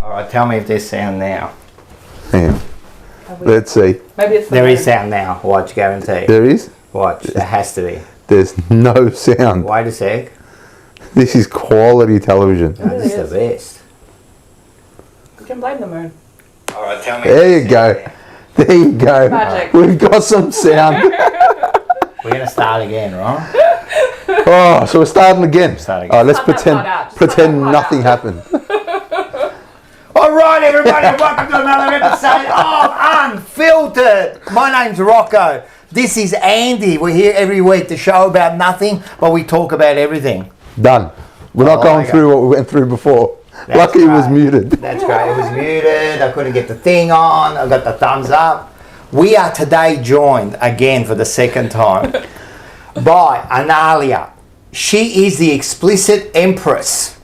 All right, tell me if there's sound now. Yeah. Let's see. Maybe it's There is sound now. Watch, guarantee. There is? Watch, there has to be. There's no sound. Wait a sec. This is quality television. No, this is the best. You can blame the moon. All right, tell me. There you go. There you go. Magic. We've got some sound. We're going to start again, right? Oh, so we're starting again. Starting again. Oh, let's Cut that part out. Just cut pretend that part nothing out. happened. All right, everybody, welcome to another episode of Unfiltered. My name's Rocco. This is Andy. We're here every week to show about nothing, but we talk about everything. Done. We're not going through what we went through before. Lucky it was muted. That's great. It was muted. I couldn't get the thing on. I got the thumbs up. We are today joined again for the second time by Iannella. She is the explicit empress.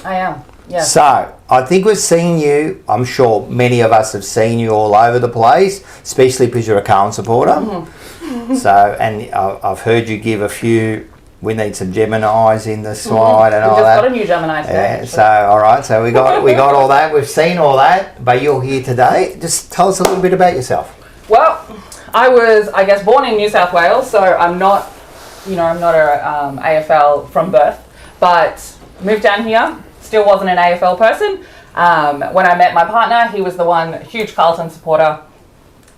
I am. Yes. So, I think we've seen you, I'm sure many of us have seen you all over the place, especially because you're a Cohen supporter. Mm-hmm. So, and I've heard you give a few, we need some Geminis in the slide and all that. We just got a new Gemini today. Yeah, so, all right, so we got all that, we've seen all that, but you're here today. Just tell us a little bit about yourself. Well, I was, I guess, born in New South Wales, so I'm not a AFL from birth, but moved down here. Still wasn't an AFL person. When I met my partner, he was the one, huge Carlton supporter.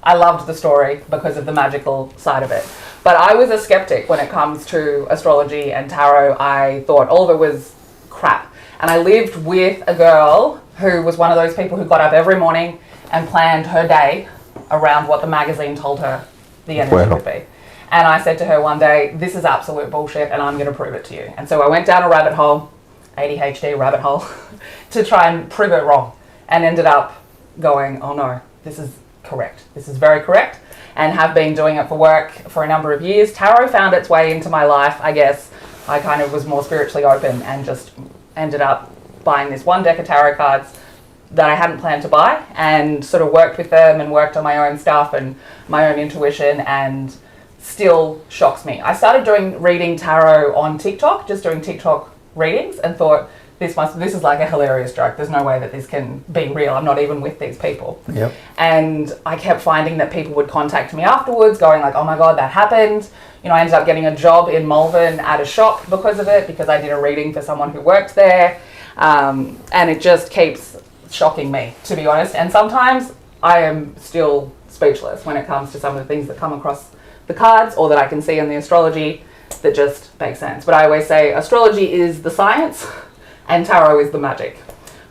I loved the story because of the magical side of it. But I was a skeptic when it comes to astrology and tarot. I thought all of it was crap. And I lived with a girl who was one of those people who got up every morning and planned her day around what the magazine told her the energy would be. And I said to her one day, this is absolute bullshit and I'm going to prove it to you. And so I went down a rabbit hole, ADHD rabbit hole, to try and prove it wrong, and ended up going, oh no, this is correct. This is very correct, and have been doing it for work for a number of years. Tarot found its way into my life, I guess. I kind of was more spiritually open and just ended up buying this one deck of tarot cards that I hadn't planned to buy, and sort of worked with them and worked on my own stuff and my own intuition, and still shocks me. I started reading tarot on TikTok, just doing TikTok readings, and thought this is like a hilarious joke. There's no way that this can be real. I'm not even with these people. Yep. And I kept finding that people would contact me afterwards going like, oh my God, that happened. You know, I ended up getting a job in Malvern at a shop because of it, because I did a reading for someone who worked there. And it just keeps shocking me, to be honest. And sometimes I am still speechless when it comes to some of the things that come across the cards or that I can see in the astrology that just makes sense. But I always say astrology is the science and tarot is the magic.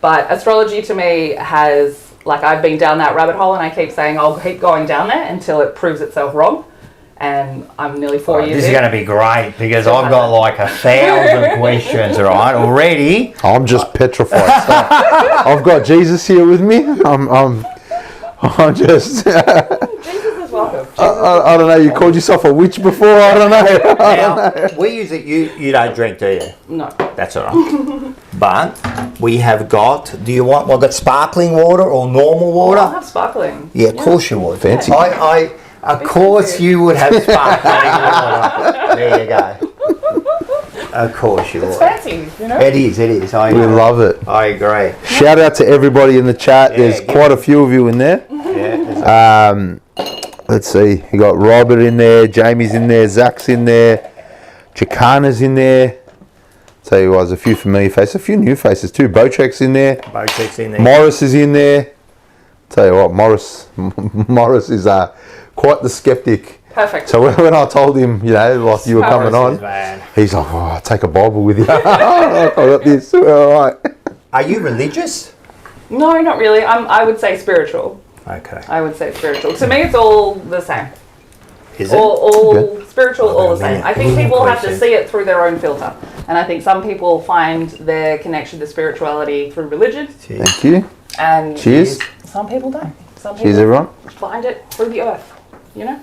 But astrology to me has, like, I've been down that rabbit hole and I keep saying I'll keep going down there until it proves itself wrong. And I'm nearly 4 years in. This is going to be great because I've got like 1,000 questions, right, already. I'm just petrified. So I've got Jesus here with me. I'm just... Jesus is welcome. I don't know, you called yourself a witch before? I don't know. Now, we use it, you don't drink, do you? No. That's all right. But we have got, we've got sparkling water or normal water? I'll have sparkling. Yeah, of course you would. Fancy. Of course you would have sparkling water. There you go. Of course you would. It's fancy, you know? It is. We love it. I agree. Shout out to everybody in the chat. Yeah, There's quite a few of you in there. Yeah. Let's see. You got Robert in there, Jamie's in there, Zach's in there, Chicana's in there. Tell you what, there's a few familiar faces, a few new faces too. Bocek's in there. Morris is in there. Tell you what, Morris is quite the skeptic. Perfect. So when I told him, you know, like you were coming on, man. he's like, oh, I'll take a Bible with you. I got this. All right. Are you religious? No, not really. I would say spiritual. Okay. I would say spiritual. To me, it's all the same. Is it? All Okay. spiritual, all the same. I think people have to see it through their own filter. And I think some people find their connection to spirituality through religion. Thank you. And Cheers. some people don't. Some people Cheers, everyone. find it through the earth, you know?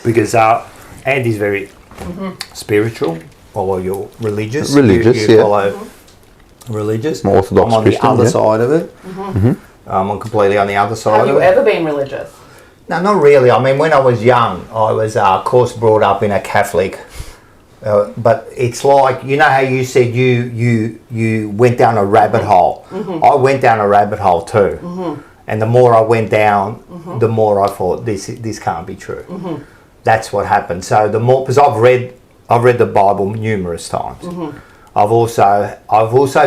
Because Andy's very spiritual, or you're religious. Religious, you yeah. follow religious. More Orthodox I'm on Christian, the other yeah. side of it. I'm completely on the other side Have of you it. ever been religious? No, not really. I mean, when I was young, I was, of course, brought up in a Catholic But it's like, you know how you said you went down a rabbit hole. I went down a rabbit hole too. And the more I went down, the more I thought this can't be true. That's what happened. So the more, because I've read the Bible numerous times. I've also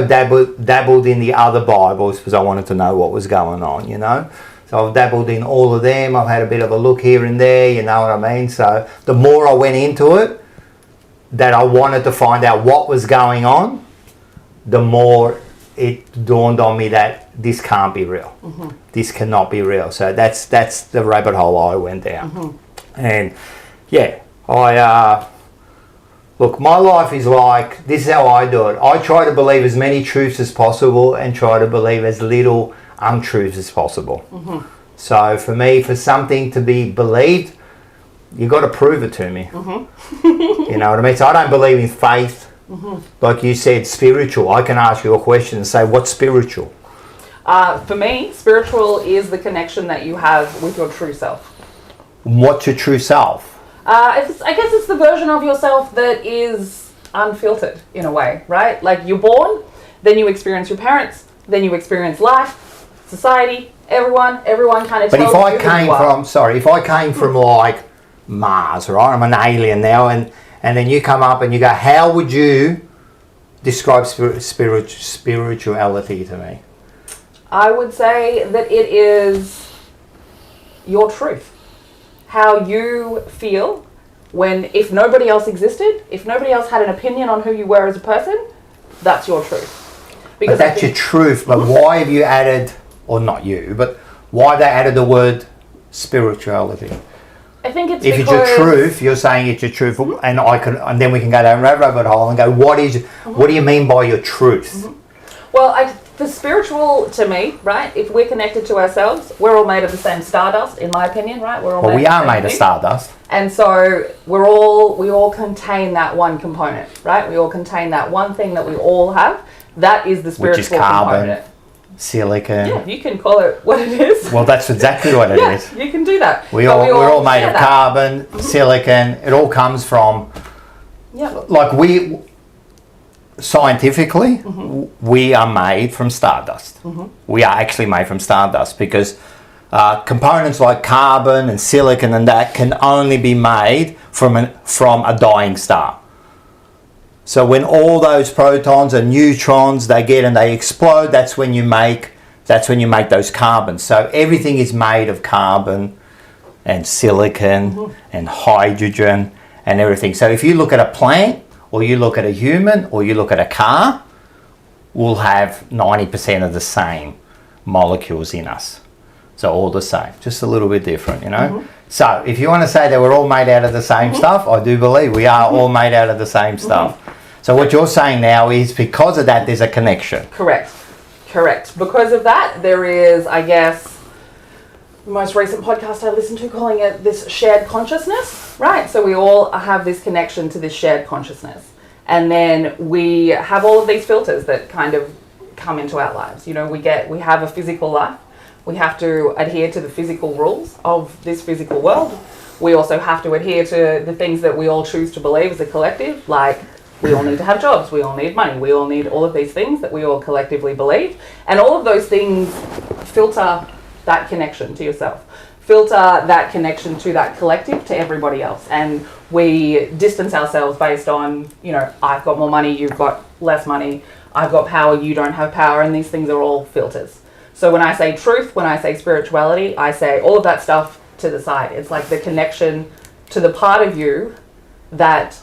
dabbled in the other Bibles because I wanted to know what was going on, you know. So I've dabbled in all of them. I've had a bit of a look here and there, you know what I mean? So the more I went into it, that I wanted to find out what was going on, the more it dawned on me that this can't be real. This cannot be real. So that's the rabbit hole I went down. And yeah, look, my life is like, this is how I do it. I try to believe as many truths as possible and try to believe as little untruths as possible. So for me, for something to be believed, you got to prove it to me. You know what I mean? So I don't believe in faith. Like you said, spiritual. I can ask you a question and say, what's spiritual? For me, spiritual is the connection that you have with your true self. What's your true self? I guess it's the version of yourself that is unfiltered in a way, right? Like you're born, then you experience your parents, then you experience life, society, everyone kind of tells you. But if I came from like Mars, right? I'm an alien now, and then you come up and you go, how would you describe spirituality to me? I would say that it is your truth. How you feel when, if nobody else existed, if nobody else had an opinion on who you were as a person, that's your truth. Because that's your truth. But why have you added, or not you, but why have they added the word spirituality? I think it's if it's your truth, you're saying it's your truth, and then we can go down a rabbit hole and go, what do you mean by your truth? Well, the spiritual to me, right? If we're connected to ourselves, we're all made of the same stardust, in my opinion, right? We are made of stardust, and so we all contain that one component, right? We all contain that one thing that we all have. That is the spiritual which is carbon, component. Silicon. Yeah, you can call it what it is. Well, that's exactly what it is. You can do that. We're all made of carbon, silicon. It all comes from. Yeah. Like scientifically, we are made from stardust. We are actually made from stardust because components like carbon and silicon and that can only be made from a dying star. So when all those protons and neutrons they get and they explode, that's when you make those carbons. So everything is made of carbon and silicon and hydrogen and everything. So if you look at a plant, or you look at a human, or you look at a car, we'll have 90% of the same molecules in us. So all the same, just a little bit different, you know? So if you want to say that we're all made out of the same stuff, I do believe we are all made out of the same stuff. So what you're saying now is because of that, there's a connection. Correct. Because of that, there is, I guess, the most recent podcast I listened to calling it this shared consciousness, right? So we all have this connection to this shared consciousness. And then we have all of these filters that kind of come into our lives. You know, we have a physical life. We have to adhere to the physical rules of this physical world. We also have to adhere to the things that we all choose to believe as a collective, like we all need to have jobs, we all need money, we all need all of these things that we all collectively believe. And all of those things filter that connection to yourself, filter that connection to that collective, to everybody else. And we distance ourselves based on, you know, I've got more money, you've got less money, I've got power, you don't have power, and these things are all filters. So when I say truth, when I say spirituality, I say all of that stuff to the side. It's like the connection to the part of you that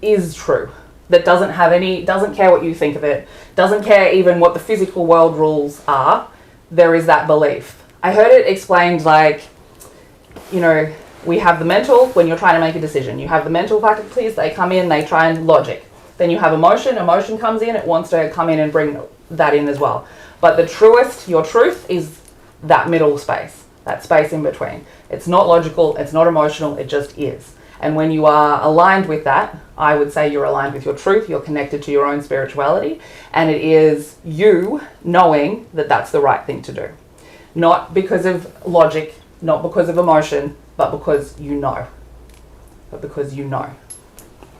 is true, that doesn't care what you think of it, doesn't care even what the physical world rules are. There is that belief. I heard it explained like, you know, we have the mental when you're trying to make a decision. You have the mental faculties, they come in, they try and logic. Then you have emotion comes in, it wants to come in and bring that in as well. But your truth is that middle space, that space in between. It's not logical, it's not emotional, it just is. And when you are aligned with that, I would say you're aligned with your truth, you're connected to your own spirituality, and it is you knowing that that's the right thing to do. Not because of logic, not because of emotion, but because you know.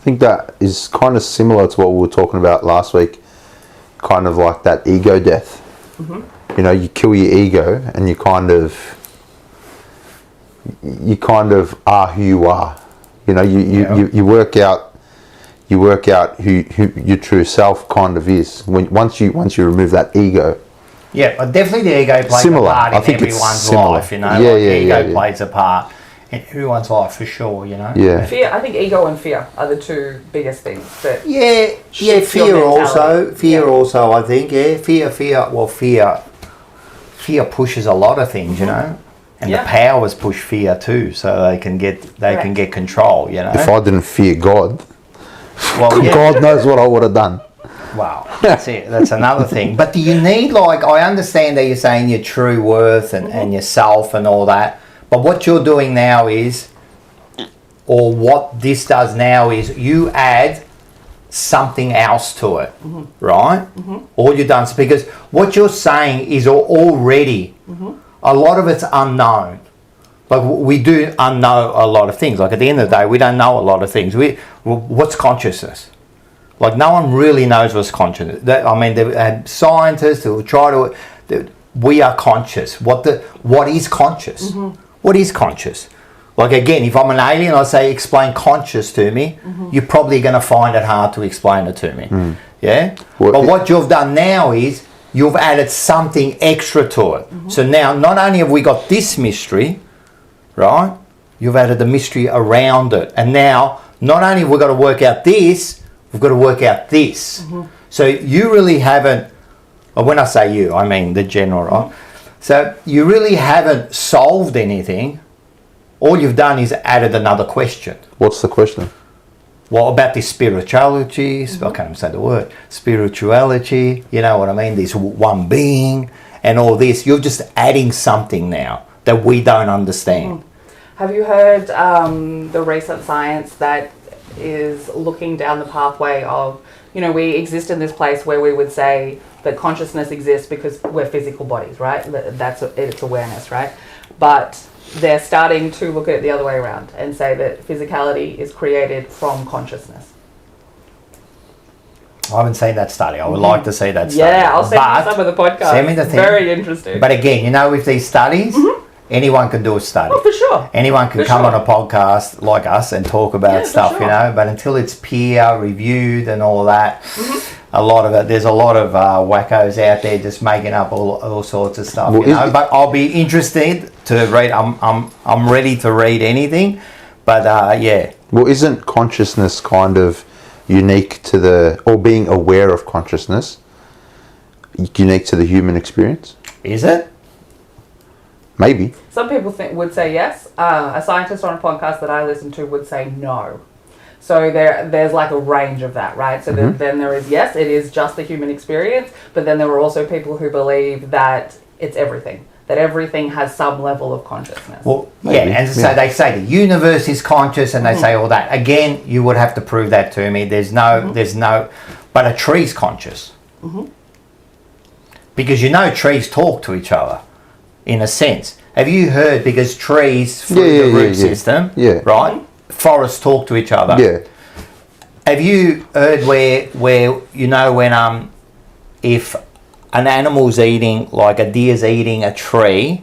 I think that is kind of similar to what we were talking about last week, kind of like that ego death. You know, you kill your ego and you kind of are who you are. You know, you work out who your true self kind of is once you remove that ego. Yeah, but definitely the ego plays a part in everyone's life, you know. Ego plays a part in everyone's life for sure, you know. Yeah. Fear. I think ego and fear are the two biggest things that. Fear also. I think fear pushes a lot of things, you know. And the powers push fear too, so they can get control, you know. If I didn't fear God, well, God knows what I would have done. Wow, that's it. That's another thing. But do you need, like, I understand that you're saying your true worth and yourself and all that, but what you're doing now is, or what this does now is, you add something else to it, right? All you've done is, because what you're saying is already, a lot of it's unknown. Like, we do unknow a lot of things. Like, at the end of the day, we don't know a lot of things. What's consciousness? Like, no one really knows what's consciousness. I mean, they've had scientists who try to. We are conscious. What is conscious? What is conscious? Like, again, if I'm an alien, I say explain conscious to me. You're probably going to find it hard to explain it to me. Yeah. But what you've done now is you've added something extra to it. So now, not only have we got this mystery, right? You've added the mystery around it, and now not only have we got to work out this. We've got to work out this. So you really haven't, or when I say you, I mean the general, right? So you really haven't solved anything. All you've done is added another question. What's the question? Well, about this spirituality, I can't even say the word, spirituality, you know what I mean? This one being and all this. You're just adding something now that we don't understand. Have you heard the recent science that is looking down the pathway of, you know, we exist in this place where we would say that consciousness exists because we're physical bodies, right? That's it's awareness, right? But they're starting to look at it the other way around and say that physicality is created from consciousness. I haven't seen that study. I would like to see that study. Yeah, I'll send you some of the podcast. Send me the thing. Very interesting. But again, you know, with these studies, anyone can do a study. Oh, for sure. Anyone can come on a podcast like us and talk about stuff, you know. But until it's peer reviewed and all that, there's a lot of wackos out there just making up all sorts of stuff, you know. But I'll be interested to read. I'm ready to read anything. But yeah. Well, isn't consciousness kind of unique to or being aware of consciousness unique to the human experience? Is it? Maybe. Some people would say yes. A scientist on a podcast that I listen to would say no. So there's like a range of that, right? So then there is, yes, it is just the human experience, but then there are also people who believe that it's everything, that everything has some level of consciousness. Well, and so they say the universe is conscious, and they say all that. Again, you would have to prove that to me. There's no, but a tree's conscious. Because you know trees talk to each other. In a sense, have you heard? Because trees through the root system, right? Forests talk to each other. Yeah. Have you heard where you know when if an animal's eating, like a deer's eating a tree,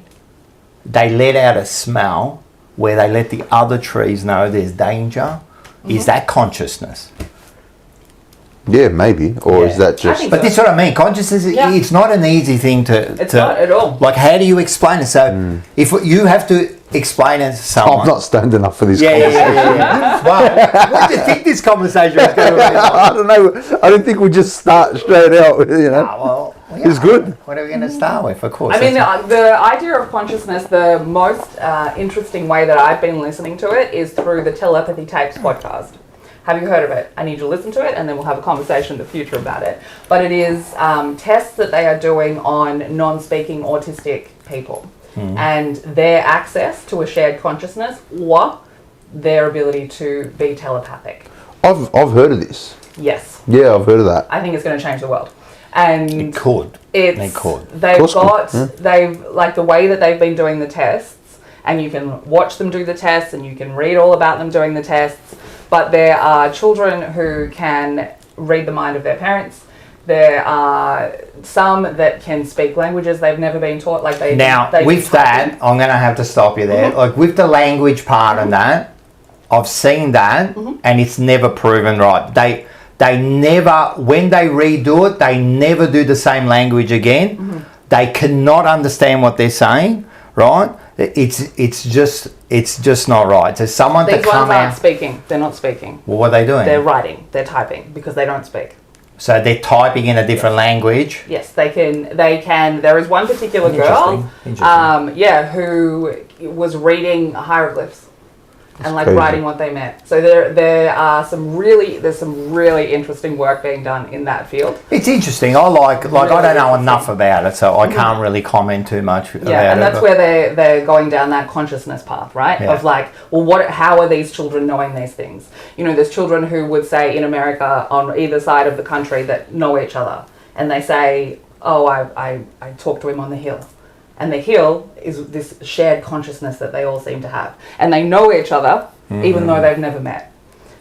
they let out a smell where they let the other trees know there's danger? Is that consciousness? Yeah, maybe. Or is that just... But that's what I mean. Consciousness, it's not an easy thing to... It's not at all. Like, how do you explain it? So, if you have to explain it to someone... I'm not stoned enough for this conversation. Yeah. Wow. What do you think this conversation is going to be like? I don't know. I don't think we'll just start straight out, you know. It's good. What are we going to start with? Of course. I mean, the idea of consciousness, the most interesting way that I've been listening to it is through the Telepathy Tapes podcast. Have you heard of it? I need you to listen to it, and then we'll have a conversation in the future about it. But it is tests that they are doing on non-speaking autistic people and their access to a shared consciousness or their ability to be telepathic. I've heard of this. Yes. Yeah, I've heard of that. I think it's going to change the world. And it could. They've like the way that they've been doing the tests, and you can watch them do the tests and you can read all about them doing the tests. But there are children who can read the mind of their parents. There are some that can speak languages they've never been taught. Like with that, I'm going to have to stop you there. Mm-hmm. Like with the language part of that, I've seen that, and it's never proven right. They never, when they redo it, they never do the same language again. They cannot understand what they're saying, right? It's just not right. So someone These to come ones aren't out. speaking. They're not speaking. Well, what are they doing? They're writing. They're typing because they don't speak. So they're typing in a different language. Yes, they can. There is one particular girl, who was reading hieroglyphs and like crazy. writing what they meant. So there's some really interesting work being done in that field. It's interesting. I like I don't know enough about it, so I can't really comment too much about it. Yeah, and that's where they're going down that consciousness path, right? Yeah. Of like, well, how are these children knowing these things? You know, there's children who would say in America on either side of the country that know each other, and they say, oh, I talked to him on the hill. And the hill is this shared consciousness that they all seem to have. And they know each other, even though they've never met.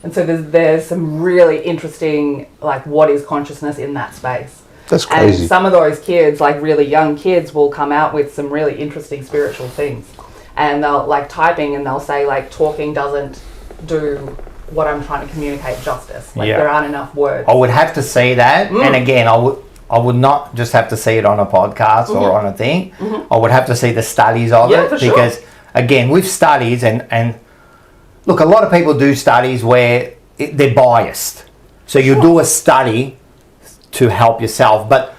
And so there's some really interesting, like, what is consciousness in that space? That's crazy. And some of those kids, like really young kids, will come out with some really interesting spiritual things. And they'll, like, typing, and they'll say, like, talking doesn't do what I'm trying to communicate justice. Like, there aren't enough words. I would have to see that. And again, I would not just have to see it on a podcast or on a thing. I would have to see the studies of it. For sure. Because, again, with studies, and look, a lot of people do studies where they're biased. So you do a study to help yourself. But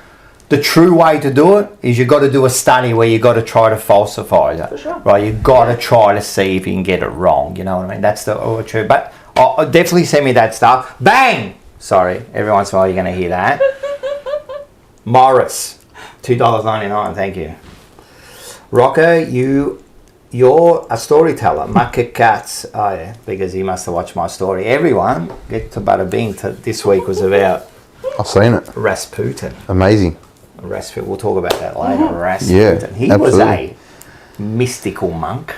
the true way to do it is you've got to do a study where you've got to try to falsify it. For sure. Right? You've got to try to see if you can get it wrong. You know what I mean? That's the true. But definitely send me that stuff. Bang! Sorry, every once in a while you're going to hear that. Morris, $2.99, thank you. Rocco, you're a storyteller. Mucker Cats. Oh yeah, because he must have watched my story. Everyone, get to Bada Bing. This week was about I've seen it. Rasputin. Amazing. Rasputin. We'll talk about that later. Rasputin. Yeah, He absolutely. was a mystical monk.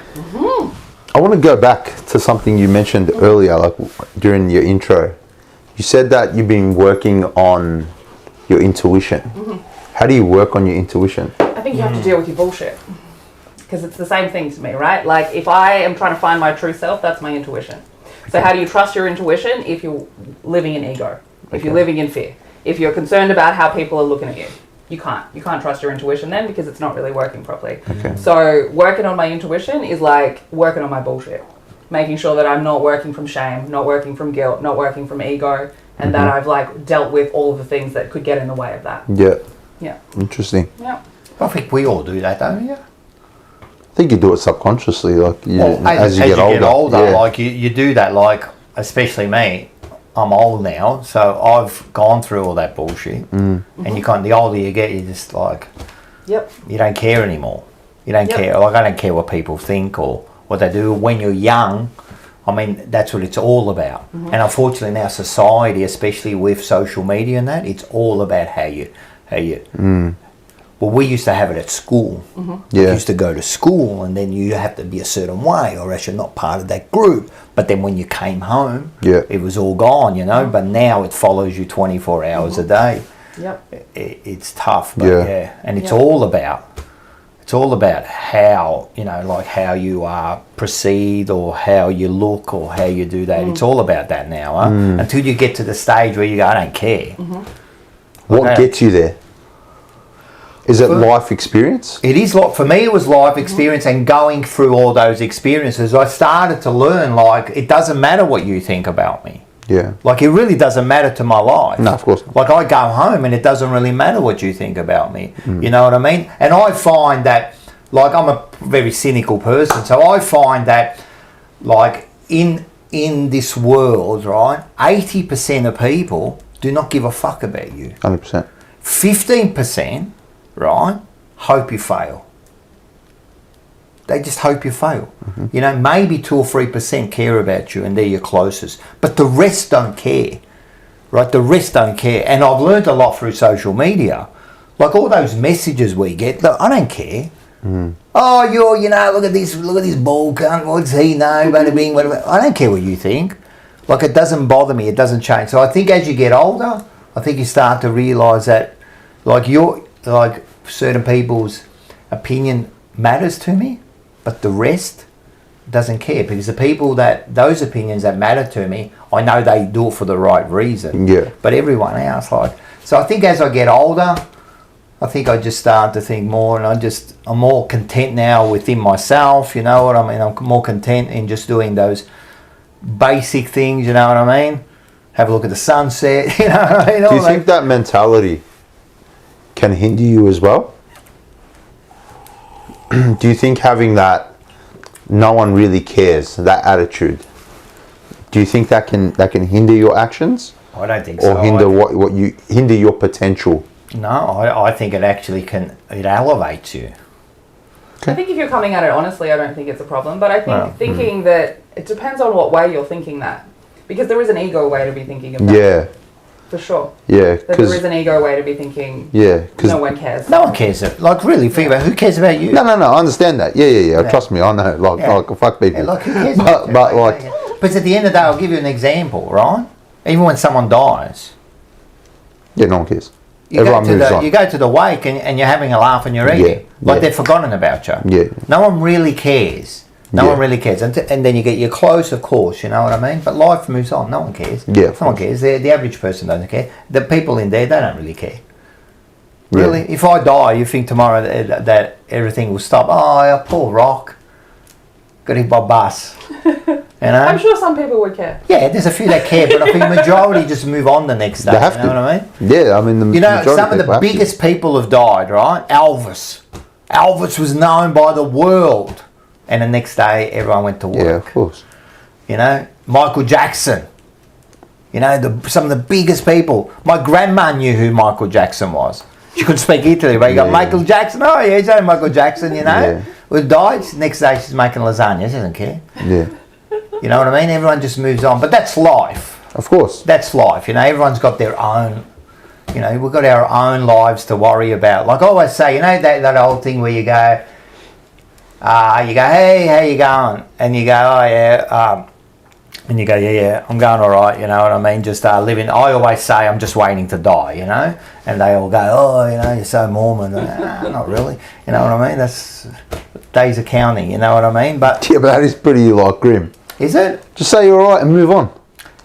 I want to go back to something you mentioned earlier, like during your intro. You said that you've been working on your intuition. How do you work on your intuition? I think you have to deal with your bullshit. Because it's the same thing to me, right? Like, if I am trying to find my true self, that's my intuition. So how do you trust your intuition if you're living in ego? If you're living in fear? If you're concerned about how people are looking at you? You can't trust your intuition then, because it's not really working properly. So working on my intuition is like working on my bullshit. Making sure that I'm not working from shame, not working from guilt, not working from ego, and that I've like dealt with all of the things that could get in the way of that. Yeah. Interesting. Yeah. I think we all do that, don't you? I think you do it subconsciously, like As you get older, Yeah. like you do that. Like, especially me, I'm old now, so I've gone through all that bullshit. And you can't. The older you get, you just like, you don't care anymore. You don't care. Like, I don't care what people think or what they do. When you're young, I mean, that's what it's all about. And unfortunately, now society, especially with social media and that, it's all about how you. Well, we used to have it at school. You used to go to school, and then you have to be a certain way, or else you're not part of that group. But then when you came home, it was all gone, you know. But now it follows you 24 hours a day. It's tough, but and it's all about. It's all about how, you know, like how you proceed, or how you look, or how you do that. It's all about that now, until you get to the stage where you go, I don't care. What gets you there? Is it life experience? It is. Like, for me, it was life experience, and going through all those experiences, I started to learn, like, it doesn't matter what you think about me. Yeah. Like, it really doesn't matter to my life. No, of course not. Like, I go home and it doesn't really matter what you think about me. You know what I mean? And I find that, like, I'm a very cynical person, so I find that, like, in this world, right, 80% of people do not give a fuck about you. 100%. 15%, right, hope you fail. They just hope you fail. You know, maybe 2 or 3% care about you, and they're your closest. But the rest don't care, right? The rest don't care. And I've learned a lot through social media. Like, all those messages we get, look, I don't care. Oh, you know, look at this bald cunt. What's he know? Bada bing, whatever. I don't care what you think. Like, it doesn't bother me. It doesn't change. So I think as you get older, I think you start to realise that, like, certain people's opinion matters to me, but the rest doesn't care, because the people those opinions that matter to me, I know they do it for the right reason. Yeah. But everyone else, like, so I think as I get older, I think I just start to think more, and I'm more content now within myself, you know what I mean? I'm more content in just doing those basic things, you know what I mean? Have a look at the sunset, you know what I mean? Do you think that mentality can hinder you as well? Do you think having that no one really cares, that attitude, do you think that can hinder your actions? I don't think so. Or hinder hinder your potential? No, I think it actually it elevates you. I think if you're coming at it honestly, I don't think it's a problem. But I think thinking that, it depends on what way you're thinking that. Because there is an ego way to be thinking of that. Yeah. For sure. Yeah. That there is an ego way to be thinking, no one cares. No one cares. Like, really, think about who cares about you? No, I understand that. Yeah. Trust me, I know. Like fuck people. Yeah, like, who cares but at the end of the day, I'll give you an example, right? Even when someone dies, yeah, no one cares. you Everyone go moves on. you go to the wake and you're having a laugh and you're eating. They've forgotten about you. Yeah. No one really cares. No one really cares. And then you get your close, of course, you know what I mean? But life moves on. No one cares. Yeah. No one cares. The average person doesn't care. The people in there, they don't really care. Yeah. Really? If I die, you think tomorrow that everything will stop? Oh, poor Rock. Got hit by a bus. You know? I'm sure some people would care. Yeah, there's a few that care, but I think majority just move on the next day. They have you know to. what I mean? Yeah, I mean, Some of the biggest people have died, right? Elvis was known by the world. And the next day, everyone went to work. Yeah, of course. You know, Michael Jackson. You know, some of the biggest people. My grandma knew who Michael Jackson was. She couldn't speak Italy, but you got Michael Jackson. Oh, yeah, he's only Michael Jackson, you know. Yeah. Well, died. Next day, she's making lasagna. She doesn't care. Yeah. You know what I mean? Everyone just moves on. But that's life. Of course. That's life. You know, everyone's got their own, you know, we've got our own lives to worry about. Like I always say, you know, that old thing where you go, hey, how you going? And you go, oh yeah, and you go, yeah, I'm going all right, you know what I mean? Just living. I always say I'm just waiting to die, you know? And they all go, oh, you know, you're so Mormon. Not really, you know what I mean? That's days of counting, you know what I mean? But yeah, but that is pretty grim. Is it? Just say you're all right and move on.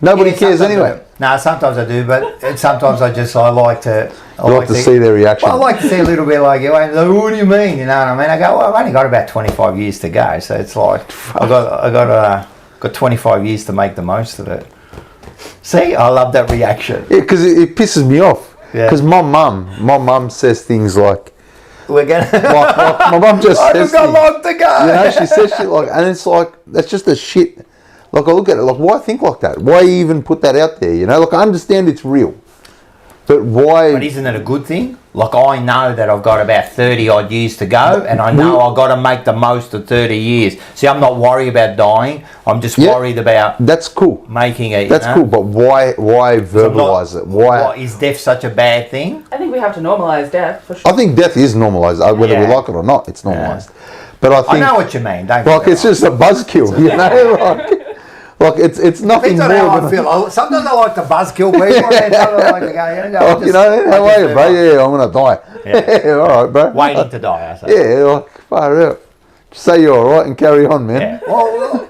Nobody cares anyway. No, sometimes I do, but sometimes I like to. I like to see their reaction. Well, I like to see a little bit like, what do you mean? You know what I mean? I go, well, I've only got about 25 years to go, so it's like I got 25 years to make the most of it. See, I love that reaction. Yeah, because it pisses me off. Because my mum says things like, we're gonna. like my mum just says, I've got long to go. You know, she says shit like, and it's like that's just a shit. Like I look at it, like why think like that? Why even put that out there? You know, like I understand it's real. But why? But isn't it a good thing? Like I know that I've got about 30 odd years to go, and I know I've got to make the most of 30 years. See, I'm not worried about dying. I'm just worried about. That's cool. Making it. That's cool, but why verbalize it? Why is death such a bad thing? I think we have to normalise death for sure. I think death is normalised, whether we like it or not. It's normalised. But I think I know what you mean. Don't like it's just a buzzkill, you know. Like it's nothing more than I feel. Sometimes I like to buzzkill people. And then I like to go, you know, how are you, bro? Yeah, I'm gonna die. Yeah, all right, bro. Waiting to die, I say. Yeah, like far out. Just say you're all right and carry on, man. Yeah. Well,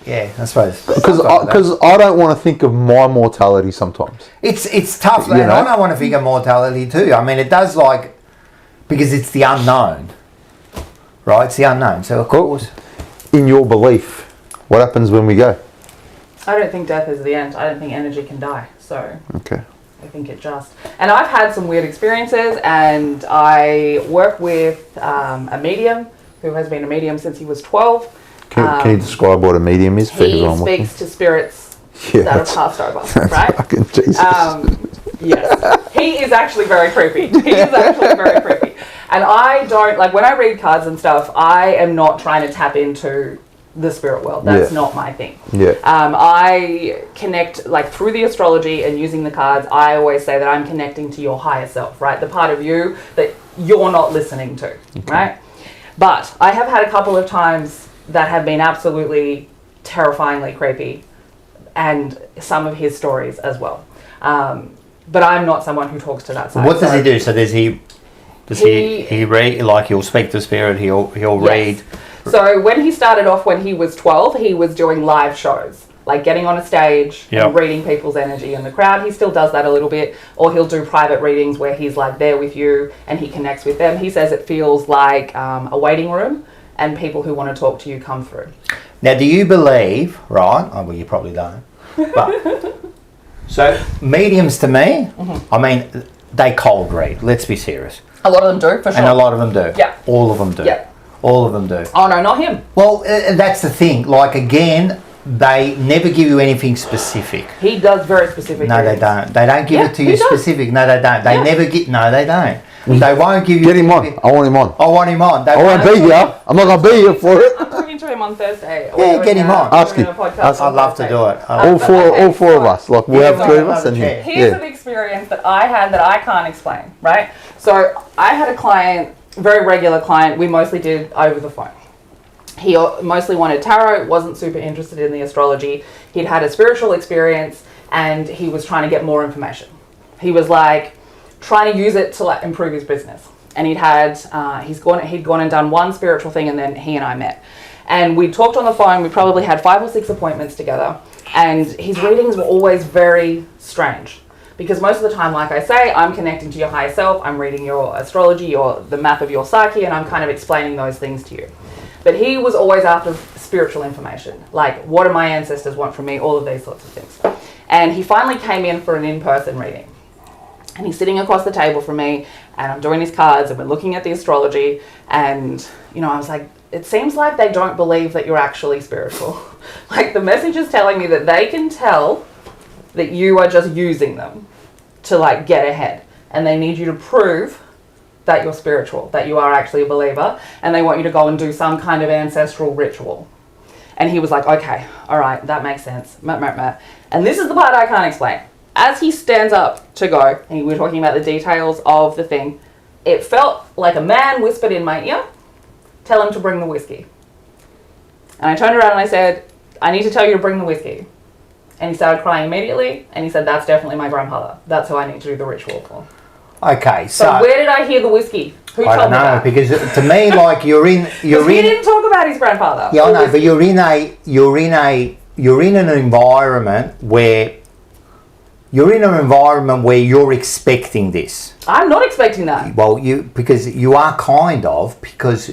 yeah, I suppose. Because I don't want to think of my mortality sometimes. It's tough, man. I don't want to think of mortality too. I mean, it does because it's the unknown, right? It's the unknown. So of course, in your belief, what happens when we go? I don't think death is the end. I don't think energy can die. So okay. I think it just. And I've had some weird experiences, and I work with a medium who has been a medium since he was 12. Can you describe what a medium is for everyone? He speaks to spirits that have passed over, right? Fucking Jesus. Yes. He is actually very creepy. And I don't, like, when I read cards and stuff, I am not trying to tap into the spirit world. That's not my thing. Yeah. I connect, like, through the astrology and using the cards, I always say that I'm connecting to your higher self, right? The part of you that you're not listening to, right? But I have had a couple of times that have been absolutely terrifyingly creepy. and some of his stories as well. But I'm not someone who talks to that side. What does he do? So does he read, like he'll speak to spirit, he'll read? So when he started off when he was 12, he was doing live shows, like getting on a stage and reading people's energy in the crowd. He still does that a little bit, or he'll do private readings where he's like there with you and he connects with them. He says it feels like a waiting room and people who want to talk to you come through. Now, do you believe, right? Oh, well, you probably don't. But so mediums to me, I mean, they cold read. Let's be serious. A lot of them do, for sure. And a lot of them do. Yeah. All of them do. Yeah. All of them do. Oh, no, not him. Well, that's the thing. Like, again, they never give you anything specific. He does very specific No, readings. they don't. They don't give it to you specific. No, they don't. They never get... No, they don't. They won't give you... Get him on. I want him on. I want him on. I won't be here. I'm not going to be here for it. I'm talking to him on Thursday. Yeah, get him on. Ask him. I'd love to do it. All four of us. Like, we'll have three of us and him. Here's an experience that I had that I can't explain, right? So I had a client, very regular client, we mostly did over the phone. He mostly wanted tarot, wasn't super interested in the astrology. He'd had a spiritual experience and he was trying to get more information. He was like trying to use it to like improve his business. And he'd gone and done one spiritual thing, and then he and I met. And we talked on the phone. We probably had 5 or 6 appointments together. And his readings were always very strange. Because most of the time, like I say, I'm connecting to your higher self. I'm reading your astrology, the map of your psyche, and I'm kind of explaining those things to you. But he was always after spiritual information. Like, what do my ancestors want from me? All of these sorts of things. And he finally came in for an in-person reading. And he's sitting across the table from me, and I'm doing his cards, and we're looking at the astrology, and, I was like, it seems like they don't believe that you're actually spiritual. Like, the message is telling me that they can tell that you are just using them to, like, get ahead. And they need you to prove that you're spiritual, that you are actually a believer, and they want you to go and do some kind of ancestral ritual. And he was like, okay, all right, that makes sense. And this is the part I can't explain. As he stands up to go, and we're talking about the details of the thing, it felt like a man whispered in my ear, tell him to bring the whiskey. And I turned around and I said, I need to tell you to bring the whiskey. And he started crying immediately, and he said, that's definitely my grandfather. That's who I need to do the ritual for. Okay, So where did I hear the whiskey? Who I told don't me know, that? because to me, like, you're in... He didn't talk about his grandfather. Yeah, I know, but you're in an environment where... You're in an environment where you're expecting this. I'm not expecting that. Well, because you are kind of, because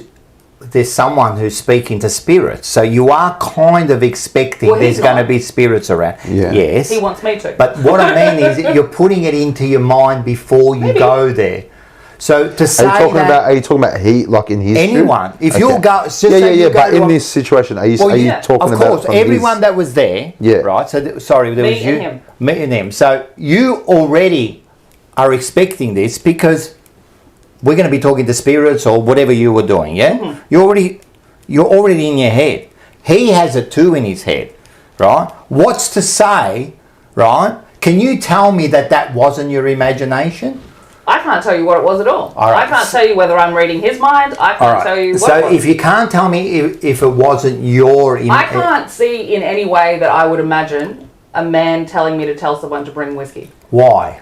there's someone who's speaking to spirits. So you are kind of expecting there's going to be spirits around. Yeah. Yes. He wants me to. But what I mean is you're putting it into your mind before you go there. So to say are you talking about he, like in his anyone? If you'll go, just but in this situation, are you talking about? Of course, everyone that was there, right? So there was you, him. me and him. So you already are expecting this because we're going to be talking to spirits or whatever you were doing. Yeah, you're already in your head. He has it too in his head, right? What's to say, right? Can you tell me that wasn't your imagination? I can't tell you what it was at all. Right. I can't tell you whether I'm reading his mind. I can't tell you what it was. So if you can't tell me if it wasn't your... I can't see in any way that I would imagine a man telling me to tell someone to bring whiskey. Why?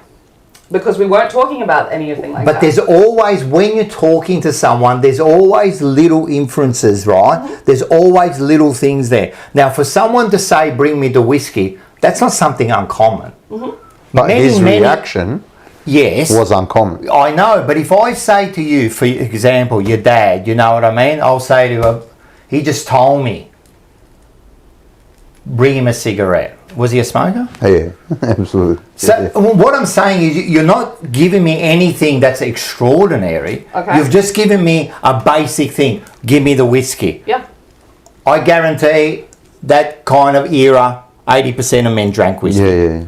Because we weren't talking about anything like that. But there's always, when you're talking to someone, there's always little inferences, right? Mm-hmm. There's always little things there. Now, for someone to say, bring me the whiskey, that's not something uncommon. Mm-hmm. But his reaction... Yes. Was uncommon. I know, but if I say to you, for example, your dad, you know what I mean? I'll say to him, he just told me, bring him a cigarette. Was he a smoker? Yeah, absolutely. So what I'm saying is you're not giving me anything that's extraordinary. Okay. You've just given me a basic thing. Give me the whiskey. Yeah. I guarantee that kind of era, 80% of men drank whiskey. Yeah.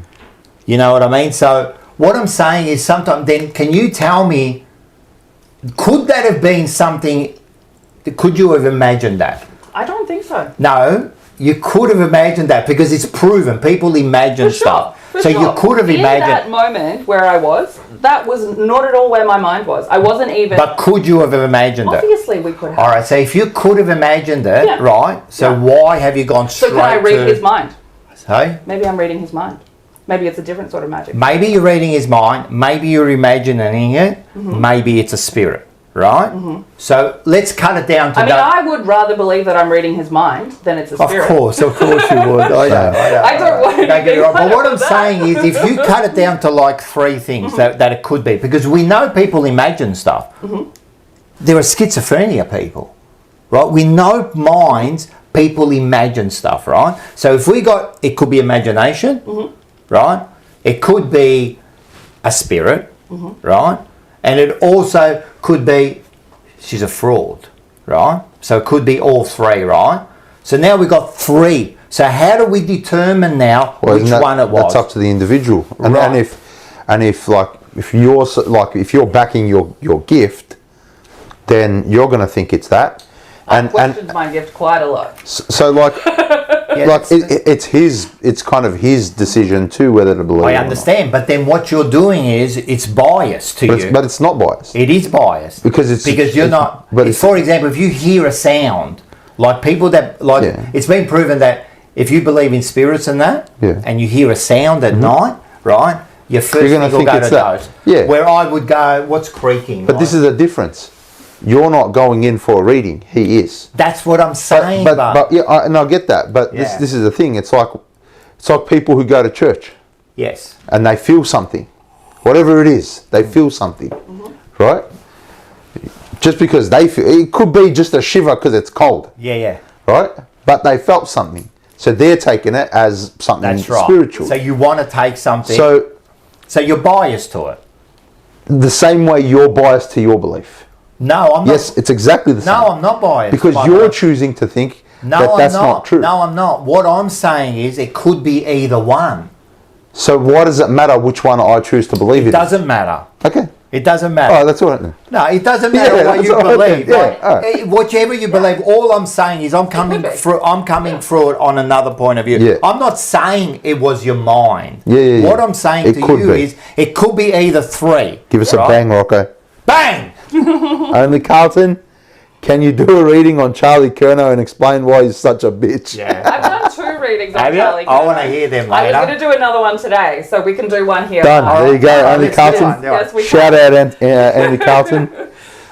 You know what I mean? So... What I'm saying is sometimes then can you tell me, could that have been something, could you have imagined that? I don't think so. No, you could have imagined that because it's proven. People imagine stuff. So you could have imagined. In that moment where I was, that was not at all where my mind was. I wasn't even... But could you have imagined it? Obviously we could have. All right, so if you could have imagined it, right, so why have you gone straight to... So can I read his mind? So Maybe I'm reading his mind. Maybe it's a different sort of magic. maybe you're reading his mind, maybe you're imagining it, maybe it's a spirit, right? So let's cut it down to I mean, I would rather believe that I'm reading his mind than it's a spirit. Of course you would. I don't want to get it be wrong. But part what of I'm that. saying is, if you cut it down to like 3 things that it could be, because we know people imagine stuff. There are schizophrenia people, right? We know minds, people imagine stuff, right? So if we got, it could be imagination, right? It could be a spirit, right? And it also could be she's a fraud, right? So it could be all 3, right? So now we've got 3. So how do we determine now which one it was? That's up to the individual. And, Right. if you're backing your gift, then you're going to think it's that. I questioned my gift quite a lot. So like it's kind of his decision too whether to believe. I understand, but then what you're doing is it's biased to you. But it's not biased. It is biased Because you're not. But For example, if you hear a sound, like people that like, Yeah. it's been proven that if you believe in spirits and that, Yeah. and you hear a sound at night, right? Your first You're gonna thing will think go it's to that. those. Yeah. Where I would go, what's creaking? But this is the difference. You're not going in for a reading. He is. That's what I'm saying. But yeah, and I get that. But Yeah. this is the thing. It's like people who go to church yes, and they feel something, whatever it is, they feel something, right? Just because they feel, it could be just a shiver because it's cold, yeah. right? But they felt something, so they're taking it as something That's right. spiritual. So you want to take something. So So you're biased to it. the same way you're biased to your belief. No, I'm not. Yes, it's exactly the same. No, I'm not biased. Because by you're that. choosing to think No, that that's I'm not true. No, I'm not. What I'm saying is it could be either one. So why does it matter which one I choose to believe It in? doesn't matter. Okay. It doesn't matter. Oh, that's all right then. No, it doesn't matter Yeah, what that's you all right believe. then. Yeah, Like, all right. whichever you believe, all I'm saying is I'm coming be. through. I'm coming through it on another point of view. Yeah. I'm not saying it was your mind. Yeah. What I'm saying It to could you be. is it could be either 3. Give us right? a bang, Rocco. Bang! Only Carlton, can you do a reading on Charlie Kerno and explain why he's such a bitch? Yeah. I've done 2 readings on Have you? Charlie. I want to hear them I was later. going to do another one today, so we can do one here. Done. There you go, Alright, Only let's do Carlton. one. Yes, we Shout can. out Andy Carlton.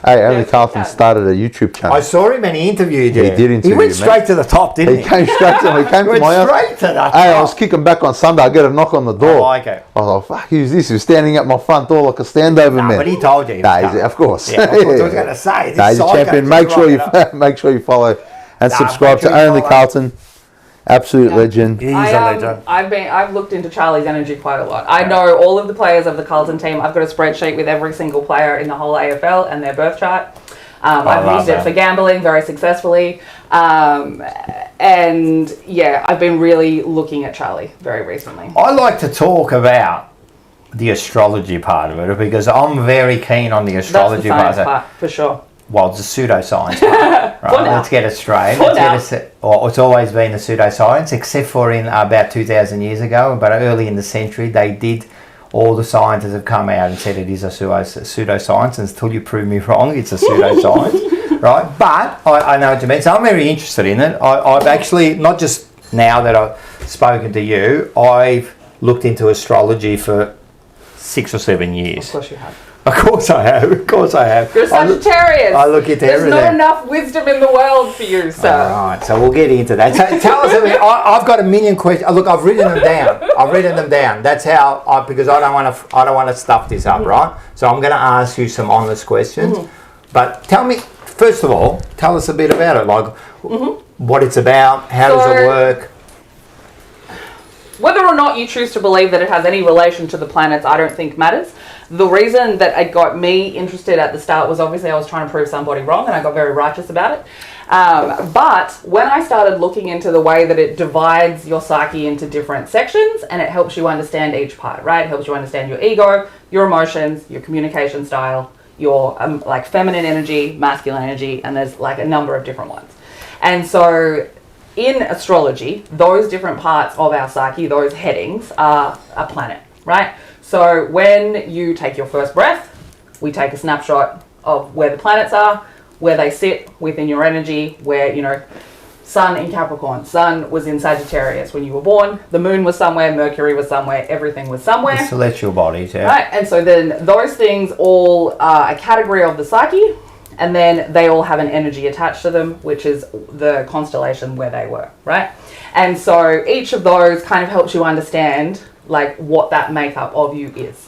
Hey, Only Yes, Carlton we can. started a YouTube channel. I saw him and he interviewed you. He did interview He went me. straight to the top, didn't he? He came straight to me. He came to Went my house. straight to the top. Hey, I was kicking back on Sunday. I get a knock on the door. I like it. I was like, fuck, who's this? He was standing at my front door like a standover No, man. but he told you. he was Nah, coming. of course. Yeah, of course. I was going to say. Nah, he's a psycho champion. just Make sure rock you it up. make sure you follow and Nah, subscribe make sure to you Only follow. Carlton. Absolute legend. He's I, a legend. I've looked into Charlie's energy quite a lot. I know all of the players of the Carlton team. I've got a spreadsheet with every single player in the whole AFL and their birth chart. I've love used it that. for gambling very successfully. And yeah, I've been really looking at Charlie very recently. I like to talk about the astrology part of it because I'm very keen on the That's astrology the science part. part, for sure. Well, it's a pseudoscience part. For Right, now. let's get it straight. For now. It's always been a pseudoscience, except for in about 2,000 years ago, but early in the century, they did. All the scientists have come out and said it is a pseudoscience, and until you prove me wrong, it's a pseudoscience, right? But I know what you mean. So I'm very interested in it. I've actually, not just now that I've spoken to you, I've looked into astrology for 6 or 7 years. Of course you have. Of course I have. Of course I have. You're a Sagittarius. I look into There's not everything. enough wisdom in the world for you, sir. All right, so we'll get into that. So tell us a bit. I've got a million questions. Look, I've written them down. That's how because I don't want to stuff this up, right? So I'm going to ask you some honest questions. But tell me, first of all, tell us a bit about it, like what it's about, how does it work? Whether or not you choose to believe that it has any relation to the planets, I don't think matters. The reason that it got me interested at the start was obviously I was trying to prove somebody wrong and I got very righteous about it. But when I started looking into the way that it divides your psyche into different sections and it helps you understand each part, right? It helps you understand your ego, your emotions, your communication style, your like feminine energy, masculine energy, and there's like a number of different ones. And so in astrology, those different parts of our psyche, those headings are a planet, right? So when you take your first breath, we take a snapshot of where the planets are, where they sit within your energy, where, Sun in Capricorn. Sun was in Sagittarius when you were born. The moon was somewhere, Mercury was somewhere, everything was somewhere. The celestial bodies, yeah. Right, and so then those things all are a category of the psyche, and then they all have an energy attached to them, which is the constellation where they were, right? And so each of those kind of helps you understand like what that makeup of you is.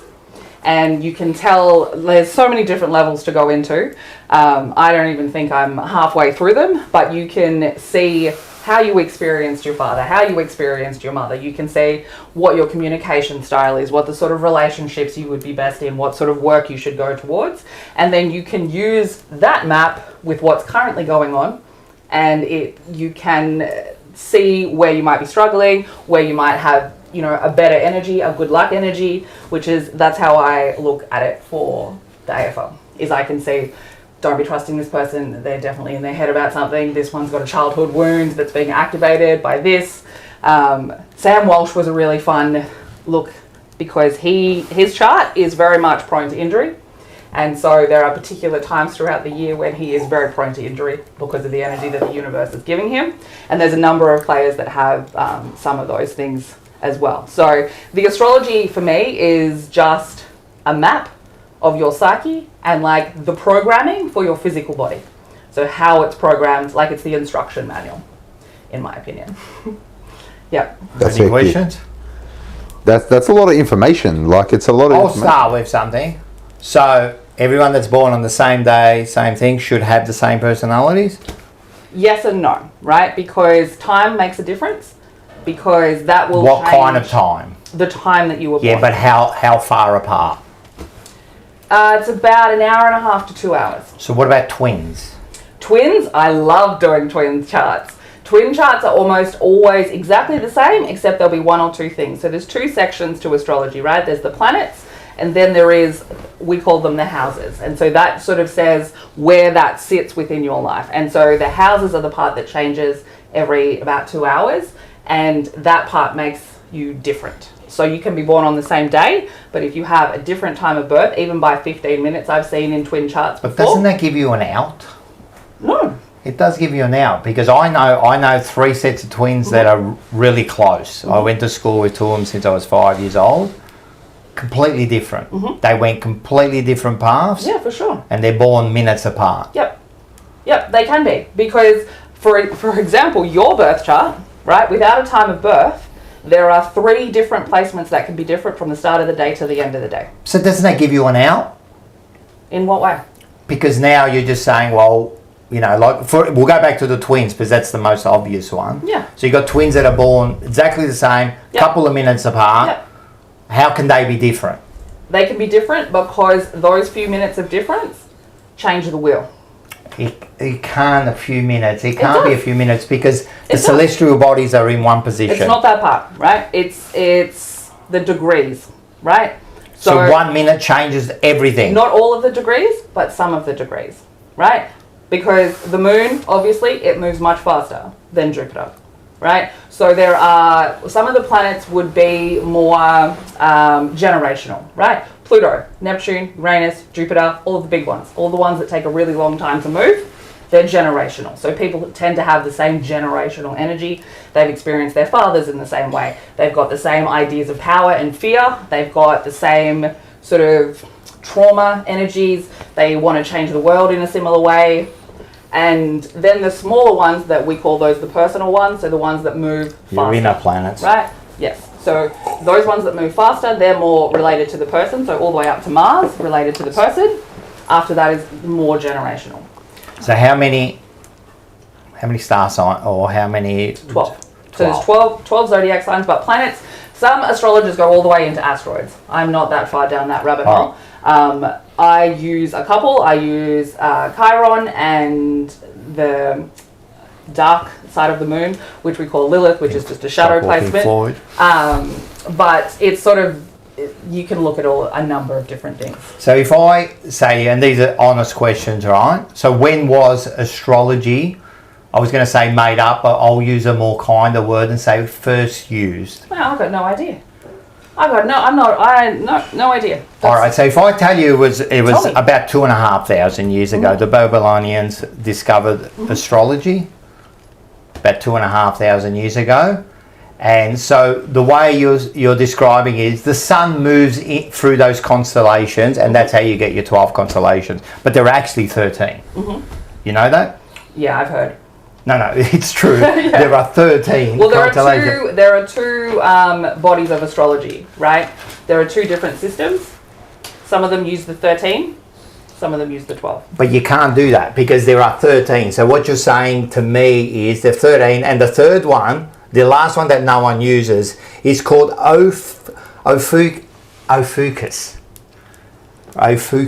And you can tell there's so many different levels to go into. I don't even think I'm halfway through them, but you can see how you experienced your father, how you experienced your mother. You can see what your communication style is, what the sort of relationships you would be best in, what sort of work you should go towards. And then you can use that map with what's currently going on, and you can see where you might be struggling, where you might have, you know, a better energy, a good luck energy, that's how I look at it for the AFL, is I can see, don't be trusting this person, they're definitely in their head about something, this one's got a childhood wound that's being activated by this. Sam Walsh was a really fun look because his chart is very much prone to injury, and so there are particular times throughout the year when he is very prone to injury because of the energy that the universe is giving him, and there's a number of players that have some of those things as well. So the astrology for me is just a map of your psyche and like the programming for your physical body. So how it's programmed, like it's the instruction manual, in my opinion. Yeah. Any questions? That's a lot of information. Like it's a lot of I'll information. start with something. So everyone that's born on the same day, same thing, should have the same personalities? Yes and no, right? Because time makes a difference. Because that will What change kind of time? the time that you were born. Yeah, but how far apart? It's about an hour and a half to 2 hours. So what about twins? Twins, I love doing twin charts. Twin charts are almost always exactly the same, except there'll be one or two things. So there's two sections to astrology, right? There's the planets, and then there is, we call them the houses. And so that sort of says where that sits within your life. And so the houses are the part that changes every about 2 hours. And that part makes you different. So you can be born on the same day, but if you have a different time of birth, even by 15 minutes, I've seen in twin charts before. But doesn't that give you an out? No. It does give you an out, because I know three sets of twins that are really close. I went to school with two of them since I was 5 years old. Completely different. They went completely different paths. Yeah, for sure. And they're born minutes apart. Yep, they can be. Because, for example, your birth chart, right, without a time of birth, there are 3 different placements that can be different from the start of the day to the end of the day. So doesn't that give you an out? In what way? Because now you're just saying, well, you know, like we'll go back to the twins because that's the most obvious one. Yeah. So you've got twins that are born exactly the same, couple of minutes apart. Yep. How can they be different? They can be different because those few minutes of difference change the wheel. It can't a few minutes. It can't be a few minutes because the does. celestial bodies are in one position. It's not that part, right? It's the degrees, right? So 1 minute changes everything. Not all of the degrees, but some of the degrees, right? Because the moon, obviously, it moves much faster than Jupiter, right? So there are, some of the planets would be more generational, right? Pluto, Neptune, Uranus, Jupiter, all of the big ones, all the ones that take a really long time to move, they're generational. So people tend to have the same generational energy. They've experienced their fathers in the same way. They've got the same ideas of power and fear. They've got the same sort of trauma energies. They want to change the world in a similar way. And then the smaller ones that we call those the personal ones, so the ones that move faster. Your inner planets. Right? Yes. So those ones that move faster, they're more related to the person. So all the way up to Mars, related to the person. After that is more generational. So how many star signs, or how many? 12. So there's 12 zodiac signs, but planets, some astrologers go all the way into asteroids. I'm not that far down that rabbit hole. I use a couple. I use Chiron and the dark side of the moon, which we call Lilith, which is just a shadow placement. But it's sort of, you can look at a number of different things. So if I say, and these are honest questions, right? So when was astrology, I was going to say made up, but I'll use a more kinder word and say first used. Well, I've got no idea. No idea. All right, so if I tell you it was about 2,500 years ago, the Babylonians discovered astrology. about 2,500 years ago. And so the way you're describing is the sun moves through those constellations, and that's how you get your 12 constellations. But there are actually 13. You know that? Yeah, I've heard. No, it's true. Yeah. There are 13 constellations. There are two bodies of astrology, right? There are two different systems. Some of them use the 13. Some of them use the 12. But you can't do that because there are 13. So what you're saying to me is the 13, and the third one, the last one that no one uses, is called Ophiuchus.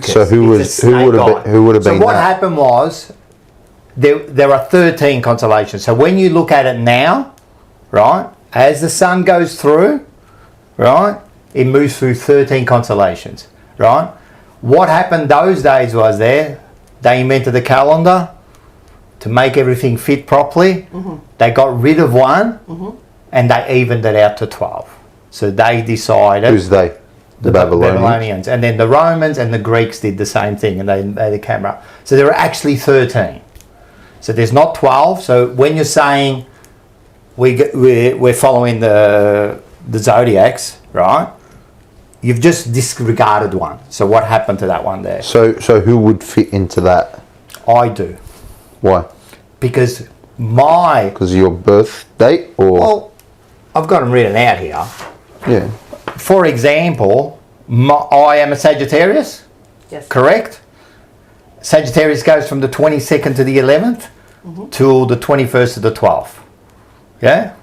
So who would have been? So what happened was there are 13 constellations. So when you look at it now, right, as the sun goes through, right, it moves through 13 constellations, right? What happened those days was they invented the calendar to make everything fit properly. They got rid of one and they evened it out to 12. So they decided. Who's they? The Babylonians. And then the Romans and the Greeks did the same thing, and they made a camera. So there are actually 13. So there's not 12. So when you're saying we're following the zodiacs, right? You've just disregarded one. So what happened to that one there? So who would fit into that? I do. Why? Because of your birth date, or? Well, I've got them written out here. Yeah. For example, I am a Sagittarius. Yes. Correct? Sagittarius goes from the 22nd to the 11th till the 21st to the 12th. Yeah?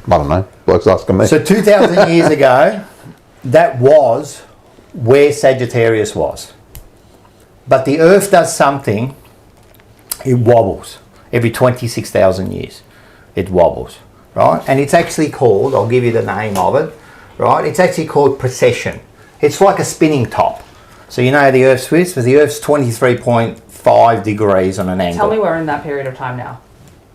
I don't know. Bloke's asking me. So 2,000 years ago, that was where Sagittarius was. But the Earth does something, it wobbles. Every 26,000 years, it wobbles, right? And it's actually called, I'll give you the name of it, right? It's actually called precession. It's like a spinning top. So you know how the Earth twists? But the Earth's 23.5 degrees on an angle. Tell me we're in that period of time now.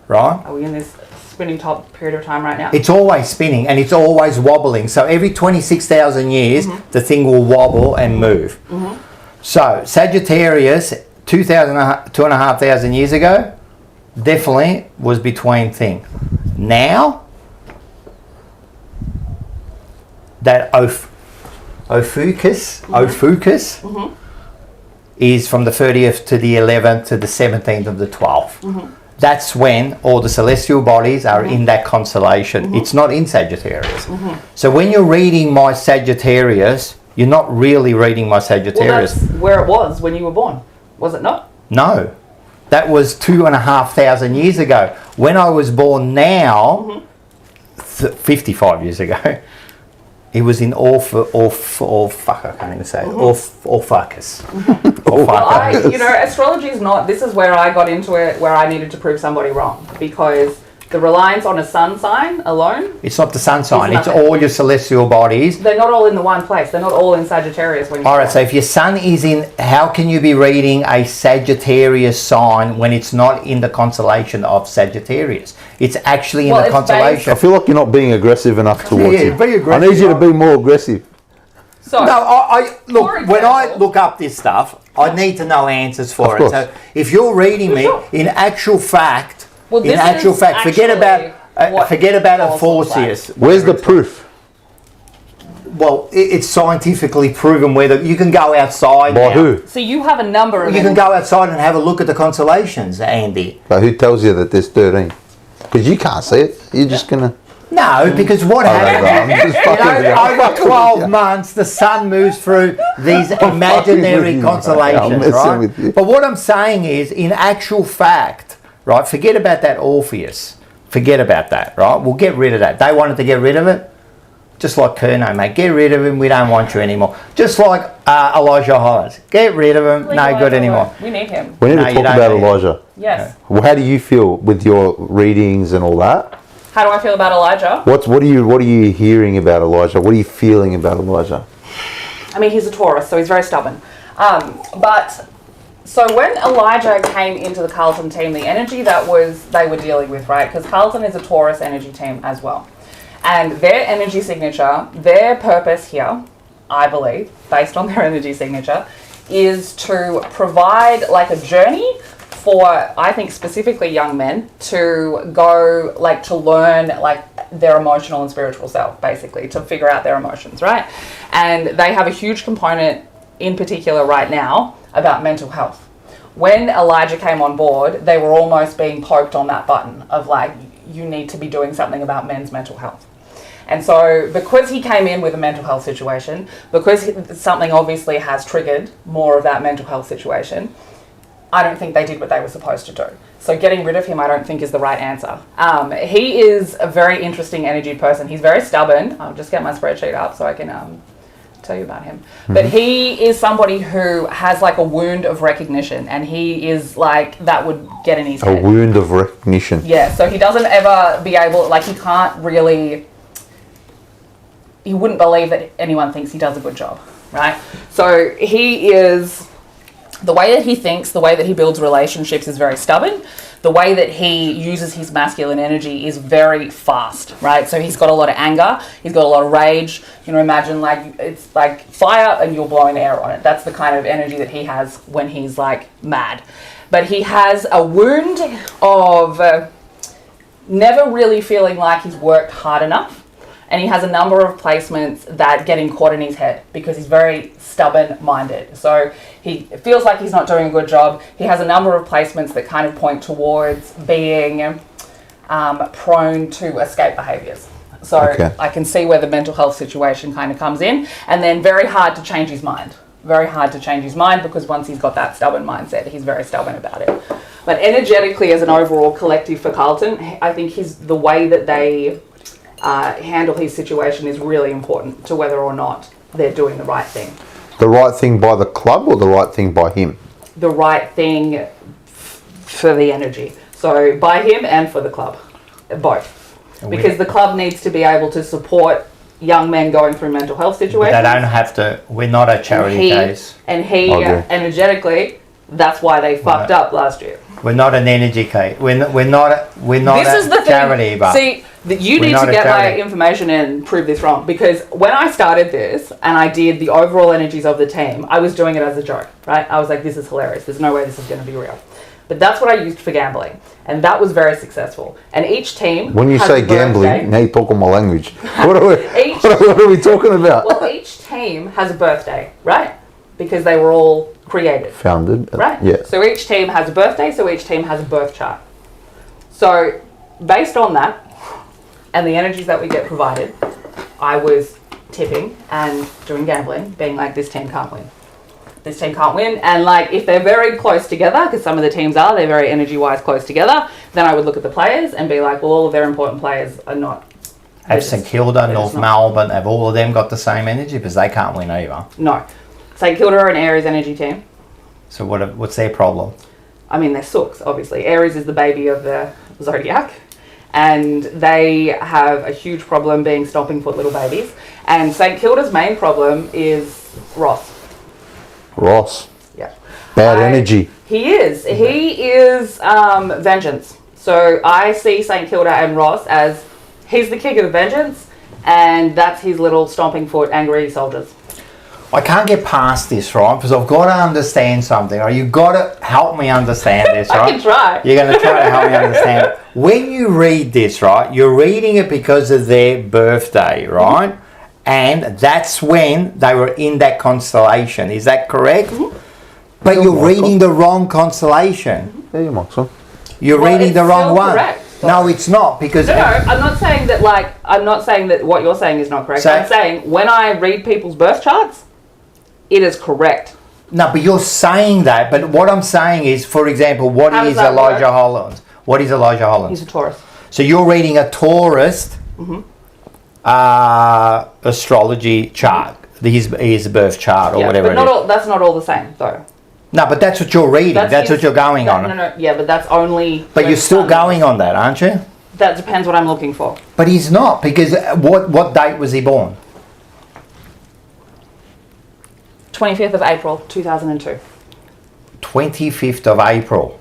Right? Are we in this spinning top period of time right now? It's always spinning and it's always wobbling. So every 26,000 years, the thing will wobble and move. So Sagittarius, 2,500 years ago, definitely was between thing. Now, that Ophiuchus is from the 30th to the 11th to the 17th of the 12th. That's when all the celestial bodies are in that constellation. It's not in Sagittarius. So when you're reading my Sagittarius, you're not really reading my Sagittarius. Well, that's where it was when you were born, was it not? No. That was 2,500 years ago. When I was born now, 55 years ago, it was in Ophiuchus. Astrology is not, this is where I got into it, where I needed to prove somebody wrong, because the reliance on a sun sign alone. It's not the sun sign, it's all your celestial bodies. They're not all in the one place. They're not all in Sagittarius. Alright, so if your sun is in, how can you be reading a Sagittarius sign when it's not in the constellation of Sagittarius? It's actually in the constellation. I feel like you're not being aggressive enough towards it. Be aggressive. I need you to be more aggressive. So, no, I look, example, when I look up this stuff, I need to know answers for it. So if you're reading me, in actual fact, forget about Orpheus. Where's the proof? Well, it's scientifically proven whether you can go outside. By who? So you have a number of. You can go outside and have a look at the constellations, Andy. But who tells you that there's 13? Because you can't see it. You're just gonna. No, because what happens? Over 12 months, the sun moves through these imaginary constellations, right? But what I'm saying is, in actual fact, right? Forget about that Orpheus. Forget about that, right? We'll get rid of that. They wanted to get rid of it. Just like Kerno, mate. Get rid of him. We don't want you anymore. Just like Elijah Hollis. Get rid of him. No good anymore. We need him. We need to talk about Elijah. Yes. Well, how do you feel with your readings and all that? How do I feel about Elijah? What are you hearing about Elijah? What are you feeling about Elijah? I mean, he's a Taurus, so he's very stubborn. So when Elijah came into the Carlton team, the energy they were dealing with, right? Because Carlton is a Taurus energy team as well. And their energy signature, their purpose here, I believe, based on their energy signature, is to provide like a journey for, I think, specifically young men to go, like, to learn, like, their emotional and spiritual self, basically, to figure out their emotions, right? And they have a huge component in particular right now about mental health. When Elijah came on board, they were almost being poked on that button of, like, you need to be doing something about men's mental health. And so because he came in with a mental health situation, because something obviously has triggered more of that mental health situation, I don't think they did what they were supposed to do. So getting rid of him, I don't think, is the right answer. He is a very interesting energy person. He's very stubborn. I'll just get my spreadsheet up so I can tell you about him. But he is somebody who has like a wound of recognition, and he is like, that would get in his head. A wound of recognition. Yeah, so he doesn't ever be able, like, he can't really, he wouldn't believe that anyone thinks he does a good job, right? So he is, the way that he thinks, the way that he builds relationships is very stubborn. The way that he uses his masculine energy is very fast, right? So he's got a lot of anger, he's got a lot of rage. You know, imagine like, it's like fire and you're blowing air on it. That's the kind of energy that he has when he's like mad. But he has a wound of never really feeling like he's worked hard enough. And he has a number of placements that get him caught in his head because he's very stubborn-minded. So he feels like he's not doing a good job. He has a number of placements that kind of point towards being prone to escape behaviours. So I can see where the mental health situation kind of comes in. And then very hard to change his mind. Very hard to change his mind because once he's got that stubborn mindset, he's very stubborn about it. But energetically, as an overall collective for Carlton, I think the way that they handle his situation is really important to whether or not they're doing the right thing. The right thing by the club or the right thing by him? The right thing for the energy. So by him and for the club, both. Because the club needs to be able to support young men going through mental health situations. They don't have to, we're not a charity case. And he energetically, that's why they fucked up last year. We're not an energy case. We're not this is the charity, thing. But see, you need to get my information and prove this wrong, because when I started this and I did the overall energies of the team, I was doing it as a joke, right? I was like, this is hilarious. There's no way this is going to be real. But that's what I used for gambling, and that was very successful. And each team. When you say gambling, now you're talking my language. What are we talking about? Well, each team has a birthday, right? Because they were all created. Founded. Right. Yeah. So each team has a birthday, so each team has a birth chart. So based on that, and the energies that we get provided, I was tipping and doing gambling, being like, this team can't win. This team can't win. And like, if they're very close together, because some of the teams are, they're very energy-wise close together, then I would look at the players and be like, well, all of their important players are not. Have St Kilda, North Melbourne, have all of them got the same energy? Because they can't win either. No. St Kilda are an Aries energy team. So what's their problem? I mean, they're sooks, obviously. Aries is the baby of the zodiac. And they have a huge problem being stomping foot little babies. And St Kilda's main problem is Ross. Yeah. Bad energy. He is. He is vengeance. So I see St Kilda and Ross as, he's the king of vengeance, and that's his little stomping foot angry soldiers. I can't get past this, right? Because I've got to understand something. Or you've got to help me understand this, right? I can try. You're going to try to help me understand. When you read this, right, you're reading it because of their birthday, right? Mm-hmm. And that's when they were in that constellation. Is that correct? Mm-hmm. But you're reading the wrong constellation. Yeah, you might so. You're reading the wrong one. Correct. No, it's not, because... No, I'm not saying that, like, I'm not saying that what you're saying is not correct. So, I'm saying when I read people's birth charts, it is correct. No, but you're saying that. But what I'm saying is, for example, what is Elijah Holland? What is Elijah Holland? He's a Taurus. So you're reading a Taurus astrology chart. His birth chart or whatever but it is. That's not all the same, though. No, but that's what you're reading. That's what you're going on. No, yeah, but that's only... But you're still going on that, aren't you? That depends what I'm looking for. But he's not, because what date was he born? 25th of April, 2002. 25th of April.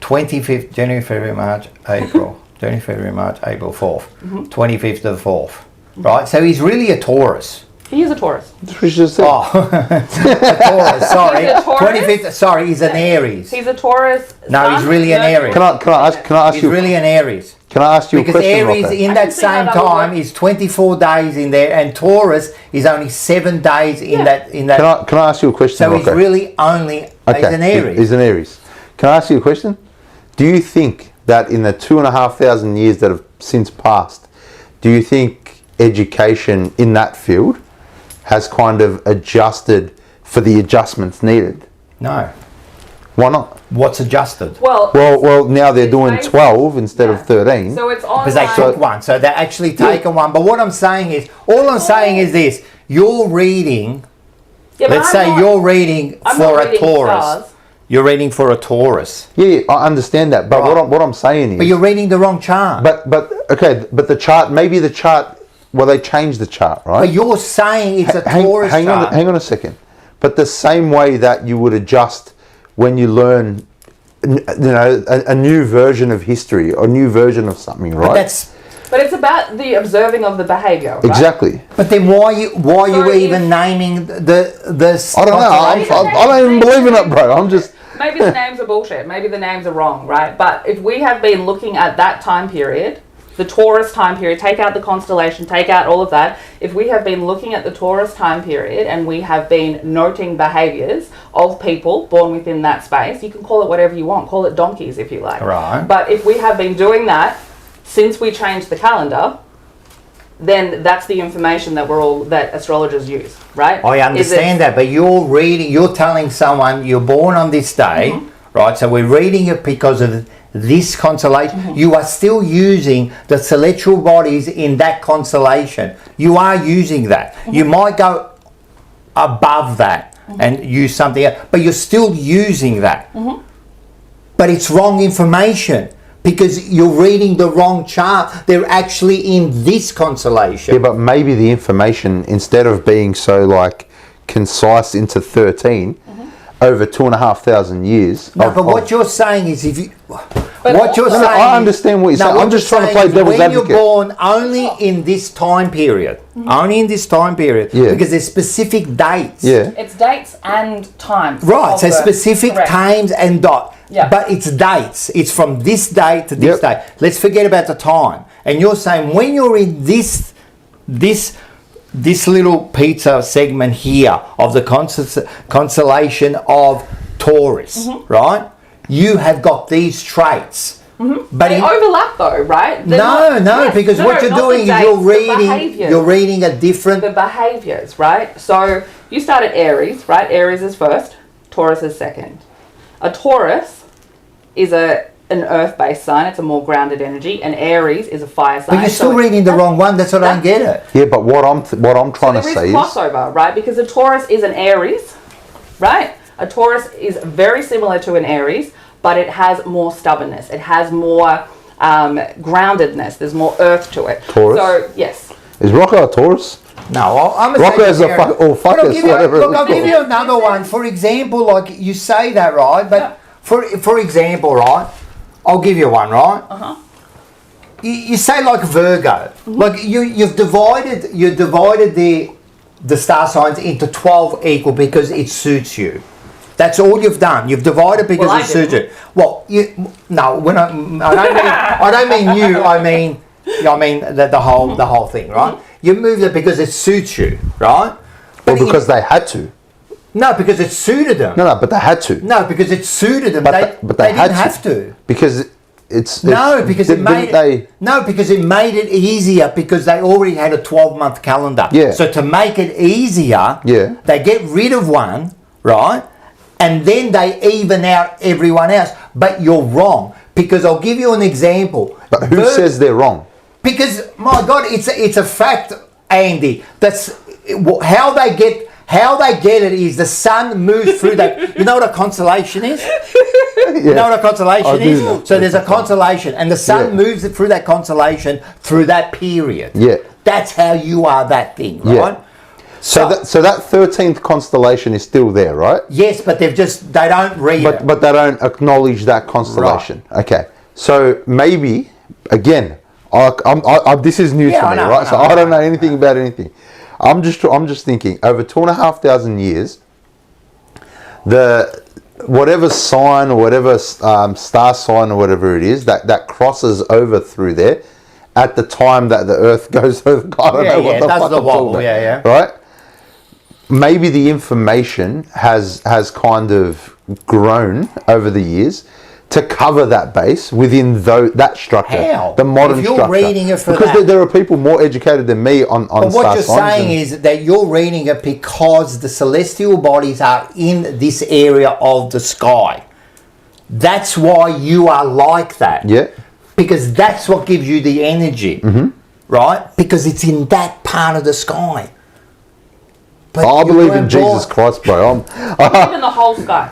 25th, January, February, March, April. January, February, March, April, 4th. 25th of the 4th. Right? So he's really a Taurus. He is a Taurus. That's what you just said. Oh, Taurus. Sorry, He's a Taurus? 25th. Sorry, he's an Aries. He's a Taurus. No, he's really an Aries. Can I ask He's you? really an Aries. Can I ask you a Because question? Aries Rocco? in I that can see how same that would time work. is 24 days in there, and Taurus is only 7 days in that. Can I ask you a question? So he's Rocco? really only he's an Aries. He's an Aries. Can I ask you a question? Do you think that in the 2,500 years that have since passed, do you think education in that field has kind of adjusted for the adjustments needed? No. Why not? What's adjusted? Well, now they're it's doing based- 12 instead Yeah. of 13. So it's online. Because they took one, so they're actually taken one. But what I'm saying is, all I'm saying is this: you're reading. Yeah, but Let's I'm say not- you're reading I'm for not a reading Taurus. stars. You're reading for a Taurus, Yeah, I understand that, but Right. what I'm saying is, but you're reading the wrong chart. but the chart, maybe the chart. Well, they changed the chart, right? But you're saying it's a Taurus hang chart. on a second. But the same way that you would adjust when you learn, a new version of history or a new version of something, right? But it's about the observing of the behaviour, right? Exactly. But then why So you if- even naming the I don't know. I don't even believe in it, bro. I'm just. Maybe the names are bullshit. Maybe the names are wrong, right? But if we have been looking at that time period, the Taurus time period, take out the constellation, take out all of that. If we have been looking at the Taurus time period and we have been noting behaviours of people born within that space, you can call it whatever you want. Call it donkeys if you like. Right. But if we have been doing that since we changed the calendar, then that's the information that astrologers use, right? I understand that, but you're telling someone you're born on this day, right? So we're reading it because of this constellation. You are still using the celestial bodies in that constellation. You are using that. You might go above that and use something else, but you're still using that. But it's wrong information. Because you're reading the wrong chart. They're actually in this constellation. Yeah, but maybe the information, instead of being so concise into 13, over 2,500 years. No, but what you're saying is if you... I understand what you're saying. I'm just trying to play devil's advocate. When you're born only in this time period. Only in this time period. Yeah. Because there's specific dates. Yeah. It's dates and times. Right, of so birth. specific Correct. times and dot. Yeah. But it's dates. It's from this date to this Yep. date. Let's forget about the time. And you're saying when you're in this little pizza segment here of the constellation of Taurus, right? You have got these traits. But They overlap though, right? They're no, because what you're not the doing is dates, you're the reading behaviours. a different... The behaviours, right? So you start at Aries, right? Aries is first, Taurus is second. A Taurus is an earth-based sign. It's a more grounded energy. And Aries is a fire sign. But you're still reading the wrong one. That's what I don't get it. Yeah, but what I'm trying to There say is is... crossover, right? Because a Taurus is an Aries, right? A Taurus is very similar to an Aries, but it has more stubbornness. It has more groundedness. There's more earth to it. Taurus? So, yes. Is Rocco a Taurus? No, I'm a Rocco's a Sagittarius. or But I'll fuckers, give you- whatever Look, it's I'll give called. you another one. For example, like you say that, right? But for example, right? I'll give you one, right? You say like Virgo, like you've divided the star signs into 12 equal because it suits you. That's all you've done. You've divided because Well, I it suits didn't. you. Well, I don't mean you. I mean the whole thing, right? You moved it because it suits you, right? Or because they had to. No, because it suited them. No, but they had to. No, because it suited them. But they had didn't have to. Because it's Because it made it easier because they already had a 12-month calendar. Yeah. So to make it easier, Yeah. they get rid of one, right? And then they even out everyone else. But you're wrong because I'll give you an example. But who says they're wrong? Because my God, it's a fact, Andy. That's how they get it is the sun moves through that. You know what a constellation is? You know what a constellation I do is? know. So there's a constellation, and the sun moves it through that constellation through that period. Yeah. That's how you are that thing, Yeah. right? So that 13th constellation is still there, right? Yes, but they don't read it. But they don't acknowledge that constellation. Right. Okay. So maybe again, this is new to me, right? So I don't know anything about anything. I'm just thinking over 2,500 years, whatever sign or whatever star sign or whatever it is that crosses over through there, at the time that the Earth goes over, I don't know what the fuck I'm talking about, right? Maybe the information has kind of grown over the years to cover that base within that structure. How? The modern if you're structure. reading it for because that. There are people more educated than me on But star what you're signs saying is that you're reading it because the celestial bodies are in this area of the sky. That's why you are like that. Yeah. Because that's what gives you the energy, right? Because it's in that part of the sky. But I believe in weren't Jesus born- Christ, bro. Even the whole sky.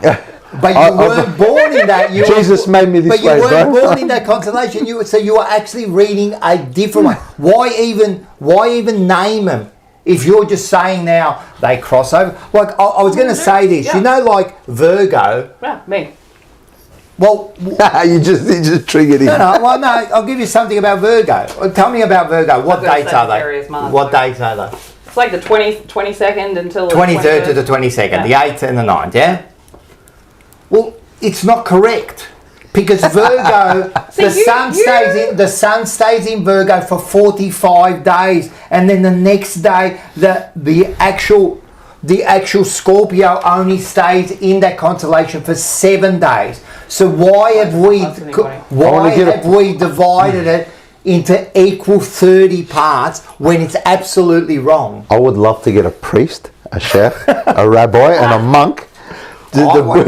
But you weren't born in that. Jesus made me this but way, you weren't bro. born in that constellation. So you are actually reading a different one. Why even name them? If you're just saying now they cross over. Like I was going to say this. Yeah. You know, like Virgo. Yeah, me. Well, you just triggered him. no. Well, no. I'll give you something about Virgo. Tell me about Virgo. What I've got dates are they? Sagittarius, Mars, What Virgo. dates are they? It's like the 22nd until the 23rd to the 22nd, the 8th and the 9th, yeah? Well, it's not correct. Because Virgo, the sun stays in Virgo for 45 days, and then the next day the actual Scorpio only stays in that constellation for 7 days. So why have we divided it into equal 30 parts when it's absolutely wrong? I would love to get a priest, a sheikh, a rabbi, and a monk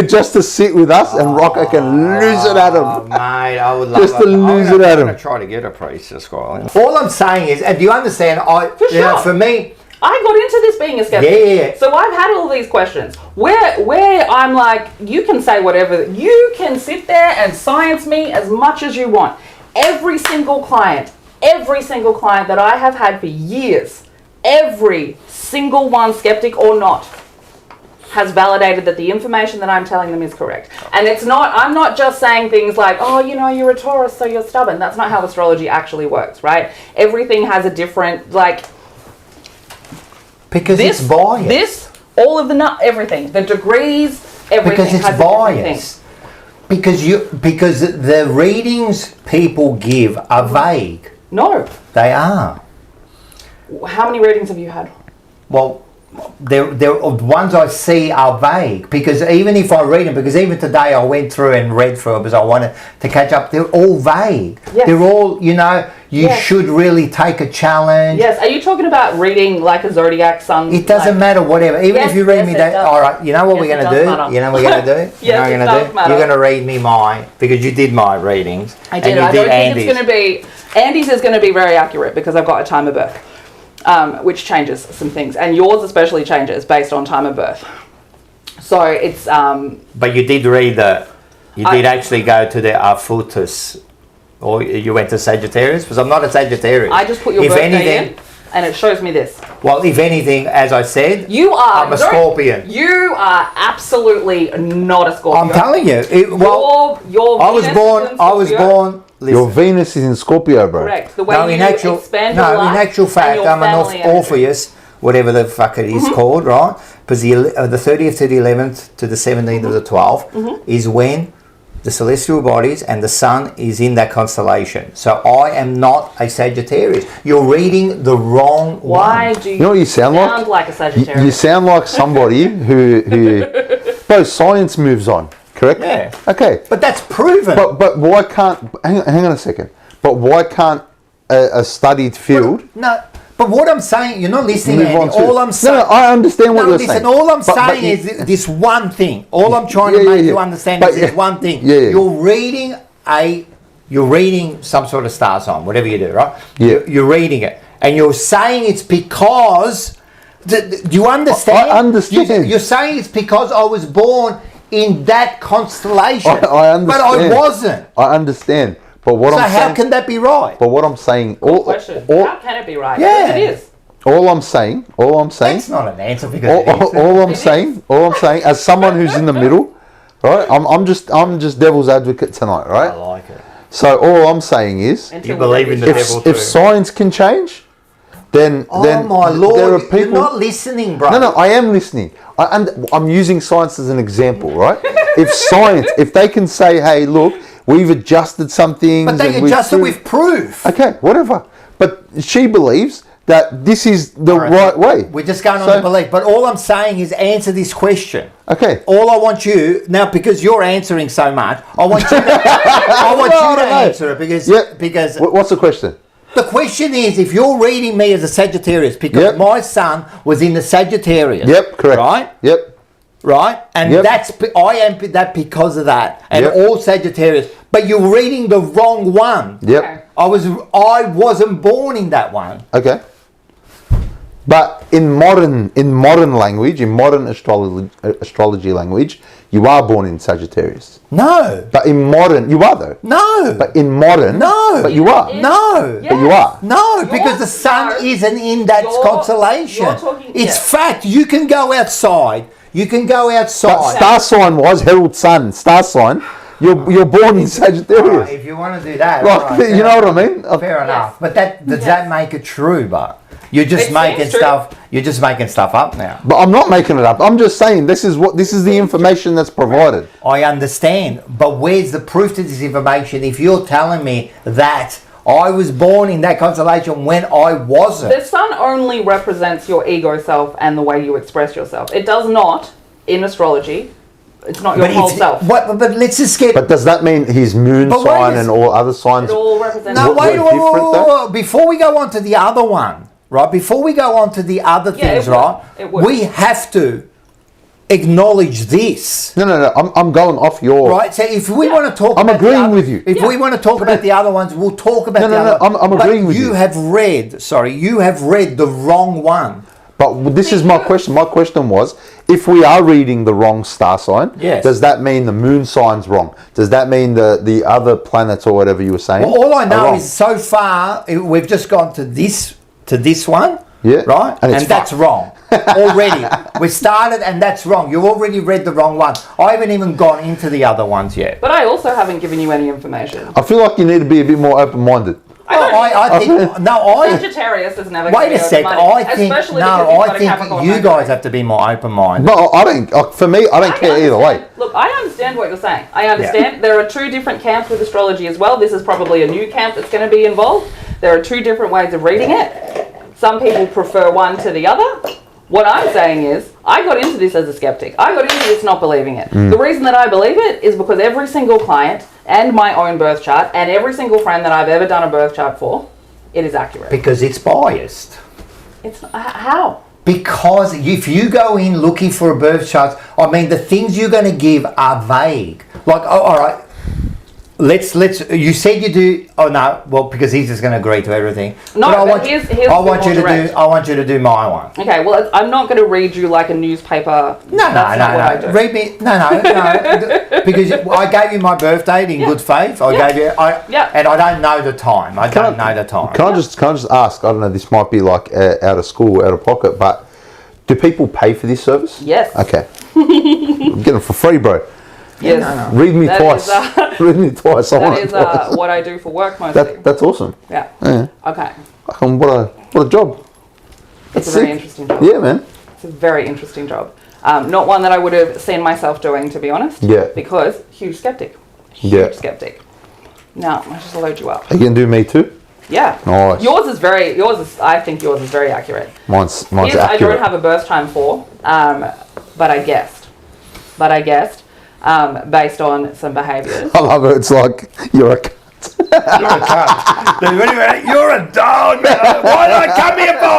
just to sit with us, and Rocco can lose it at him. Mate, I would love Just to lose it at I'm him. going to try to get a priest to score. All I'm saying is, and do you understand? For me, I got into this being a skeptic. Yeah. So I've had all these questions where I'm like, you can say whatever, you can sit there and science me as much as you want. Every single client that I have had for years, every single one, skeptic or not, has validated that the information that I'm telling them is correct. And I'm not just saying things like, oh, you're a Taurus, so you're stubborn. That's not how astrology actually works, right? Everything has a different, because it's biased. Everything, the degrees, everything Because it's has biased. Because the readings people give are vague. No. They are. How many readings have you had? Well, the ones I see are vague, because even if I read them, because even today I went through and read through it because I wanted to catch up, they're all vague. Yes. They're all, you should really take a challenge. Yes. Are you talking about reading like a zodiac sun? It doesn't matter, whatever. Even if you read me that, does. all right, you know what we're Yes, going it to does do? matter. You know what we're going to do? Yes, it does matter. You're going to read me mine, because you did my readings. I did. I don't think it's going to be, Andy's is going to be very accurate because I've got a time of birth. Which changes some things, and yours especially changes based on time of birth. So it's. But you did read you did actually go to the Arfutus, or you went to Sagittarius? Because I'm not a Sagittarius. I just put your birthday in, and it shows me this. Well, if anything, as I said, I'm a Scorpion. You are absolutely not a Scorpio. I'm telling you. I was born. Listen. Your Venus is in Scorpio, bro. Correct. The way expand your life. In actual fact, I'm an Orpheus, whatever the fuck it is called, right? Because the 30th to the 11th to the 17th of the 12th is when the celestial bodies and the sun is in that constellation. So I am not a Sagittarius. You're reading the wrong one. Why do you know what you sound like? a Sagittarius? You sound like somebody who bro, science moves on. Correct? Yeah. Okay. But that's proven. But why can't... Hang on a second. But why can't a studied field... No, but what I'm saying... You're not listening, Andy. All I'm saying... No, I understand what you're saying. All I'm saying is this one thing. All I'm trying to make you understand is this one thing. You're reading some sort of star sign, whatever you do, right? Yeah. You're reading it. And you're saying it's because... Do you understand? I understand. You're saying it's because I was born in that constellation. I understand. But I wasn't. I understand. But what I'm saying... So how can that be right? But what I'm saying... Question. How can it be right? Yeah. Yes, it is. All I'm saying... That's not an answer, because all I'm saying, as someone who's in the middle, right? I'm just devil's advocate tonight, right? I like it. So all I'm saying is, You believe in the devil too. if science can change, then my Lord, there are people. you're not listening, bro. No, I am listening. I'm using science as an example, right? If they can say, hey, look, we've adjusted some things. But they adjust it with proof. Okay, whatever. But she believes that this is the right way. We're just going on the belief. But all I'm saying is answer this question. Okay. All I want you, now because you're answering so much, I want you to, answer it because... What's the question? The question is, if you're reading me as a Sagittarius, because my son was in the Sagittarius. Yep, correct. Right? Yep. Right? And I am that because of that. And all Sagittarius. But you're reading the wrong one. Yep. I wasn't born in that one. Okay. But in modern language, in modern astrology language, you are born in Sagittarius. No. But in modern, you are though. No. But in modern, no. But you are. No. But you are. No, because the sun isn't in that constellation. It's fact. You can go outside. But star sign was Herald Sun. Star sign. You're born in Sagittarius. If you want to do that, you know what I mean. Fair enough. But does that make it true? But you're just making stuff. You're just making stuff up now. But I'm not making it up. I'm just saying this is the information that's provided. I understand, but where's the proof to this information? If you're telling me that I was born in that constellation when I wasn't. The sun only represents your ego self and the way you express yourself. It does not, in astrology, it's not your whole self. But let's just get... But does that mean his moon sign and all other signs? It all represents... No, wait, before we go on to the other one, right? Before we go on to the other things, we have to acknowledge this. No. I'm going off your... Right, so if we want to talk I'm agreeing with you. If we want to talk about the other ones, we'll talk about the other ones. I'm agreeing with you. You have read the wrong one. But this is my question. My question was, if we are reading the wrong star sign, does that mean the moon sign's wrong? Does that mean the other planets or whatever you were saying? Well, all I know is so far we've just gone to this one, right? And that's wrong already. We started and that's wrong. You already read the wrong one. I haven't even gone into the other ones yet. But I also haven't given you any information. I feel like you need to be a bit more open-minded. Sagittarius is never. Wait a sec. I think you guys have to be more open-minded. No, I don't. For me, I don't care either way. Look, I understand what you're saying. I understand. Yeah. There are two different camps with astrology as well. This is probably a new camp that's going to be involved. There are two different ways of reading it. Some people prefer one to the other. What I'm saying is, I got into this as a skeptic. I got into this not believing it. The reason that I believe it is because every single client and my own birth chart and every single friend that I've ever done a birth chart for, it is accurate. Because it's biased. It's how? Because if you go in looking for a birth chart, I mean, the things you're going to give are vague. Like, all right. Let's. You said you do. Oh no. Well, because he's just going to agree to everything. No, but I want you to do my one. Okay. Well, I'm not going to read you like a newspaper. No. Read me. No. Because I gave you my birth date in good faith. I gave you. And I don't know the time. I don't know the time. Can I just ask? I don't know. This might be like out of school, out of pocket, but do people pay for this service? Yes. Okay. I'm getting it for free, bro. Yes. No. Read me twice. Read me twice. That is what I do for work mostly. That's awesome. Yeah. Okay. What a job. It's a very interesting job. Yeah, man. It's a very interesting job. Not one that I would have seen myself doing, to be honest. Yeah. Because huge skeptic. Huge skeptic. Now, I just load you up. Are you gonna do me too? Yeah. Nice. I think yours is very accurate. Mine's accurate. I don't have a birth time for, but I guessed. Based on some behaviours. I love it. It's like you're a cunt. You're a cunt. You're a dog. Why did I come here for?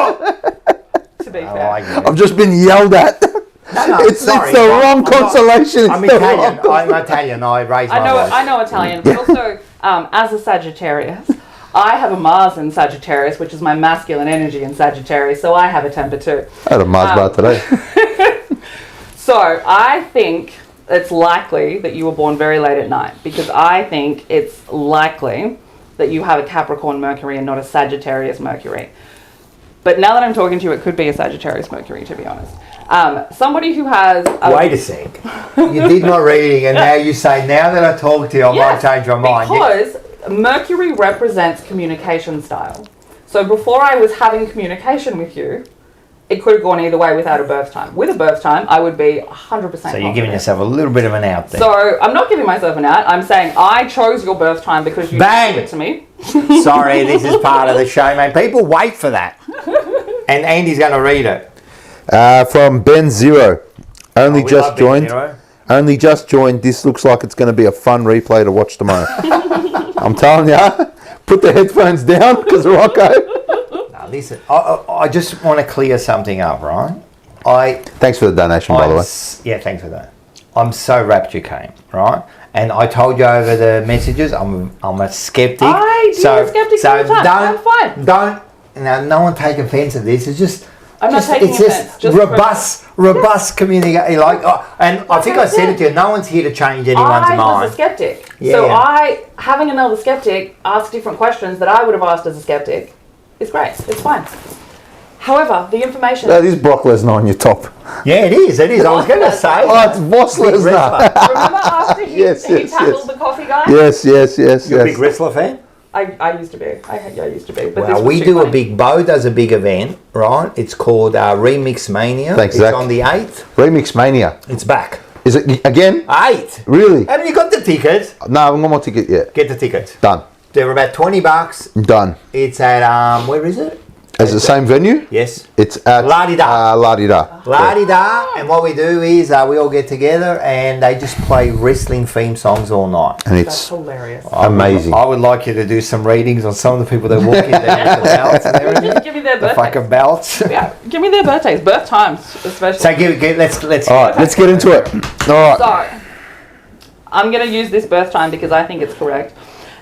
To be fair. I've just been yelled at. It's the wrong constellation. I'm Italian. I'm Italian. I raised my voice. I know Italian, but also as a Sagittarius, I have a Mars in Sagittarius, which is my masculine energy in Sagittarius, so I have a temper too. I had a Mars bar today. So I think it's likely that you were born very late at night, because I think it's likely that you have a Capricorn Mercury and not a Sagittarius Mercury. But now that I'm talking to you, it could be a Sagittarius Mercury, to be honest. Somebody who has... Wait a sec. You did my reading and now you say, now that I talk to you, I might change my mind. Because Mercury represents communication style. So before I was having communication with you, it could have gone either way without a birth time. With a birth time, I would be 100% So you're giving yourself a little bit of an out there. So I'm not giving myself an out. I'm saying I chose your birth time because you Bang! gave it to me. Sorry, this is part of the show, mate. People wait for that. And Andy's going to read it. From Ben Zero. Only We just love Ben joined. Zero. Only just joined. This looks like it's going to be a fun replay to watch tomorrow. I'm telling you, put the headphones down because Rocco. Now, listen, I just want to clear something up, right? Thanks for the donation, by the way. Yeah, thanks for that. I'm so rapt you came, right? And I told you over the messages, I'm a skeptic. I deal with skeptics all the time. I'm fine. Don't. Now, no one take offence at this. It's just. I'm not taking offence. Just robust communication. Like, and I think I said it to you. No one's here to change anyone's mind. I was a skeptic. Yeah. So having another skeptic ask different questions that I would have asked as a skeptic is great. It's fine. However, the information... That is Brock Lesnar on your top. Yeah, it is. It is. I was going to say... Oh, it's Boss Lesnar. Remember after he tackled the coffee guy? Yes. You're a big wrestler fan? I used to be. I used to be. But Well, we do Bo does a big event, right? It's called Remix Mania. Thanks, it's Zach. on the 8th. Remix Mania. It's back. Is it again? 8. Really? Haven't you got the tickets? No, I haven't got my ticket yet. Get the tickets. Done. They're about $20. Done. It's at, where is it? Is it the same venue? Yes. It's at La-di-da. La-di-da. La-di-da. And what we do is we all get together and they just play wrestling theme songs all night. And That's it's hilarious. amazing. I would like you to do some readings on some of the people that walk in there with the belts and everything. Just give me their The birthdays. fucking belts. Yeah, give me their birthdays, birth times, especially. So let's. All right, let's get into it. All right. So, I'm going to use this birth time because I think it's correct.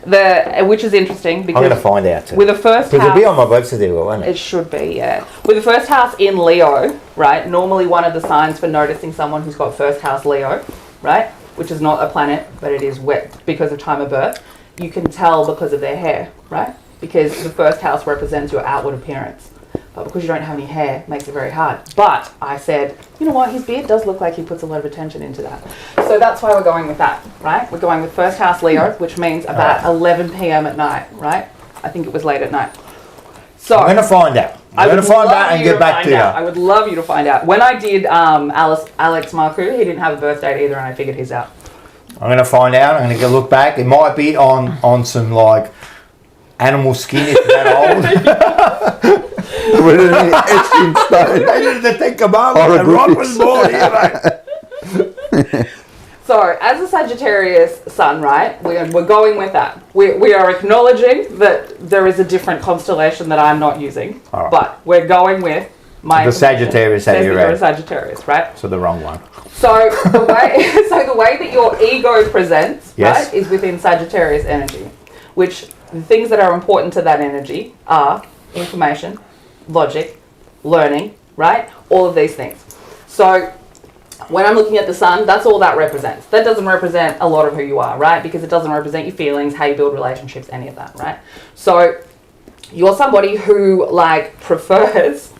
Which is interesting I'm because going to find out too. with the first Because it'll be on house, my birth certificate, won't it? it should be, yeah. With the first house in Leo, right? Normally one of the signs for noticing someone who's got first house Leo, right? Which is not a planet, but it is wet because of time of birth. You can tell because of their hair, right? Because the first house represents your outward appearance. But because you don't have any hair, it makes it very hard. But I said, you know what, his beard does look like he puts a lot of attention into that. So that's why we're going with that, right? We're going with first house Leo, which means about 11 p.m. at night, right? I think it was late at night. So I'm going to find out. I'm going to find out and get back to you. I would love you to find out. When I did Alex Marcoux, he didn't have a birth date either, and I figured he's out. I'm going to find out. I'm going to go look back. It might be on some like animal skin if it's that old. With an etched in stone. I didn't think about it. The rock was born here, mate. So, as a Sagittarius sun, right, we're going with that. We are acknowledging that there is a different constellation that I'm not using, All right. but we're going with my The Sagittarius that you read. Sagittarius, right? So the wrong one. So the way that your ego presents, Yes. right, is within Sagittarius energy, which the things that are important to that energy are information, logic, learning, right? All of these things. So when I'm looking at the sun, that's all that represents. That doesn't represent a lot of who you are, right? Because it doesn't represent your feelings, how you build relationships, any of that, right? So you're somebody who like prefers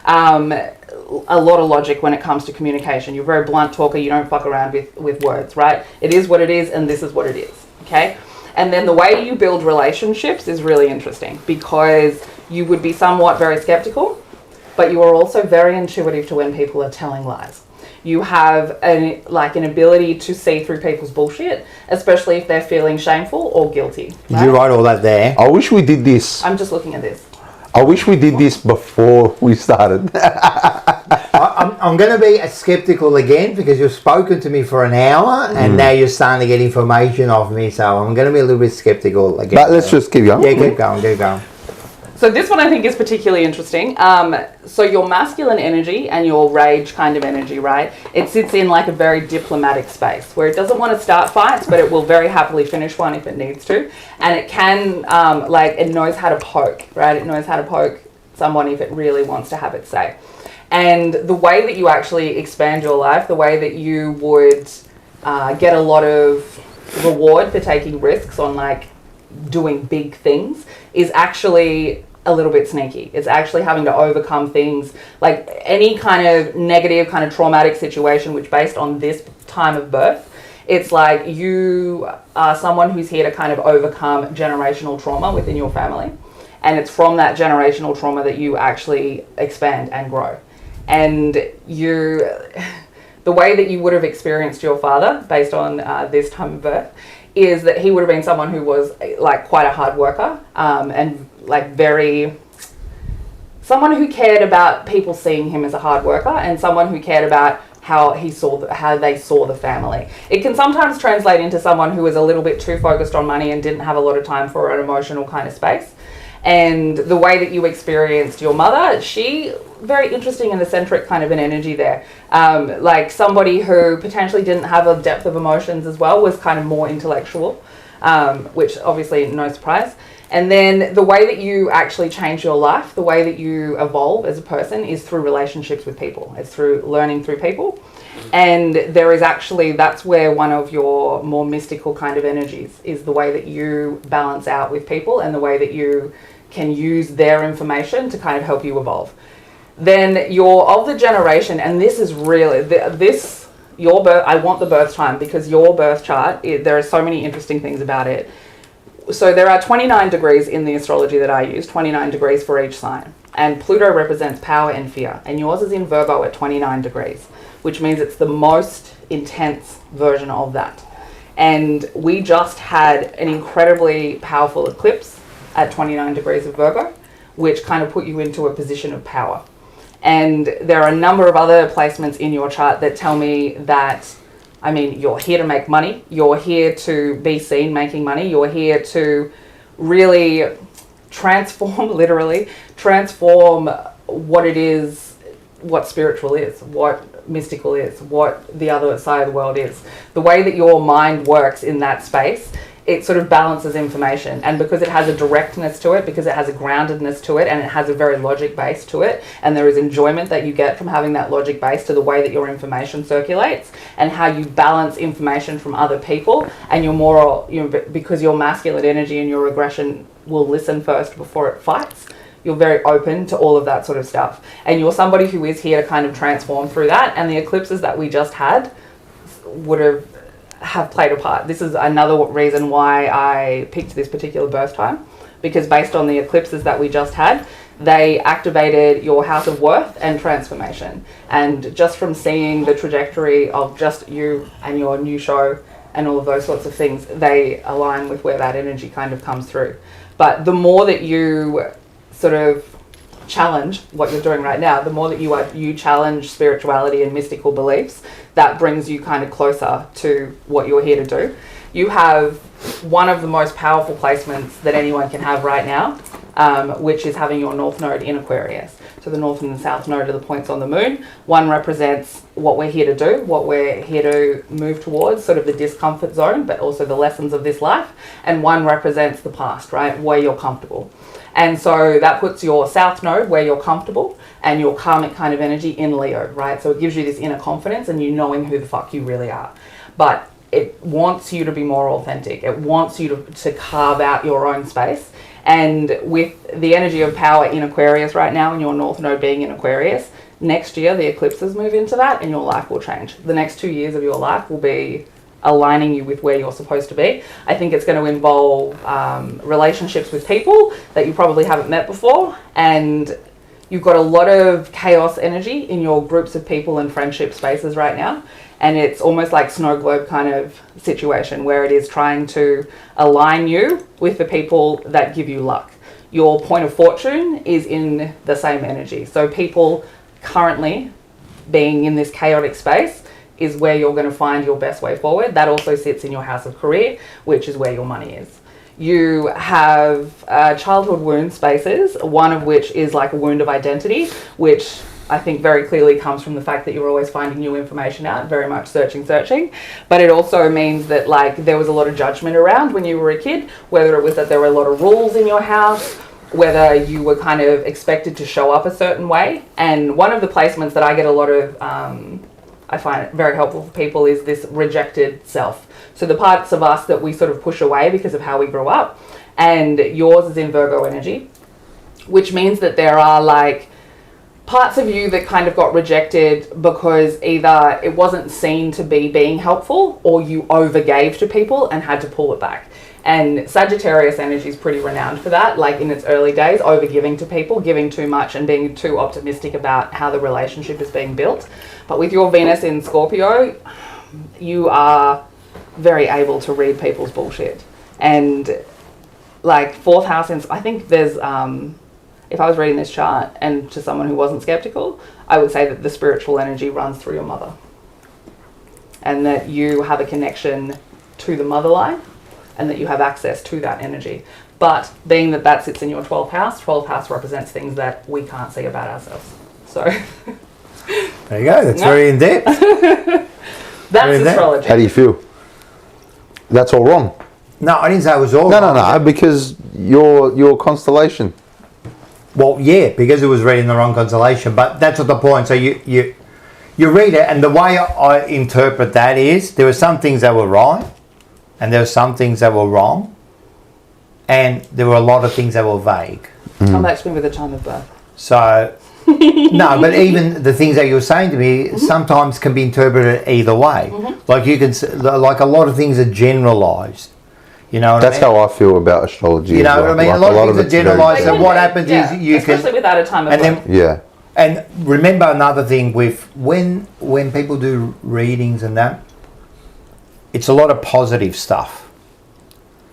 a lot of logic when it comes to communication. You're a very blunt talker. You don't fuck around with words, right? It is what it is, and this is what it is, okay? And then the way you build relationships is really interesting because you would be somewhat very skeptical, but you are also very intuitive to when people are telling lies. You have an ability to see through people's bullshit, especially if they're feeling shameful or guilty. Did right? you write all that there? I wish we did this. I'm just looking at this. I wish we did this before we started. I'm going to be skeptical again because you've spoken to me for an hour and now you're starting to get information off me. So I'm going to be a little bit skeptical again. But let's just keep going. Yeah, keep going. So this one I think is particularly interesting. So your masculine energy and your rage kind of energy, right? It sits in like a very diplomatic space where it doesn't want to start fights, but it will very happily finish one if it needs to. And it can, it knows how to poke, right? It knows how to poke someone if it really wants to have its say. And the way that you actually expand your life, the way that you would get a lot of reward for taking risks on like doing big things is actually a little bit sneaky. It's actually having to overcome things like any kind of negative, kind of traumatic situation, which based on this time of birth, it's like you are someone who's here to kind of overcome generational trauma within your family. And it's from that generational trauma that you actually expand and grow. And the way that you would have experienced your father based on this time of birth is that he would have been someone who was like quite a hard worker, and like someone who cared about people seeing him as a hard worker, and someone who cared about how they saw the family. It can sometimes translate into someone who was a little bit too focused on money and didn't have a lot of time for an emotional kind of space. And the way that you experienced your mother, she, very interesting and eccentric kind of an energy there. Like somebody who potentially didn't have a depth of emotions as well, was kind of more intellectual, which obviously no surprise. And then the way that you actually change your life, the way that you evolve as a person is through relationships with people. It's through learning through people. And there is actually, that's where one of your more mystical kind of energies is the way that you balance out with people and the way that you can use their information to kind of help you evolve. Then you're of the generation, and this is really, your birth, I want the birth time because your birth chart, there are so many interesting things about it. So there are 29 degrees in the astrology that I use, 29 degrees for each sign. And Pluto represents power and fear. And yours is in Virgo at 29 degrees, which means it's the most intense version of that. And we just had an incredibly powerful eclipse at 29 degrees of Virgo, which kind of put you into a position of power. And there are a number of other placements in your chart that tell me that, I mean, you're here to make money. You're here to be seen making money. You're here to really transform, literally, transform what it is, what spiritual is, what mystical is, what the other side of the world is. The way that your mind works in that space, it sort of balances information. And because it has a directness to it, because it has a groundedness to it, and it has a very logic base to it, and there is enjoyment that you get from having that logic base to the way that your information circulates and how you balance information from other people, and you're more, because your masculine energy and your aggression will listen first before it fights. You're very open to all of that sort of stuff. And you're somebody who is here to kind of transform through that. And the eclipses that we just had would have played a part. This is another reason why I picked this particular birth time, because based on the eclipses that we just had, they activated your house of worth and transformation. And just from seeing the trajectory of just you and your new show and all of those sorts of things, they align with where that energy kind of comes through. But the more that you sort of challenge what you're doing right now, the more that you challenge spirituality and mystical beliefs, that brings you kind of closer to what you're here to do. You have one of the most powerful placements that anyone can have right now, which is having your North Node in Aquarius. So the North and the South Node are the points on the moon. One represents what we're here to do, what we're here to move towards, sort of the discomfort zone, but also the lessons of this life. And one represents the past, right, where you're comfortable. And so that puts your South Node where you're comfortable and your karmic kind of energy in Leo, right? So it gives you this inner confidence and you knowing who the fuck you really are. But it wants you to be more authentic. It wants you to carve out your own space. And with the energy of power in Aquarius right now and your North Node being in Aquarius, next year the eclipses move into that and your life will change. The next 2 years of your life will be aligning you with where you're supposed to be. I think it's going to involve relationships with people that you probably haven't met before, and you've got a lot of chaos energy in your groups of people and friendship spaces right now, and it's almost like snow globe kind of situation where it is trying to align you with the people that give you luck. Your point of fortune is in the same energy, so people currently being in this chaotic space is where you're going to find your best way forward. That also sits in your house of career, which is where your money is. You have childhood wound spaces, one of which is like a wound of identity, which I think very clearly comes from the fact that you're always finding new information out, very much searching. But it also means that like there was a lot of judgment around when you were a kid, whether it was that there were a lot of rules in your house, whether you were kind of expected to show up a certain way. And one of the placements that I get a lot of, I find it very helpful for people, is this rejected self. So the parts of us that we sort of push away because of how we grew up. And yours is in Virgo energy, which means that there are like parts of you that kind of got rejected because either it wasn't seen to be being helpful or you overgave to people and had to pull it back. And Sagittarius energy is pretty renowned for that, like in its early days, over-giving to people, giving too much and being too optimistic about how the relationship is being built. But with your Venus in Scorpio, you are very able to read people's bullshit. And like 4th house, I think there's, if I was reading this chart and to someone who wasn't skeptical, I would say that the spiritual energy runs through your mother. And that you have a connection to the mother line and that you have access to that energy. But being that that sits in your 12th house represents things that we can't see about ourselves. So there you go. That's very in-depth. That's astrology. How do you feel? That's all wrong. No, I didn't say it was all wrong. No, because your constellation. Well, yeah, because it was reading the wrong constellation. But that's not the point. So you read it, and the way I interpret that is there were some things that were right, and there were some things that were wrong, and there were a lot of things that were vague. Come back to me with the time of birth. So, no, but even the things that you're saying to me sometimes can be interpreted either way. Like you can, like a lot of things are generalised. You know what That's I mean? how I feel about astrology. You know what I mean? Like a lot of things are it's very generalised. So what happens Yeah, is you especially can, without a time of and birth. then Yeah. and remember another thing with when people do readings and that, it's a lot of positive stuff.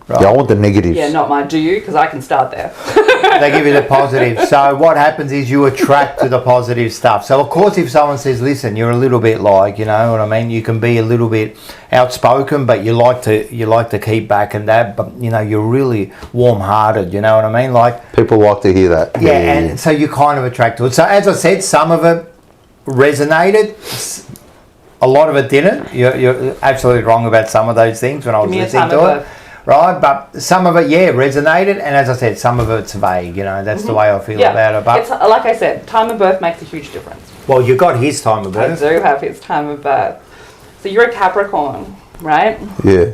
Right? Yeah, I want the negatives. Yeah, not mine. Do you? Because I can start there. They give you the positive. So what happens is you attract to the positive stuff. So of course if someone says, listen, you're a little bit like, you know what I mean, you can be a little bit outspoken, but you like to keep back and that, but you know, you're really warm-hearted, you know what I mean? Like People like to hear that. yeah, and so you kind of attract to it. So as I said, some of it resonated, a lot of it didn't. You're absolutely wrong about some of those things when I was Give me a listening time to of it. birth. Right, but some of it, yeah, resonated, and as I said, some of it's vague. You know, that's the way I feel about it. But it's like I said, time of birth makes a huge difference. well, you got his time of I birth. do have his time of birth. So you're a Capricorn, right? Yeah.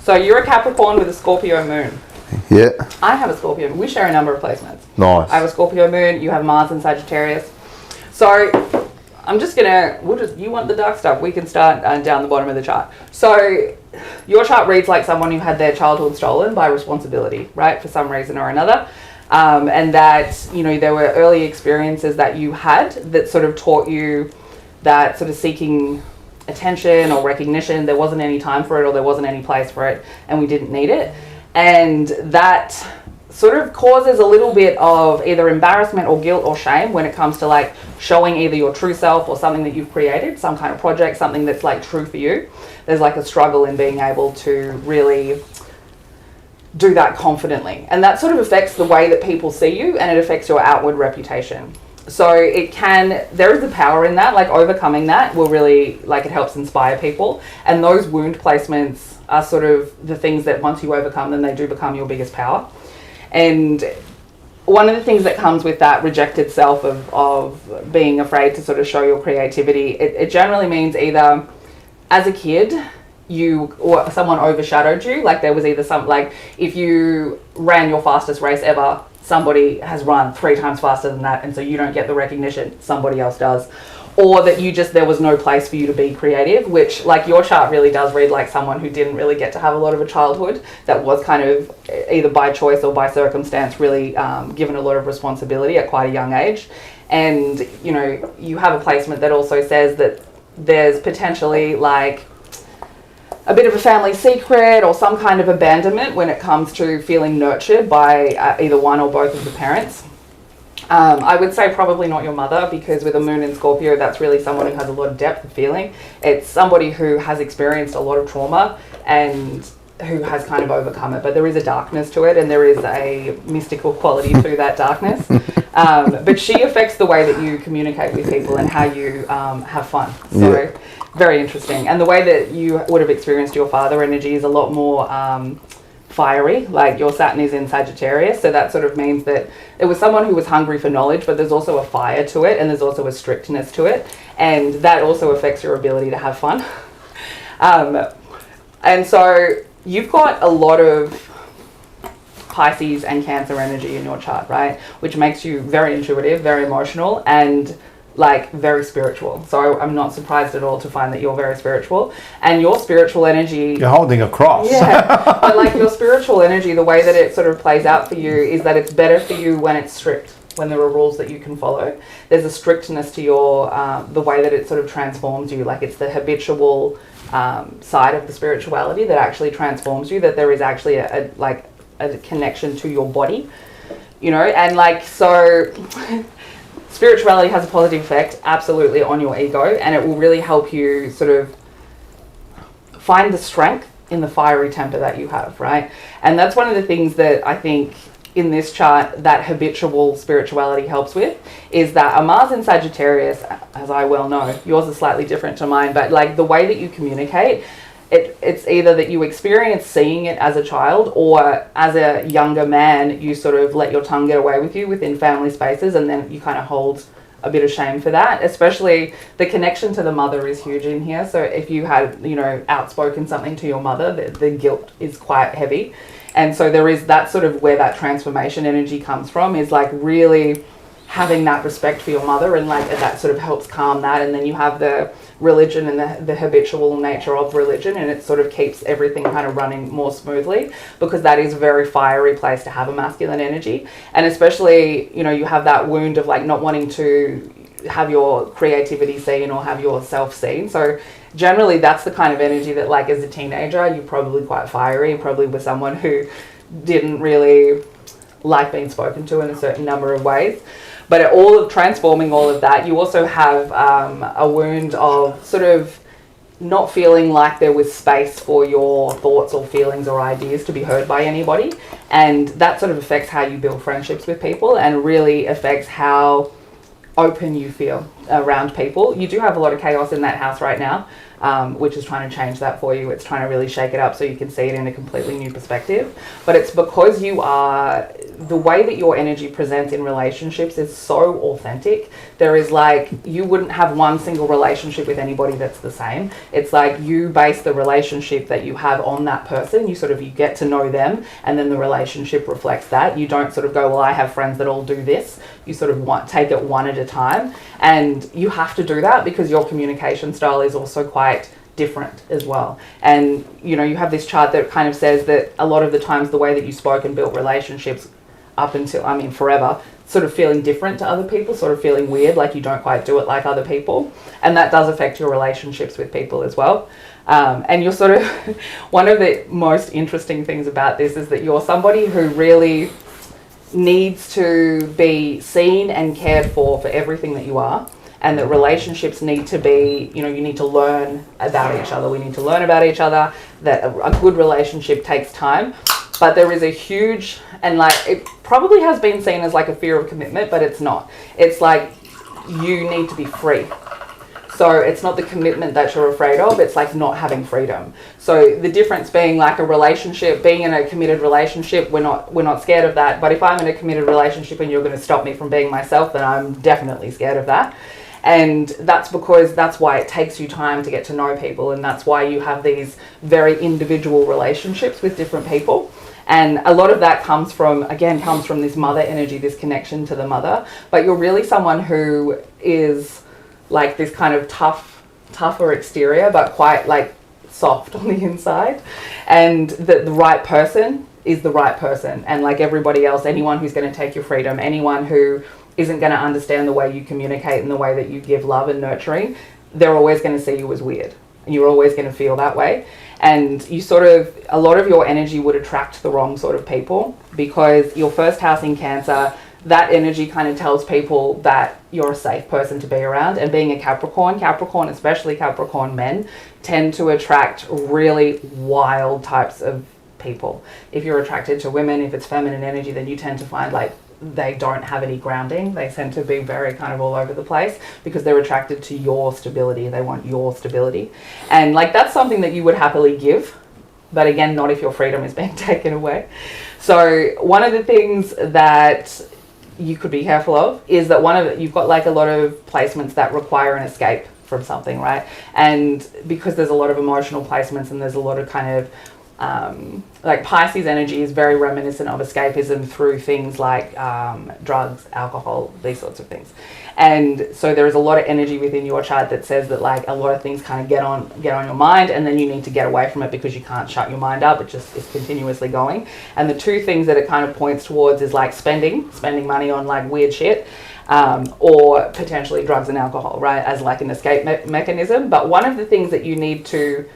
So you're a Capricorn with a Scorpio moon. Yeah. I have a Scorpio moon. We share a number of placements. Nice. I have a Scorpio moon. You have Mars and Sagittarius. So I'm just gonna. You want the dark stuff? We can start down the bottom of the chart. So your chart reads like someone who had their childhood stolen by responsibility, right, for some reason or another, and that there were early experiences that you had that sort of taught you that sort of seeking attention or recognition, there wasn't any time for it or there wasn't any place for it, and we didn't need it, and that sort of causes a little bit of either embarrassment or guilt or shame when it comes to like showing either your true self or something that you've created, some kind of project, something that's like true for you. There's like a struggle in being able to really do that confidently. And that sort of affects the way that people see you, and it affects your outward reputation. So there is a power in that, like overcoming that will really, like it helps inspire people. And those wound placements are sort of the things that once you overcome them, they do become your biggest power. And one of the things that comes with that rejected self of being afraid to sort of show your creativity, it generally means either as a kid, you or someone overshadowed you, like there was either like if you ran your fastest race ever, somebody has run 3 times faster than that, and so you don't get the recognition, somebody else does. Or that there was no place for you to be creative, which like your chart really does read like someone who didn't really get to have a lot of a childhood, that was kind of either by choice or by circumstance really given a lot of responsibility at quite a young age. And you have a placement that also says that there's potentially like a bit of a family secret or some kind of abandonment when it comes to feeling nurtured by either one or both of the parents. I would say probably not your mother, because with a moon in Scorpio, that's really someone who has a lot of depth of feeling. It's somebody who has experienced a lot of trauma and who has kind of overcome it, but there is a darkness to it and there is a mystical quality to that darkness. But she affects the way that you communicate with people and how you have fun. So very interesting. And the way that you would have experienced your father energy is a lot more fiery, like your Saturn is in Sagittarius, so that sort of means that it was someone who was hungry for knowledge, but there's also a fire to it and there's also a strictness to it, and that also affects your ability to have fun. And so you've got a lot of Pisces and Cancer energy in your chart, right, which makes you very intuitive, very emotional, and like very spiritual. So I'm not surprised at all to find that you're very spiritual, and your spiritual energy. You're holding a cross. Yeah, but like your spiritual energy, the way that it sort of plays out for you is that it's better for you when it's strict, when there are rules that you can follow. There's a strictness to your the way that it sort of transforms you. Like it's the habitual side of the spirituality that actually transforms you. That there is actually a connection to your body, you know, and like so. Spirituality has a positive effect, absolutely, on your ego, and it will really help you sort of find the strength in the fiery temper that you have, right? And that's one of the things that I think in this chart that habitual spirituality helps with, is that a Mars in Sagittarius, as I well know, yours is slightly different to mine, but like the way that you communicate, it's either that you experience seeing it as a child, or as a younger man you sort of let your tongue get away with you within family spaces, and then you kind of hold a bit of shame for that. Especially the connection to the mother is huge in here. So if you had, you know, outspoken something to your mother, the guilt is quite heavy. And so there is that sort of where that transformation energy comes from, is like really having that respect for your mother, and like that sort of helps calm that. And then you have the religion and the habitual nature of religion, and it sort of keeps everything kind of running more smoothly, because that is a very fiery place to have a masculine energy. And especially, you know, you have that wound of like not wanting to have your creativity seen or have yourself seen. So generally that's the kind of energy that, like, as a teenager you're probably quite fiery, probably with someone who didn't really like being spoken to in a certain number of ways. But all of transforming all of that, you also have a wound of sort of not feeling like there was space for your thoughts or feelings or ideas to be heard by anybody. And that sort of affects how you build friendships with people, and really affects how open you feel around people. You do have a lot of chaos in that house right now, which is trying to change that for you. It's trying to really shake it up so you can see it in a completely new perspective. But it's because you are, the way that your energy presents in relationships is so authentic. There is like, you wouldn't have one single relationship with anybody that's the same. It's like you base the relationship that you have on that person. You get to know them, and then the relationship reflects that. You don't sort of go, well, I have friends that all do this. You sort of take it one at a time, and you have to do that because your communication style is also quite different as well. And you know, you have this chart that kind of says that a lot of the times the way that you spoke and built relationships up until, I mean, forever, sort of feeling different to other people, sort of feeling weird, like you don't quite do it like other people. And that does affect your relationships with people as well. And you're sort of, one of the most interesting things about this is that you're somebody who really needs to be seen and cared for everything that you are. And that relationships need to be, you know, you need to learn about each other. We need to learn about each other, that a good relationship takes time. But there is a huge, and like, it probably has been seen as like a fear of commitment, but it's not. It's like, you need to be free. So it's not the commitment that you're afraid of, it's like not having freedom. So the difference being like a relationship, being in a committed relationship, we're not scared of that. But if I'm in a committed relationship and you're going to stop me from being myself, then I'm definitely scared of that. And that's because that's why it takes you time to get to know people, and that's why you have these very individual relationships with different people. And a lot of that comes from this mother energy, this connection to the mother. But you're really someone who is like this kind of tougher exterior, but quite like soft on the inside. And the right person is the right person. And like everybody else, anyone who's going to take your freedom, anyone who isn't going to understand the way you communicate and the way that you give love and nurturing, they're always going to see you as weird. And you're always going to feel that way. And you sort of, a lot of your energy would attract the wrong sort of people, because your first house in Cancer, that energy kind of tells people that you're a safe person to be around. And being a Capricorn, especially Capricorn men, tend to attract really wild types of people. If you're attracted to women, if it's feminine energy, then you tend to find like they don't have any grounding. They tend to be very kind of all over the place because they're attracted to your stability. They want your stability. And like, that's something that you would happily give, but again, not if your freedom is being taken away. So one of the things that you could be careful of is that you've got like a lot of placements that require an escape from something, right? And because there's a lot of emotional placements and there's a lot of kind of like Pisces energy is very reminiscent of escapism through things like drugs, alcohol, these sorts of things. And so there is a lot of energy within your chart that says that like a lot of things kind of get on your mind, and then you need to get away from it because you can't shut your mind up. It just is continuously going. And the two things that it kind of points towards is like spending money on like weird shit, or potentially drugs and alcohol, right, as like an escape mechanism. But one of the things that you need to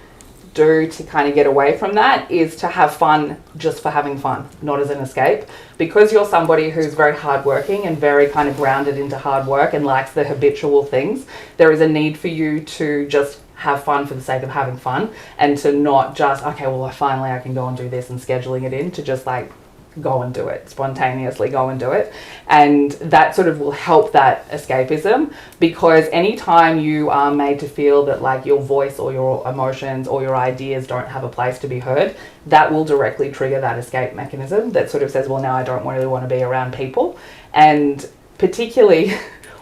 do to kind of get away from that is to have fun just for having fun, not as an escape. Because you're somebody who's very hardworking and very kind of grounded into hard work and likes the habitual things, there is a need for you to just have fun for the sake of having fun, and to not just, okay, well, finally I can go and do this, and scheduling it in, to just like go and do it, spontaneously go and do it. And that sort of will help that escapism, because anytime you are made to feel that like your voice or your emotions or your ideas don't have a place to be heard, that will directly trigger that escape mechanism that sort of says, well, now I don't really want to be around people. And particularly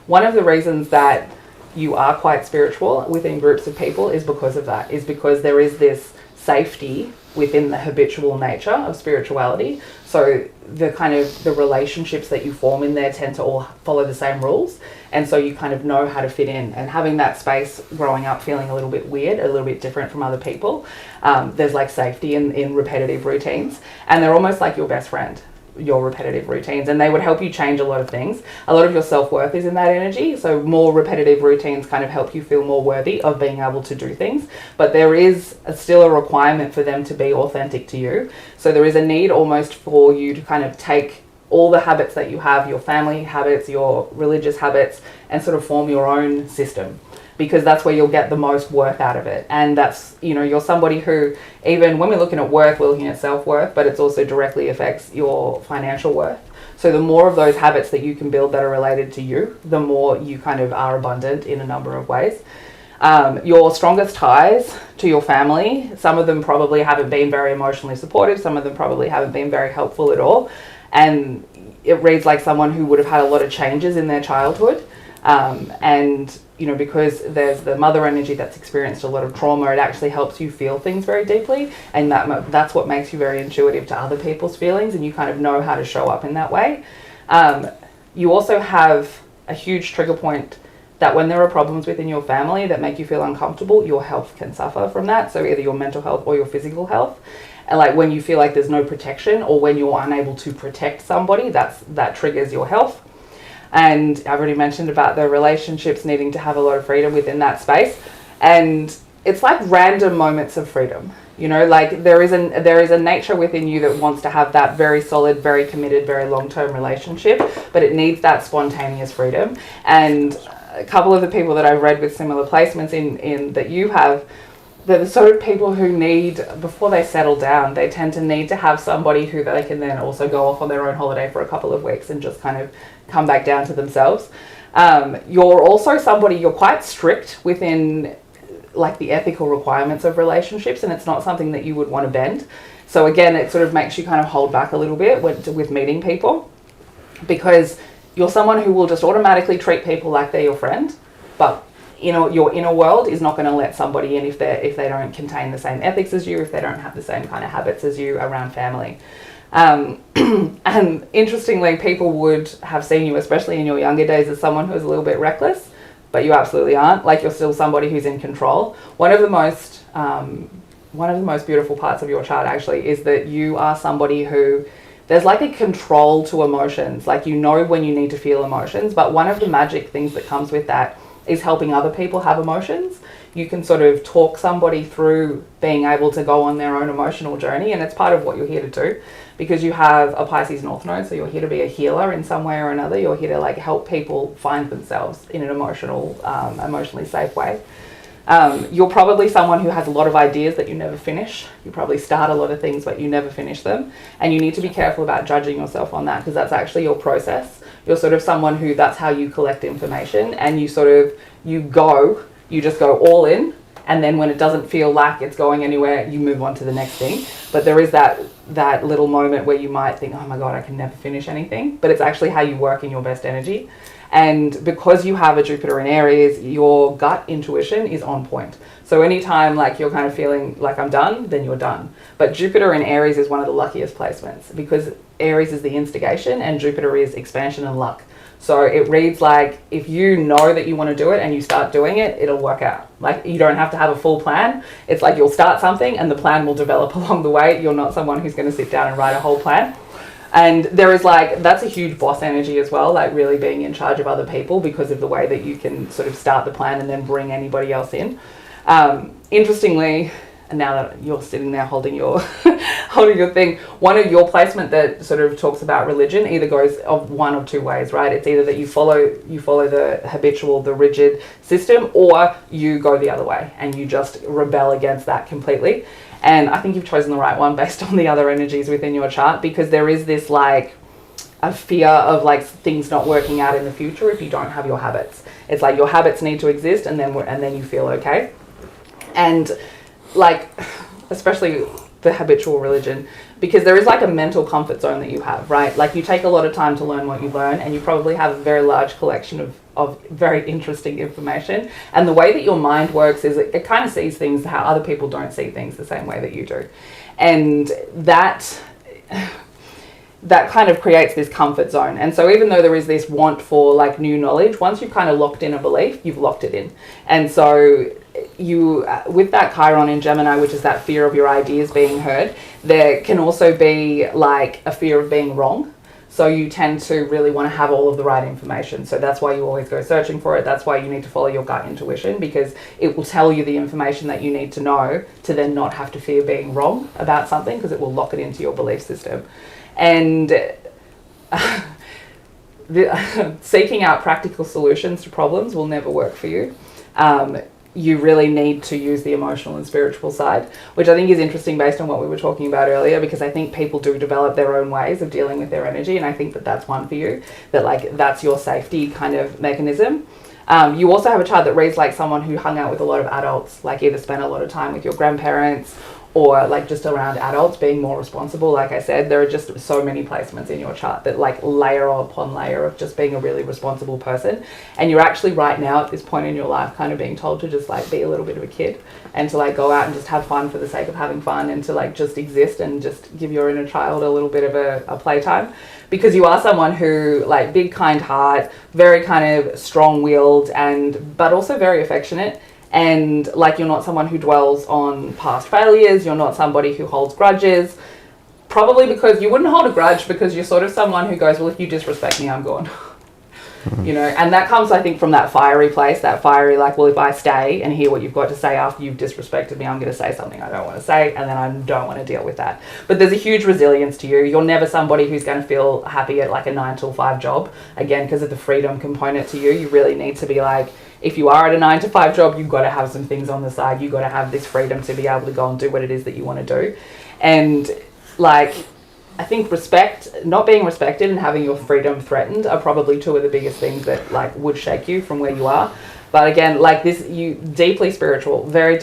one of the reasons that you are quite spiritual within groups of people is because of that, is because there is this safety within the habitual nature of spirituality. So the kind of the relationships that you form in there tend to all follow the same rules, and so you kind of know how to fit in. And having that space growing up feeling a little bit weird, a little bit different from other people, there's like safety in repetitive routines, and they're almost like your best friend, your repetitive routines, and they would help you change a lot of things. A lot of your self-worth is in that energy, so more repetitive routines kind of help you feel more worthy of being able to do things, but there is still a requirement for them to be authentic to you. So there is a need almost for you to kind of take all the habits that you have, your family habits, your religious habits, and sort of form your own system, because that's where you'll get the most worth out of it. And that's, you know, you're somebody who, even when we're looking at worth, we're looking at self-worth, but it's also directly affects your financial worth. So the more of those habits that you can build that are related to you, the more you kind of are abundant in a number of ways. Your strongest ties to your family, some of them probably haven't been very emotionally supportive, some of them probably haven't been very helpful at all. And it reads like someone who would have had a lot of changes in their childhood. And you know, because there's the mother energy that's experienced a lot of trauma, it actually helps you feel things very deeply, and that's what makes you very intuitive to other people's feelings, and you kind of know how to show up in that way. You also have a huge trigger point that when there are problems within your family that make you feel uncomfortable, your health can suffer from that. So either your mental health or your physical health. And like when you feel like there's no protection, or when you're unable to protect somebody, that triggers your health. And I've already mentioned about the relationships needing to have a lot of freedom within that space. And it's like random moments of freedom, you know, like there is a nature within you that wants to have that very solid, very committed, very long-term relationship, but it needs that spontaneous freedom. And a couple of the people that I've read with similar placements in that you have, they're the sort of people who need, before they settle down, they tend to need to have somebody who they can then also go off on their own holiday for a couple of weeks and just kind of come back down to themselves. You're also somebody, you're quite strict within like the ethical requirements of relationships, and it's not something that you would want to bend. So again, it sort of makes you kind of hold back a little bit with meeting people, because you're someone who will just automatically treat people like they're your friend, but you know, your inner world is not going to let somebody in if they don't contain the same ethics as you, if they don't have the same kind of habits as you around family. And interestingly, people would have seen you, especially in your younger days, as someone who's a little bit reckless, but you absolutely aren't. Like, you're still somebody who's in control. One of the most beautiful parts of your chart actually is that you are somebody who, there's like a control to emotions. Like, you know when you need to feel emotions, but one of the magic things that comes with that is helping other people have emotions. You can sort of talk somebody through being able to go on their own emotional journey, and it's part of what you're here to do, because you have a Pisces North Node, so you're here to be a healer in some way or another. You're here to like help people find themselves in an emotionally safe way. You're probably someone who has a lot of ideas that you never finish. You probably start a lot of things, but you never finish them. And you need to be careful about judging yourself on that, because that's actually your process. You're sort of someone who, that's how you collect information, and you just go all in, and then when it doesn't feel like it's going anywhere, you move on to the next thing. But there is that little moment where you might think, oh my God, I can never finish anything. But it's actually how you work in your best energy. And because you have a Jupiter in Aries, your gut intuition is on point. So anytime like you're kind of feeling like I'm done, then you're done. But Jupiter in Aries is one of the luckiest placements because Aries is the instigation and Jupiter is expansion and luck. So it reads like if you know that you want to do it and you start doing it, it'll work out. Like you don't have to have a full plan. It's like you'll start something and the plan will develop along the way. You're not someone who's going to sit down and write a whole plan. And there is like, that's a huge boss energy as well, like really being in charge of other people because of the way that you can sort of start the plan and then bring anybody else in. Interestingly, and now that you're sitting there holding your holding your thing, one of your placement that sort of talks about religion either goes of one of two ways, right? It's either that you follow the habitual, the rigid system, or you go the other way and you just rebel against that completely. And I think you've chosen the right one based on the other energies within your chart, because there is this like a fear of like things not working out in the future if you don't have your habits. It's like your habits need to exist and then you feel okay. And like, especially the habitual religion, because there is like a mental comfort zone that you have, right? Like you take a lot of time to learn what you learn and you probably have a very large collection of very interesting information. And the way that your mind works is it kind of sees things how other people don't see things the same way that you do. And that kind of creates this comfort zone. And so even though there is this want for like new knowledge, once you've kind of locked in a belief, you've locked it in. And so you, with that Chiron in Gemini, which is that fear of your ideas being heard, there can also be like a fear of being wrong. So you tend to really want to have all of the right information. So that's why you always go searching for it. That's why you need to follow your gut intuition, because it will tell you the information that you need to know to then not have to fear being wrong about something, because it will lock it into your belief system. And seeking out practical solutions to problems will never work for you. You really need to use the emotional and spiritual side, which I think is interesting based on what we were talking about earlier, because I think people do develop their own ways of dealing with their energy, and I think that that's one for you, that like that's your safety kind of mechanism. You also have a chart that reads like someone who hung out with a lot of adults, like either spent a lot of time with your grandparents or like just around adults, being more responsible. Like I said, there are just so many placements in your chart that like layer upon layer of just being a really responsible person. And you're actually right now at this point in your life kind of being told to just like be a little bit of a kid and to like go out and just have fun for the sake of having fun, and to like just exist and just give your inner child a little bit of a playtime. Because you are someone who like big kind heart, very kind of strong-willed, but also very affectionate. And like you're not someone who dwells on past failures, you're not somebody who holds grudges, probably because you wouldn't hold a grudge because you're sort of someone who goes, well, if you disrespect me, I'm gone. You know, and that comes, I think, from that fiery place, that fiery like, well, if I stay and hear what you've got to say after you've disrespected me, I'm going to say something I don't want to say, and then I don't want to deal with that. But there's a huge resilience to you. You're never somebody who's going to feel happy at like a 9-to-5 job, again, because of the freedom component to you. You really need to be like, if you are at a 9-to-5 job, you've got to have some things on the side. You've got to have this freedom to be able to go and do what it is that you want to do. And like, I think not being respected and having your freedom threatened are probably two of the biggest things that like would shake you from where you are. But again, like this, you deeply spiritual, very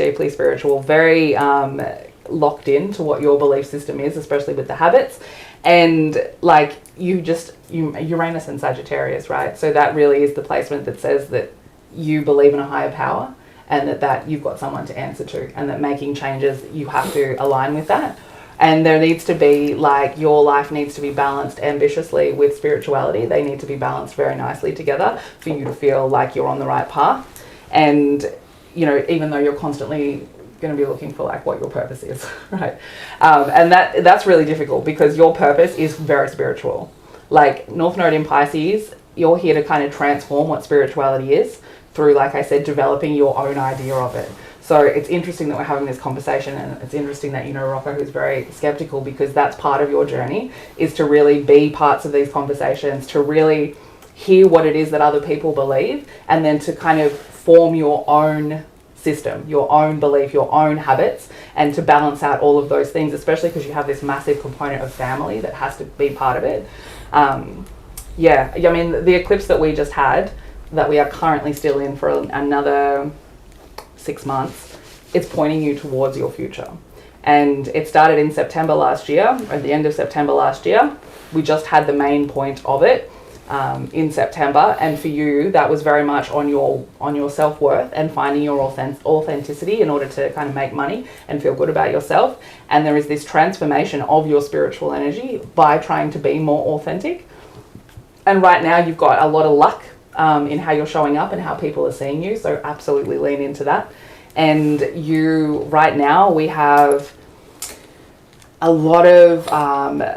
locked in to what your belief system is, especially with the habits. And like Uranus and Sagittarius, right? So that really is the placement that says that you believe in a higher power, and that you've got someone to answer to, and that making changes, you have to align with that. And there needs to be like, your life needs to be balanced ambitiously with spirituality. They need to be balanced very nicely together for you to feel like you're on the right path. And, you know, even though you're constantly going to be looking for like what your purpose is, right? And that's really difficult, because your purpose is very spiritual. Like North Node in Pisces, you're here to kind of transform what spirituality is through, like I said, developing your own idea of it. So it's interesting that we're having this conversation, and it's interesting that, you know, Rocco, who's very skeptical, because that's part of your journey, is to really be parts of these conversations, to really hear what it is that other people believe, and then to kind of form your own system, your own belief, your own habits, and to balance out all of those things, especially because you have this massive component of family that has to be part of it. Yeah, I mean, the eclipse that we just had, that we are currently still in for another 6 months, it's pointing you towards your future. And it started in September last year, at the end of September last year. We just had the main point of it in September, and for you that was very much on your self-worth and finding your authenticity in order to kind of make money and feel good about yourself. And there is this transformation of your spiritual energy by trying to be more authentic. And right now you've got a lot of luck in how you're showing up and how people are seeing you, so absolutely lean into that. And you, right now, we have a lot of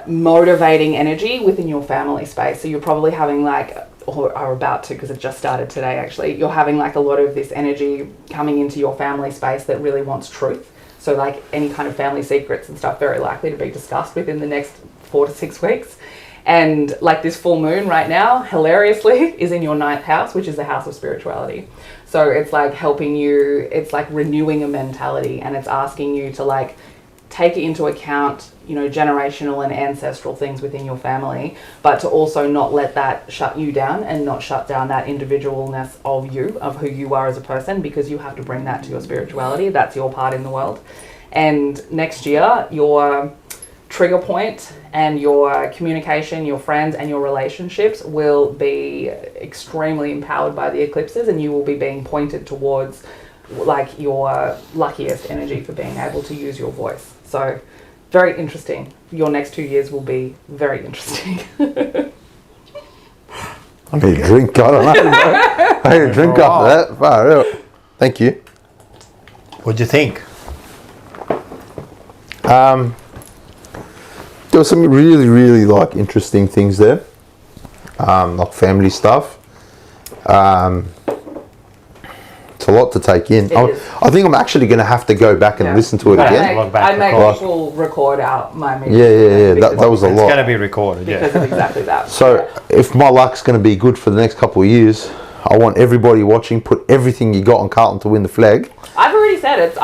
motivating energy within your family space. So you're probably having like, or are about to, because it just started today actually, you're having like a lot of this energy coming into your family space that really wants truth. So like any kind of family secrets and stuff very likely to be discussed within the next 4 to 6 weeks. And like this full moon right now, hilariously, is in your 9th house, which is the house of spirituality. So it's like helping you, it's like renewing a mentality, and it's asking you to like take into account, you know, generational and ancestral things within your family, but to also not let that shut you down and not shut down that individualness of you, of who you are as a person, because you have to bring that to your spirituality. That's your part in the world. And next year, your trigger point and your communication, your friends and your relationships will be extremely empowered by the eclipses, and you will be being pointed towards like your luckiest energy for being able to use your voice. So very interesting. Your next 2 years will be very interesting. I need a drink, I don't know. I need a drink after that. Far out. Thank you. What'd you think? There was some really, really like interesting things there, like family stuff. It's a lot to take in. I think I'm actually going to have to go back and listen to it again. I make people record out my meetings. Yeah. That was a lot. It's going to be recorded, because of exactly that. So if my luck's going to be good for the next couple of years, I want everybody watching, put everything you got on Carlton to win the flag. I've already said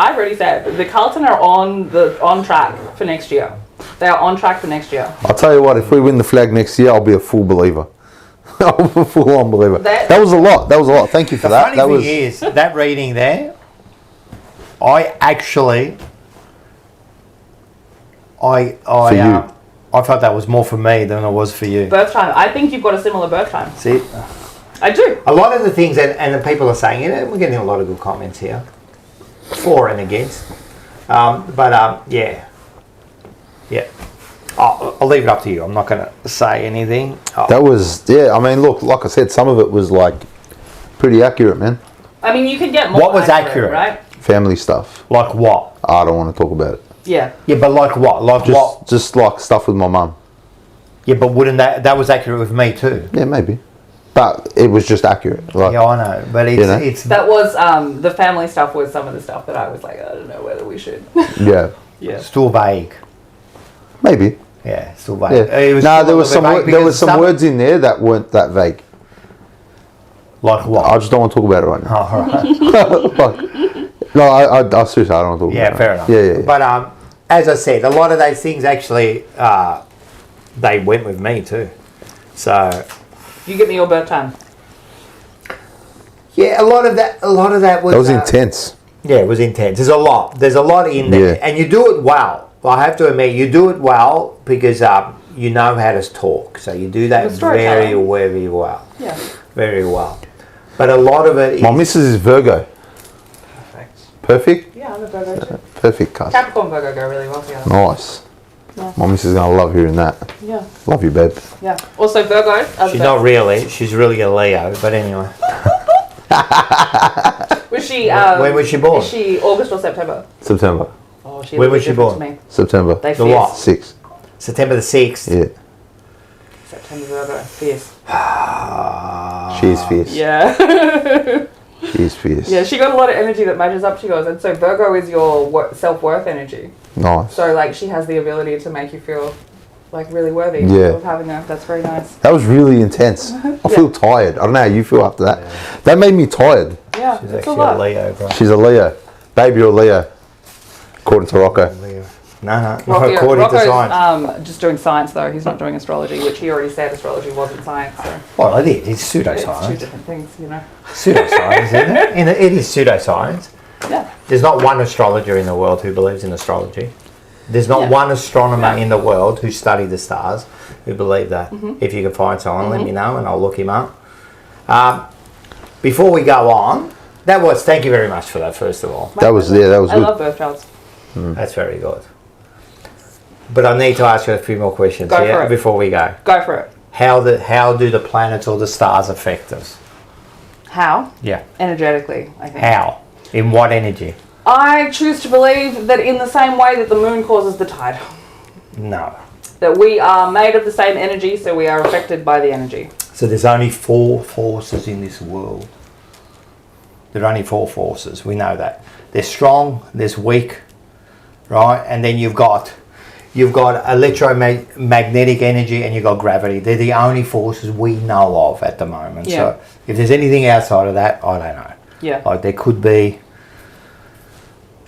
the Carlton are on track for next year. They are on track for next year. I'll tell you what, if we win the flag next year, I'll be a full believer. I'm a full-on believer. That was a lot. Thank you for that. The funny thing is, that reading there, I felt that was more for me than it was for you. Birth time. I think you've got a similar birth time. See? I do. A lot of the things, and the people are saying it, we're getting a lot of good comments here, for and against. Yeah. I'll leave it up to you. I'm not going to say anything. That was, I mean, look, like I said, some of it was like pretty accurate, man. I mean, you can get more. What was accurate? Right? Family stuff. Like what? I don't want to talk about it. Yeah. Yeah, but like what? Like what? Just like stuff with my mum. Yeah, but wouldn't that was accurate with me too? Yeah, maybe. But it was just accurate. Like, yeah, I know. But it's that was the family stuff was some of the stuff that I was like, I don't know whether we should. Yeah. Still vague. Maybe. Yeah, still vague. Yeah. There was some words in there that weren't that vague. Like what? I just don't want to talk about it right now. Oh, all right. No, I seriously, I don't want to talk about it. Yeah, fair enough. Yeah. But as I said, a lot of those things actually they went with me too. So you give me your birth time. Yeah, a lot of that was. That was intense. Yeah, it was intense. There's a lot in there, and you do it well. I have to admit, you do it well because you know how to talk. So you do that very well. Yeah. Very well. But a lot of it is... My missus is Virgo. Perfect? Yeah, I'm a Virgo too. Perfect, cuz. Capricorn Virgo go really well together. Nice. Yeah. My missus is going to love hearing that. Yeah. Love you, babe. Yeah. Also Virgo. She's not really. She's really a Leo. But anyway. Was she... when was she born? Is she August or September? September. Oh, when was she born? To me. September. They the what? 6th. September the 6th. Yeah. September Virgo. Fierce. She's fierce. Yeah. She's fierce. Yeah, she got a lot of energy that matches up. She goes, and so Virgo is your self-worth energy. Nice. So like she has the ability to make you feel like really worthy of having her. That's very nice. That was really intense. I feel tired. I don't know how you feel after that. Yeah. That made me tired. Yeah, she's it's actually a lot. A Leo, bro. She's a Leo. Baby, you're a Leo. According to Rocco. No, according to science. Just doing science though. He's not doing astrology, which he already said astrology wasn't science. So. Well, it is. It's pseudoscience. It's two different things, you know. Pseudoscience, isn't it? It is pseudoscience. Yeah. There's not one astrologer in the world who believes in astrology. There's not one astronomer in the world who studied the stars who believe that. If you can find someone, let me know and I'll look him up. Before we go on, thank you very much for that, first of all. That was good. I love birth charts. That's very good. But I need to ask you a few more questions before we go. Go for it. How do the planets or the stars affect us? How? Yeah. Energetically, I think. How? In what energy? I choose to believe that in the same way that the moon causes the tide. No. That we are made of the same energy, so we are affected by the energy. So there's only 4 forces in this world. There are only 4 forces. We know that. There's strong, there's weak, right? And then you've got electromagnetic energy and you've got gravity. They're the only forces we know of at the moment. Yeah. So if there's anything outside of that, I don't know. Yeah. Like there could be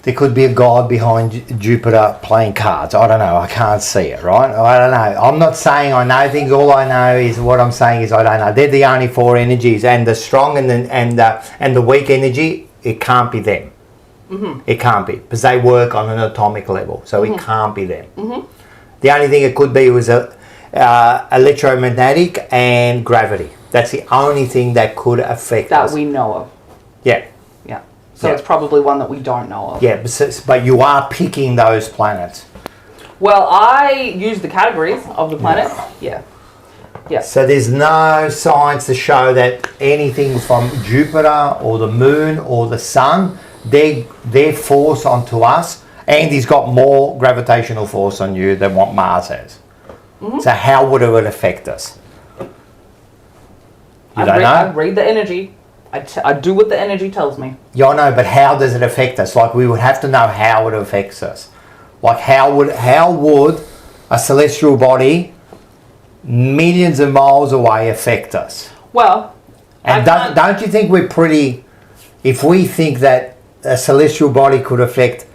a god behind Jupiter playing cards. I don't know. I can't see it, right? I don't know. I'm not saying I know things. All I know is what I'm saying is I don't know. They're the only 4 energies, and the strong and the weak energy. It can't be them. It can't be, because they work on an atomic level, so it can't be them. The only thing it could be was electromagnetic and gravity. That's the only thing that could affect us. That we know of. Yeah. Yeah. So it's probably one that we don't know of. Yeah, but you are picking those planets. Well, I use the categories of the planets. Yeah. Yeah. So there's no science to show that anything from Jupiter or the moon or the sun, their force onto us, and he's got more gravitational force on you than what Mars has. So how would it affect us? You don't know? I read the energy. I do what the energy tells me. Yeah, I know, but how does it affect us? Like, we would have to know how it affects us. Like, how would a celestial body millions of miles away affect us? Well, and don't you think we're pretty... If we think that a celestial body could affect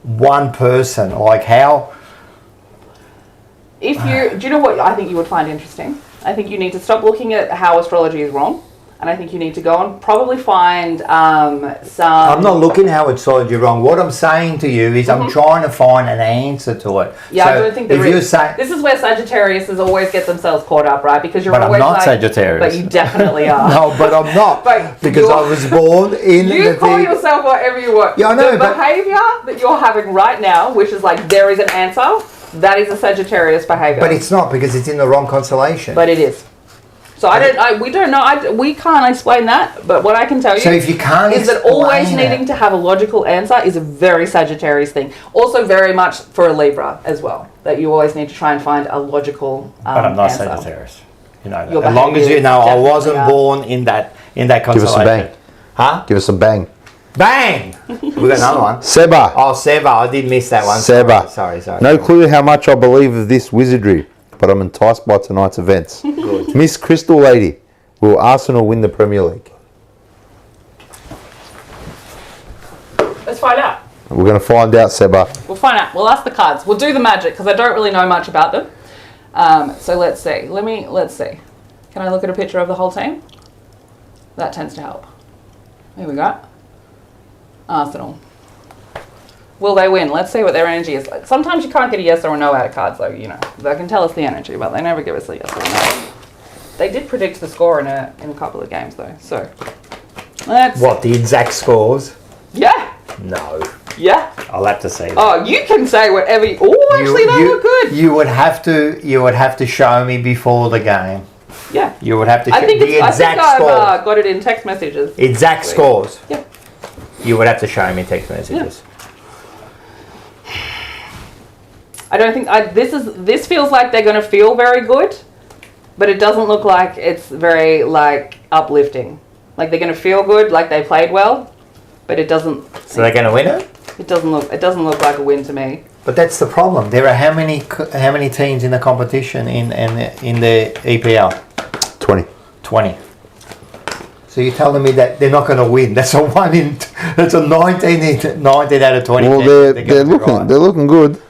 one person, like how... do you know what I think you would find interesting? I think you need to stop looking at how astrology is wrong, and I think you need to go and probably find some... I'm not looking how it's told you wrong. What I'm saying to you is I'm trying to find an answer to it. Yeah, so I don't think there is. This is where Sagittariuses always get themselves caught up, right? Because you're but always I'm not like... Sagittarius. But you definitely are. No, but I'm not. Because I was born in You call yourself whatever you want. Yeah, I know, the behaviour that you're having right now, which is like there is an answer, that is a Sagittarius behaviour. But it's not, because it's in the wrong constellation. But it is. So we don't know. We can't explain that. But what I can tell you so if you can't is that always needing to have a logical answer is a very Sagittarius thing. Also, very much for a Libra as well. That you always need to try and find a logical But I'm not answer. Sagittarius. You know that. Your As long as you know I wasn't definitely born in that constellation. Give us a bang. Huh? Give us a bang. Bang! We got another one. Seba. Oh, Seba. I did miss that one. Seba. Sorry. No clue how much I believe of this wizardry, but I'm enticed by tonight's events. Good. Miss Crystal Lady, will Arsenal win the Premier League? Let's find out. We're going to find out, Seba. We'll find out. We'll ask the cards. We'll do the magic because I don't really know much about them. So let's see. Let's see. Can I look at a picture of the whole team? That tends to help. Here we go. Arsenal. Will they win? Let's see what their energy is. Sometimes you can't get a yes or a no out of cards, though. You know, they can tell us the energy, but they never give us a yes or a no. They did predict the score in a couple of games, though. So let's. What, the exact scores? Yeah. No. Yeah. I'll have to say that. Oh, you can say whatever. Oh, actually, they look good. You would have to show me before the game. Yeah. You would have to show the exact scores. I've got it in text messages. Exact scores. Yeah. You would have to show me text messages. Yeah. I don't think this feels like they're going to feel very good, but it doesn't look like it's very like uplifting. Like they're going to feel good, like they played well, but it doesn't. So they're going to win it? It doesn't look like a win to me. But that's the problem. There are how many teams in the competition in the EPL? 20. 20. So you're telling me that they're not going to win? That's a 19 out of 20. Well, they're looking good.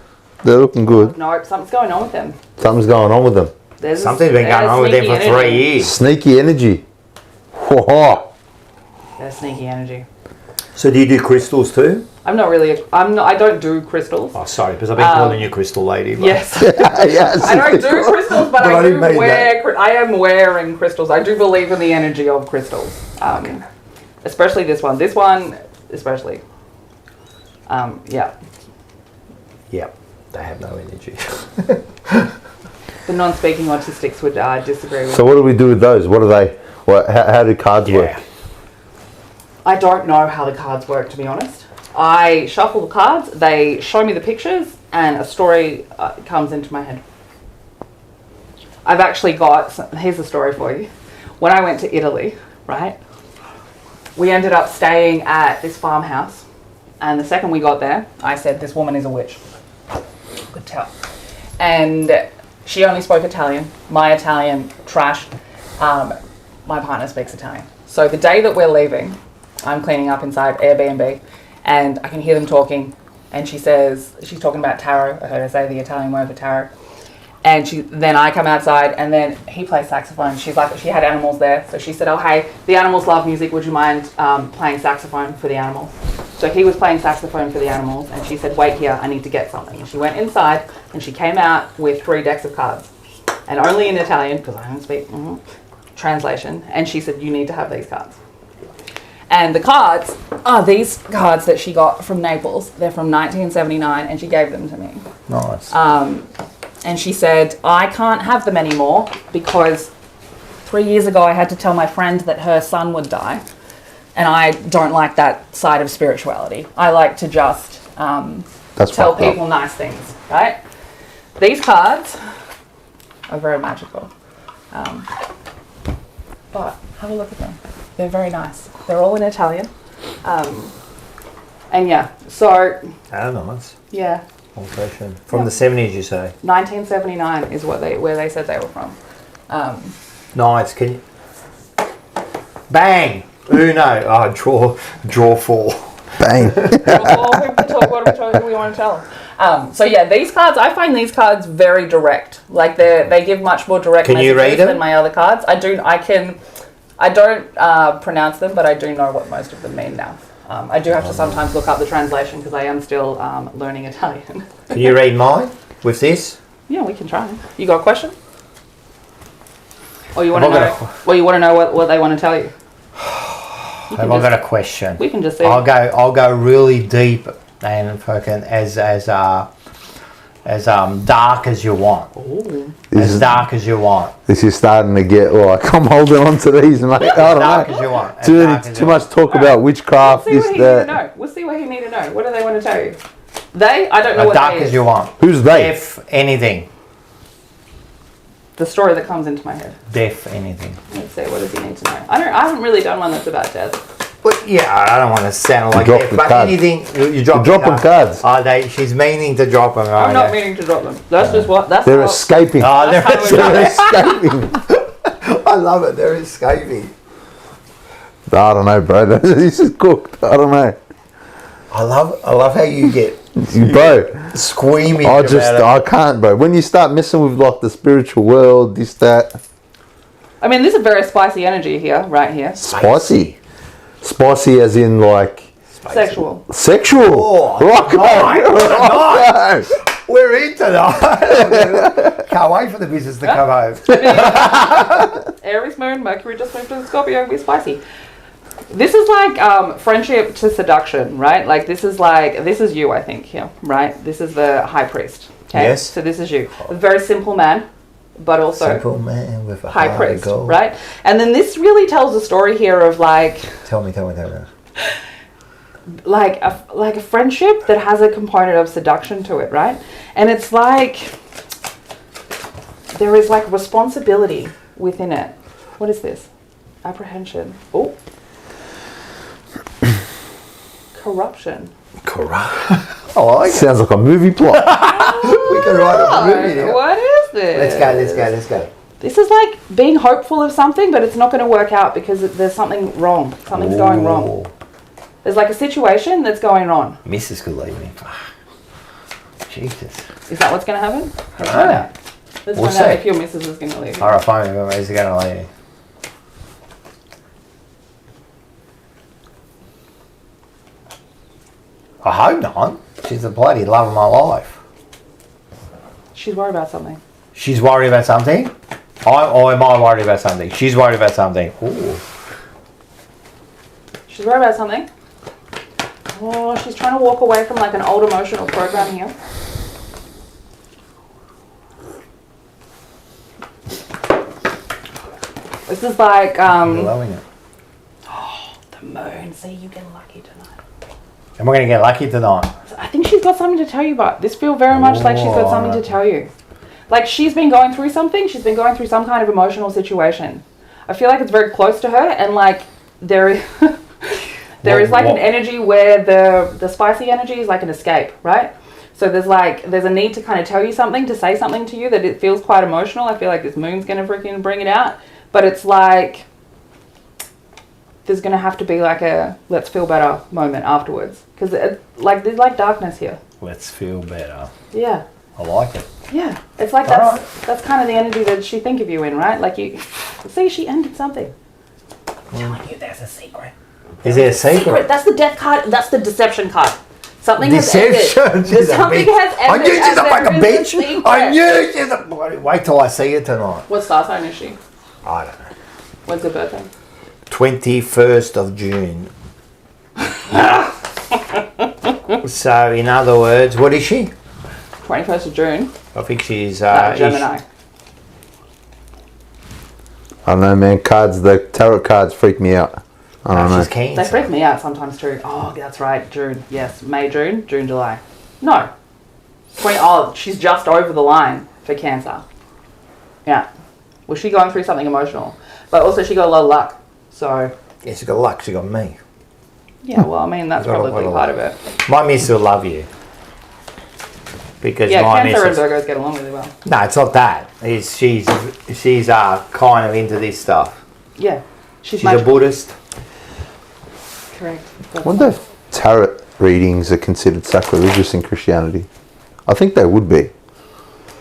They're looking good. No, something's going on with them. Something's going on with them. Something's been going on with them for 3 years. Sneaky energy. Whoa. There's sneaky energy. So do you do crystals too? I don't do crystals. Oh, sorry, because I've been calling you Crystal Lady. But... Yes. Yes. I don't do crystals, but I didn't do mean wear. I am wearing crystals. I do believe in the energy of crystals. Especially this one. This one, especially. Yeah. Yeah, they have no energy. The non-speaking autistics would disagree with. So what do we do with those? What are they? How do cards work? I don't know how the cards work, to be honest. I shuffle the cards, they show me the pictures, and a story comes into my head. I've actually got, here's a story for you. When I went to Italy, right, we ended up staying at this farmhouse, and the second we got there, I said, this woman is a witch. Could tell. And she only spoke Italian. My Italian, trash. My partner speaks Italian. So the day that we're leaving, I'm cleaning up inside Airbnb, and I can hear them talking, and she says, she's talking about tarot. I heard her say the Italian word for tarot. And then I come outside, and then he plays saxophone. She's like, she had animals there, so she said, oh hey, the animals love music, would you mind playing saxophone for the animals? So he was playing saxophone for the animals, and she said, wait here, I need to get something. And she went inside, and she came out with 3 decks of cards, and only in Italian, because I don't speak translation, and she said, you need to have these cards. And the cards are these cards that she got from Naples. They're from 1979, and she gave them to me. Nice. And she said, I can't have them anymore because 3 years ago I had to tell my friend that her son would die. And I don't like that side of spirituality. I like to just tell people nice things, right? These cards are very magical. But have a look at them. They're very nice. They're all in Italian. And yeah, so... Nice. Yeah. Old fashioned. From the 70s, you say? 1979 is where they said they were from. Nice. Can you... Bang! Uno. Oh, draw 4. Bang. What we want to tell them. So yeah, these cards, I find these cards very direct. Like they give much more direct messages than my other cards. I don't pronounce them, but I do know what most of them mean now. I do have to sometimes look up the translation because I am still learning Italian. Can you read mine with this? Yeah, we can try. You got a question? Or you want to know? Well, you want to know what they want to tell you? Have I got a question? We can just see. I'll go really deep and fucking as dark as you want. Ooh. As dark as you want. This is starting to get like I'm holding on to these, mate. I don't dark know. As you want. Too much talk about witchcraft. We'll see what he need to know. What do they want to tell you? I don't know what dark as you want. Who's they? If anything. The story that comes into my head. Death, anything. Let's see, what does he need to know? I haven't really done one that's about death. Well, yeah, I don't want to sound like death, but cards. anything you drop them cards. She's meaning to drop them. I'm not meaning to drop them. That's just what. That's They're escaping. Oh, they're escaping. I love it. They're escaping. I don't know, bro. This is cooked. I don't know. I love how you get bro squeamish. I can't, bro. When you start messing with like the spiritual world, this, that. I mean, this is very spicy energy here, right here. Spicy as in like sexual. Oh, nice. We're into that. Can't wait for the business to come home. Aries moon, Mercury just moved to the Scorpio. Be spicy. This is like friendship to seduction, right? Like this is you, I think, here, right? This is the high priest. Okay? Yes. So this is you. A very simple man, but also simple man with a high priest, right? And then this really tells a story here of like. Tell me. Like a friendship that has a component of seduction to it, right? And it's like there is like responsibility within it. What is this? Apprehension. Oh. Corruption. Oh, like sounds like a movie plot. We can write a movie now. What is this? Let's go. This is like being hopeful of something, but it's not going to work out because there's something wrong. Something's going wrong. There's like a situation that's going wrong. Mrs. could leave me. Jesus. Is that what's going to happen? Let's find out. Let's find out if your missus is going to leave you. Alright, fine. Is he going to leave me? I hope not. She's the bloody love of my life. She's worried about something. She's worried about something? Or am I worried about something? She's worried about something. Ooh. She's worried about something. Oh, she's trying to walk away from like an old emotional program here. This is like I'm loving it. oh, the moon. See, you get lucky tonight. Am I going to get lucky tonight? I think she's got something to tell you, but this feels very much like she's got something to tell you. Like she's been going through something. She's been going through some kind of emotional situation. I feel like it's very close to her, and like there is is like an energy where the spicy energy is like an escape, right? So there's a need to kind of tell you something, to say something to you that it feels quite emotional. I feel like this moon's gonna freaking bring it out, but it's like there's gonna have to be like a let's feel better moment afterwards, because like there's like darkness here. Let's feel better. Yeah. I like it. Yeah, it's like that's kind of the energy that she think of you in, right? Like you see, she ended something. I'm telling you, there's a secret. Is there a secret? That's the death card. That's the deception card. Something Deception. has ended. Something has ended. I knew she's a fucking bitch. Secret. I knew she's a bloody. Wait till I see her tonight. What star sign is she? I don't know. When's her birthday? 21st of June. So, in other words, what is she? 21st of June. I think she's Gemini. I don't know, man. The tarot cards freak me out. I don't know. She's Cancer. They freak me out sometimes too. Oh, that's right. June. Yes. May, June, July. No. She's just over the line for Cancer. Yeah. Well, she's going through something emotional. But also she got a lot of luck. So. Yeah, she got luck. She got me. Yeah, well, I mean, that's probably part of it. My miss will love you. Because yeah, my Cancer and missus, Virgos get along really well. no, it's not that. She's kind of into this stuff. Yeah. She's a Buddhist. Correct. I wonder if tarot readings are considered sacrilegious in Christianity. I think they would be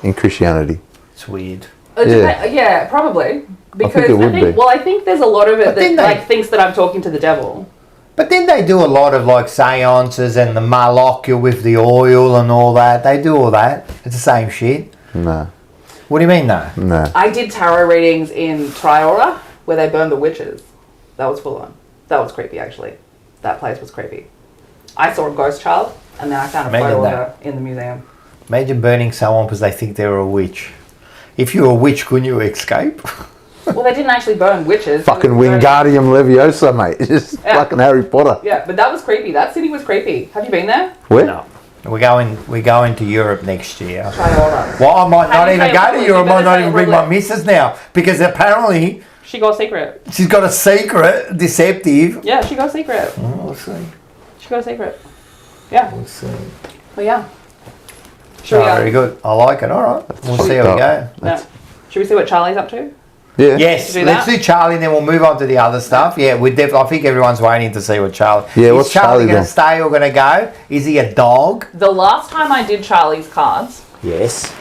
in Christianity. It's weird. Yeah, probably. Because I think there's a lot of it that thinks that I'm talking to the devil. But then they do a lot of like seances and the malocchio with the oil and all that. They do all that. It's the same shit. No. What do you mean no? No. I did tarot readings in Triora where they burned the witches. That was full on. That was creepy actually. That place was creepy. I saw a ghost child and then I found a photo of her in the museum. Imagine burning someone because they think they're a witch. If you're a witch, couldn't you escape? Well, they didn't actually burn witches. Fucking Wingardium Leviosa, mate. Just fucking Harry Potter. Yeah, but that was creepy. That city was creepy. Have you been there? Where? No. We're going to Europe next year. Triora. Well, I might not even go to Europe. I might not even bring my missus now because apparently she got a secret. She's got a secret, deceptive. Yeah, she got a secret. Oh, we'll see. She got a secret. Yeah. We'll see. Well, yeah. Very good. I like it. All right. We'll see how we go. Yeah. Should we see what Charlie's up to? Yeah. Yes, let's do Charlie, and then we'll move on to the other stuff. Yeah, I think everyone's waiting to see what Charlie. Yeah, what's Charlie going to stay or going to go? Is he a dog? The last time I did Charlie's cards, yes,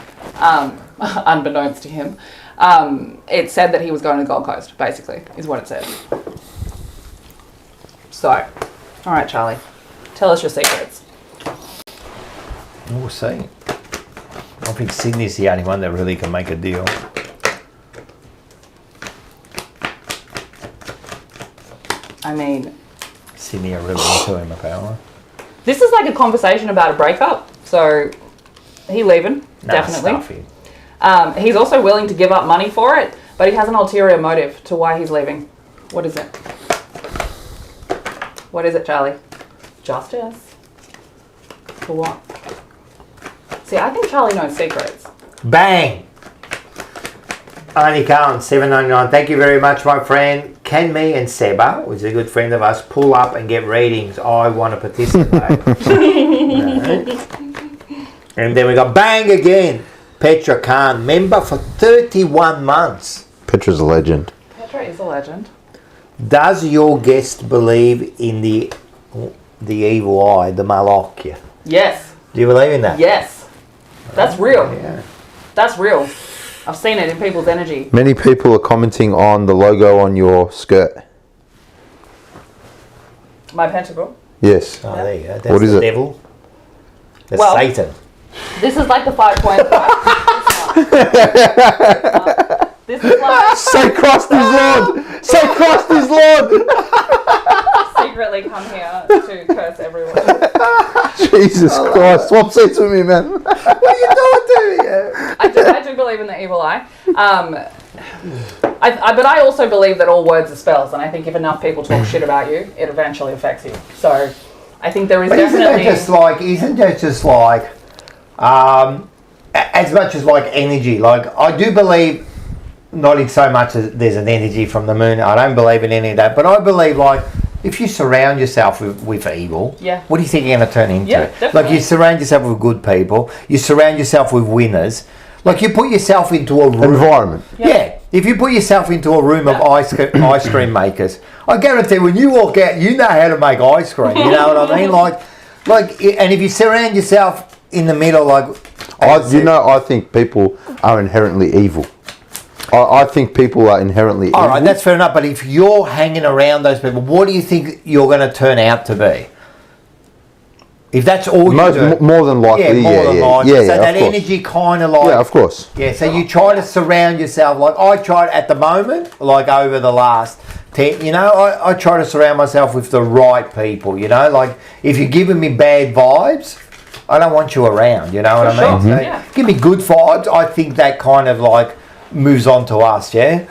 unbeknownst to him, it said that he was going to the Gold Coast. Basically, is what it said. So, all right, Charlie, tell us your secrets. We'll see. I think Sydney's the only one that really can make a deal. I mean, Sydney are really into him, apparently. This is like a conversation about a breakup. So, he leaving, definitely. He's also willing to give up money for it, but he has an ulterior motive to why he's leaving. What is it? What is it, Charlie? Justice. For what? See, I think Charlie knows secrets. Bang! Only Carlin, $7.99. Thank you very much, my friend. Can me and Seba, who's a good friend of us, pull up and get readings? I want to participate. And then we got bang again. Petra Khan, member for 31 months. Petra's a legend. Petra is a legend. Does your guest believe in the evil eye, the malocchio? Yes. Do you believe in that? Yes. That's real. Yeah. That's real. I've seen it in people's energy. Many people are commenting on the logo on your skirt. My pentacle? Yes. Oh, there you go. That's What is the it? devil. That's Well- Satan. This is like the 5.5. This is like Say Christ is Lord! Say Christ is Lord! secretly come here to curse everyone. Jesus Christ. Swap seats with me, man. What are you doing to me? I do believe in the evil eye. But I also believe that all words are spells, and I think if enough people talk shit about you, it eventually affects you. So I think there is But isn't definitely... that just like, as much as like energy, like I do believe, not in so much as there's an energy from the moon, I don't believe in any of that, but I believe like, if you surround yourself with evil, Yeah. what do you think you're going to turn into? Yeah, definitely. Like you surround yourself with good people, you surround yourself with winners, like you put yourself into a room. Environment. Yeah, if you put yourself into a room of ice cream makers, I guarantee when you walk out, you know how to make ice cream. You know what I mean? Like, and if you surround yourself in the middle, like, I think people are inherently evil. I think people are inherently evil. all right, that's fair enough. But if you're hanging around those people, what do you think you're going to turn out to be? If that's all you do, more than likely, more than likely. Yeah, so that of course. energy kind of like, Yeah, of course. yeah. So you try to surround yourself. Like I tried at the moment, like over the last 10, you know, I try to surround myself with the right people. You know, like if you're giving me bad vibes, I don't want you around. You know what I mean? sure. So Yeah. give me good vibes. I think that kind of like moves on to us. Yeah.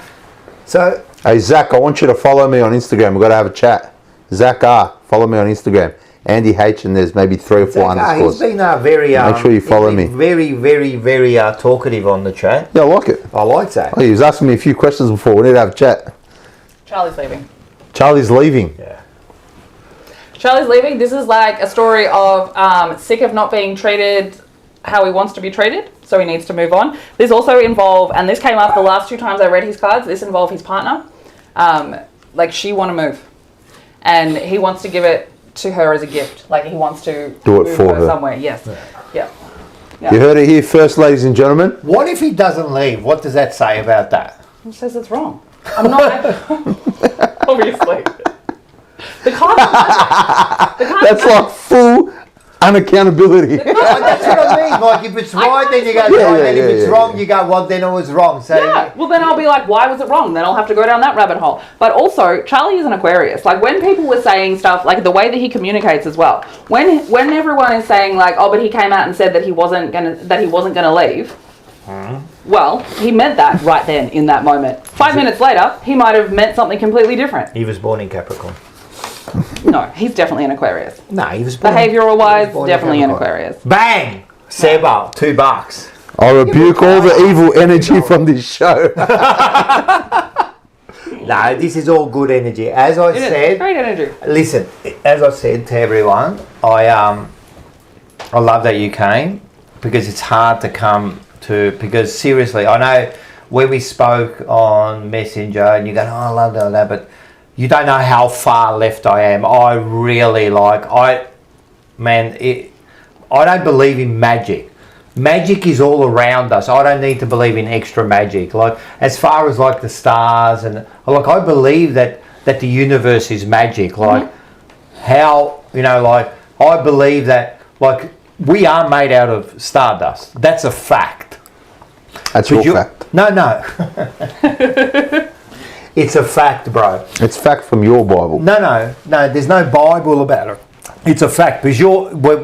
So Hey, Zach, I want you to follow me on Instagram. We've got to have a chat. Zach R, follow me on Instagram. Andy H, and there's maybe 3 or 4 he's underscores. been very. Make sure you follow he's been me. Very, very, very talkative on the chat. Yeah, I like it. I like that. Oh, he was asking me a few questions before. We need to have a chat. Charlie's leaving. Charlie's leaving. Yeah. Charlie's leaving. This is like a story of sick of not being treated how he wants to be treated, so he needs to move on. This also involved, and this came up the last 2 times I read his cards, this involved his partner. Like she want to move, and he wants to give it to her as a gift. Like he wants to Do it move for her. somewhere. Yes. Yeah. You heard it here first, ladies and gentlemen. What if he doesn't leave? What does that say about that? Who says it's wrong? I'm not. Obviously. The cards. That's like full unaccountability. That's what I mean. Like if it's right, then you go Yeah, right, yeah, and if yeah, it's yeah, wrong, you go, well, then it was wrong. So Yeah, well then I'll be like, why was it wrong? Then I'll have to go down that rabbit hole. But also, Charlie is an Aquarius. Like when people were saying stuff, like the way that he communicates as well. When everyone is saying like, oh, but he came out and said that he wasn't gonna leave. Well, he meant that right then in that moment. 5 minutes later, he might have meant something completely different. he was born in Capricorn. No, he's definitely an Aquarius. No, he was born. Behavioral wise, born in definitely an Capricorn. Aquarius. Bang! Seba, $2. I rebuke all the evil energy from this show. No, this is all good energy. As I It is said, great energy. listen. As I said to everyone, I love that you came because it's hard to come to. Because seriously, I know when we spoke on Messenger, and you go, "Oh, I love that," but you don't know how far left I am. I really like. I don't believe in magic. Magic is all around us. I don't need to believe in extra magic. Like as far as like the stars and like I believe that the universe is magic. Like how like I believe that like we are made out of stardust. That's a fact. That's But your fact. No. It's a fact, bro. It's fact from your Bible. No. There's no Bible about it. It's a fact because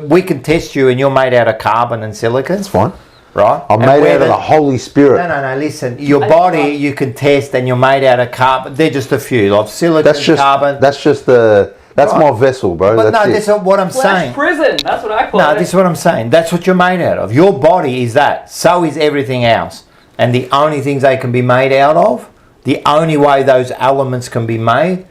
we can test you and you're made out of carbon and silicon. It's fine. Right? I'm And made we're out of the Holy Spirit. No. Listen, your body you can test and you're made out of carbon. They're just a few, like silicon, carbon. That's Right. my vessel, bro. But that's no, it. that's not what I'm Flash saying. prison. That's what I call No, it. this is what I'm saying. That's what you're made out of. Your body is that. So is everything else. And the only things they can be made out of, the only way those elements can be made,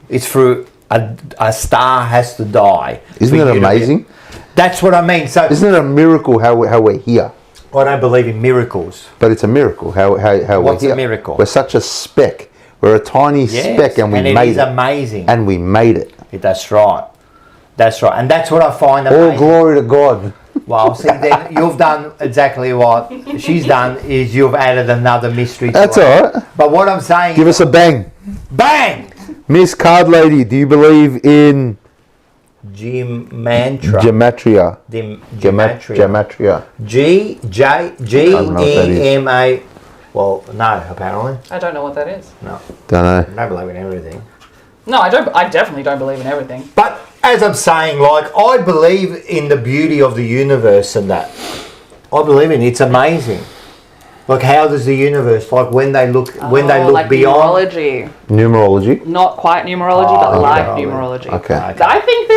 is through a star has to die. Isn't for it you to be- amazing? That's what I mean. So Isn't it a miracle how we're here? I don't believe in miracles. But it's a miracle how What's we're a here. miracle? We're such a speck. We're a tiny Yes, speck, and we it made is it. amazing. And we made it. That's right. That's right. And that's what I find All amazing. glory to God. Well, see, then you've done exactly what she's done. Is you've added another mystery. That's to it. all right. But what I'm saying, Give us a bang. bang. Miss Card Lady, do you believe in Gematria. Gematria. G-E-M-A. Well, no, apparently. I don't know what that is. No. Don't know. I don't believe in everything. No, I don't. I definitely don't believe in everything. But as I'm saying, like, I believe in the beauty of the universe and that. I believe in it. It's amazing. Like, how does the universe, like, when they look Like beyond... Numerology? Not quite numerology, but like numerology. Okay. I think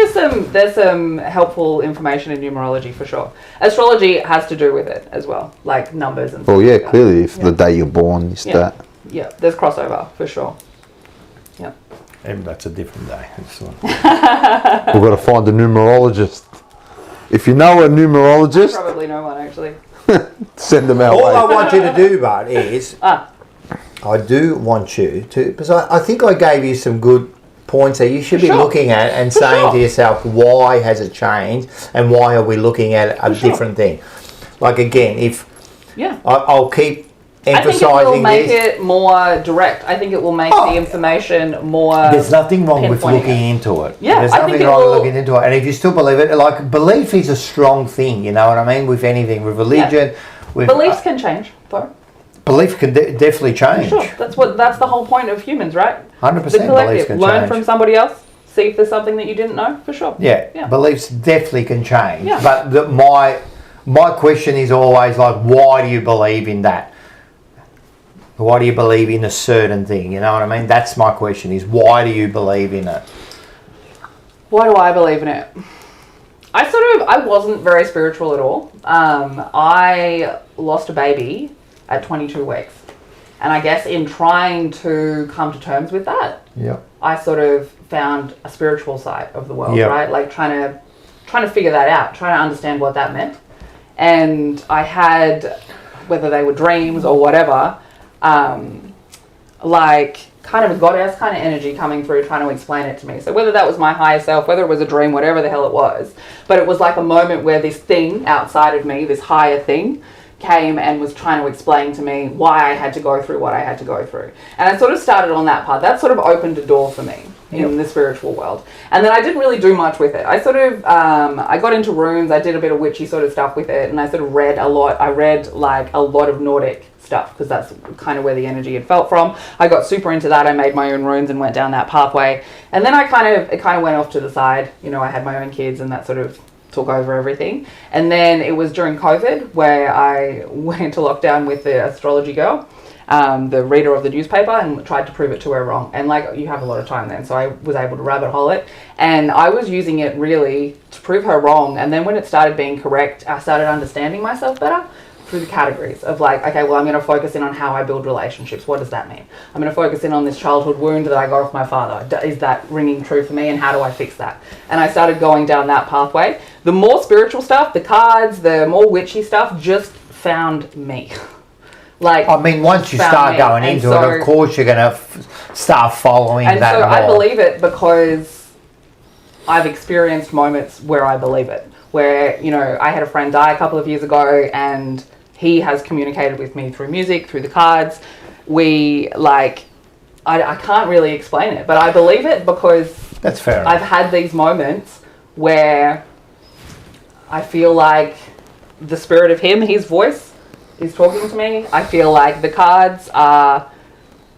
there's some helpful information in numerology for sure. Astrology has to do with it as well, like numbers and stuff. Well, yeah, like clearly, if the day you're born, is that. Yeah, there's crossover for sure. Yeah. And that's a different day. We've got to find a numerologist. If you know a numerologist, Probably no one actually. send them our All way. I want you to do, Bart, is... I do want you to... Because I think I gave you some good points that you should be looking at and saying to yourself, why has it changed and why are we looking at a different thing? Like, again, if... Yeah. I'll keep I think it emphasising will make this. it more direct. I think it will make the information more... There's nothing wrong with pinpointing looking into it. Yeah, There's I nothing think it wrong with will- looking into it. And if you still believe it, like, belief is a strong thing, you know what I mean? With anything, with religion, with... Beliefs can change, though. Belief can definitely change. Sure, that's the whole point of humans, right? 100% The beliefs collective. can Learn change. from somebody else. See if there's something that you didn't know, for sure. Yeah, beliefs definitely can change. Yeah. But my question is always like, why do you believe in that? Why do you believe in a certain thing? You know what I mean? That's my question, is why do you believe in it? Why do I believe in it? I wasn't very spiritual at all. I lost a baby at 22 weeks. And I guess in trying to come to terms with that, I sort of found a spiritual side of the world, right? Like trying to figure that out, trying to understand what that meant. And I had, whether they were dreams or whatever, like kind of a goddess kind of energy coming through trying to explain it to me. So whether that was my higher self, whether it was a dream, whatever the hell it was, but it was like a moment where this thing outside of me, this higher thing, came and was trying to explain to me why I had to go through what I had to go through. And I sort of started on that path. That sort of opened a door for me in the spiritual world. And then I didn't really do much with it. I sort of, I got into runes, I did a bit of witchy sort of stuff with it, and I sort of read a lot. I read like a lot of Nordic stuff because that's kind of where the energy had felt from. I got super into that. I made my own runes and went down that pathway. And then it kind of went off to the side. You know, I had my own kids and that sort of took over everything. And then it was during COVID where I went into lockdown with the astrology girl, the reader of the newspaper, and tried to prove it to her wrong. And like, you have a lot of time then, so I was able to rabbit hole it. And I was using it really to prove her wrong. And then when it started being correct, I started understanding myself better through the categories of like, okay, well, I'm going to focus in on how I build relationships. What does that mean? I'm going to focus in on this childhood wound that I got off my father. Is that ringing true for me, and how do I fix that? And I started going down that pathway. The more spiritual stuff, the cards, the more witchy stuff, just found me. Like, I mean, once you start going into it, of course you're going to start following that. And so I believe it because I've experienced moments where I believe it. Where, you know, I had a friend die a couple of years ago, and he has communicated with me through music, through the cards. We, like, I can't really explain it, but I believe it because that's fair. I've had these moments where I feel like the spirit of him, his voice, is talking to me. I feel like the cards are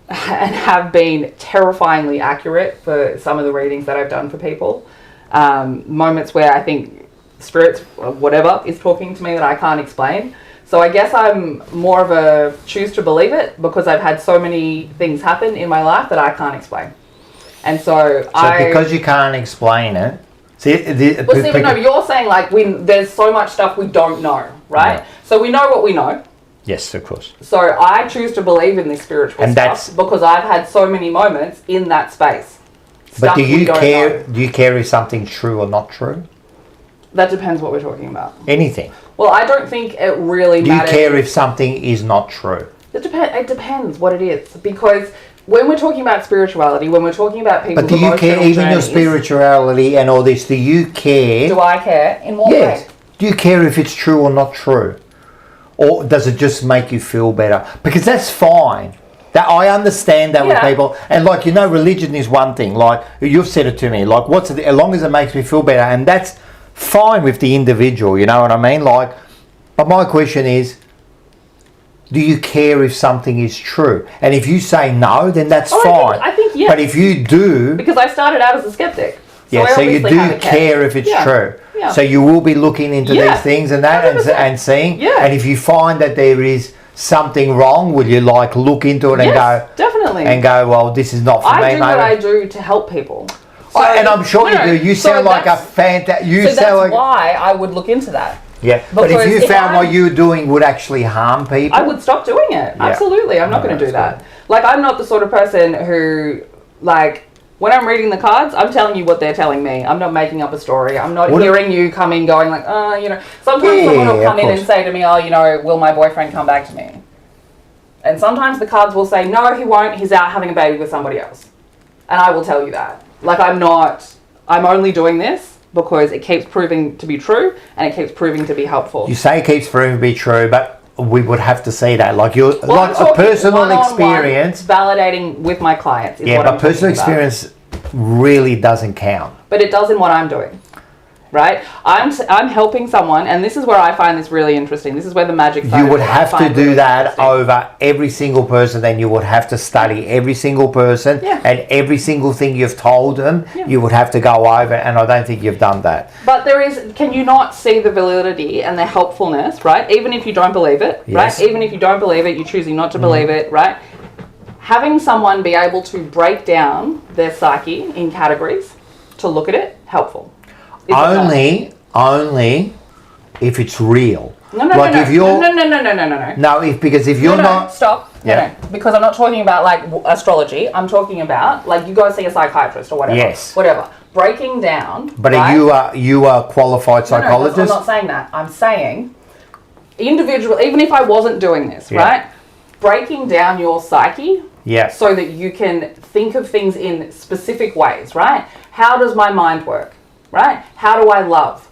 and have been terrifyingly accurate for some of the readings that I've done for people. Moments where I think spirits, whatever, is talking to me that I can't explain. So I guess I'm more of a choose to believe it because I've had so many things happen in my life that I can't explain. And so because you can't explain it. No, you're saying like there's so much stuff we don't know, right? Yeah. So we know what we know. Yes, of course. So I choose to believe in this spiritual stuff because I've had so many moments in that space. But do you care? Do you care if something's true or not true? That depends what we're talking about. Anything. Well, I don't think it really matters. Do you care if something is not true? It depends what it is. Because when we're talking about spirituality, when we're talking about people's emotional But do you care, even your spirituality and all this, do you care? Do I care? In what way? Do you care if it's true or not true? Or does it just make you feel better? Because that's fine. That I understand that with Yeah. people, and like, you know, religion is one thing. Like, you've said it to me. Like, as long as it makes me feel better, and that's fine with the individual. You know what I mean? Like, but my question is, do you care if something is true? And if you say no, then that's fine. I think yes. But if you do, because I started out as a skeptic. so you do care if it's true. Yeah. So you will be looking into these things and that, 100%. and seeing. Yeah. And if you find that there is something wrong, will you like look into it and Yes, definitely. well, this is not for me, I do mate. what I do to help people. So, And I'm sure you do. You sound like a fantastic. So that's why I would look into that. Yeah, but if you Because found what you were doing would actually harm people, I would stop doing it. Yeah. Absolutely. I'm not going to do that. Like, I'm not the sort of person who, like, when I'm reading the cards, I'm telling you what they're telling me. I'm not making up a story. I'm not hearing you come in going like, you know. Sometimes someone will come in and say to me, oh, you know, will my boyfriend come back to me? And sometimes the cards will say, no, he won't. He's out having a baby with somebody else. And I will tell you that. Like, I'm only doing this because it keeps proving to be true and it keeps proving to be helpful. You say it keeps proving to be true, but we would have to see that, like like a personal experience, validating with my clients. But personal experience really doesn't count. But it does in what I'm doing. Right, I'm helping someone, and this is where I find this really interesting. This is where the magic. You would have to do that over every single person. Then you would have to study every single person and every single thing you've told them. Yeah. You would have to go over, and I don't think you've done that. But can you not see the validity and the helpfulness, right? Even if you don't believe it, right? Even if you don't believe it, you're choosing not to believe it, right? Having someone be able to break down their psyche in categories to look at it, helpful. Only if it's real. No, because if you're not... Stop. No, because I'm not talking about, like, astrology. I'm talking about, like, you go see a psychiatrist or whatever. Yes. Whatever. Breaking down... But right? you are a qualified psychologist? No, I'm not saying that. I'm saying, individual, even if I wasn't doing this, right? Breaking down your psyche so that you can think of things in specific ways, right? How does my mind work? Right? How do I love?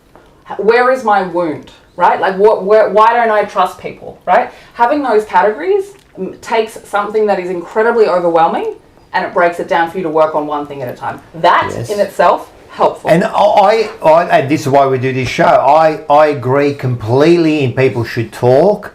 Where is my wound? Right? Like, why don't I trust people? Right? Having those categories takes something that is incredibly overwhelming and it breaks it down for you to work on one thing at a time. That in itself, helpful. And and this is why we do this show. I agree completely in people should talk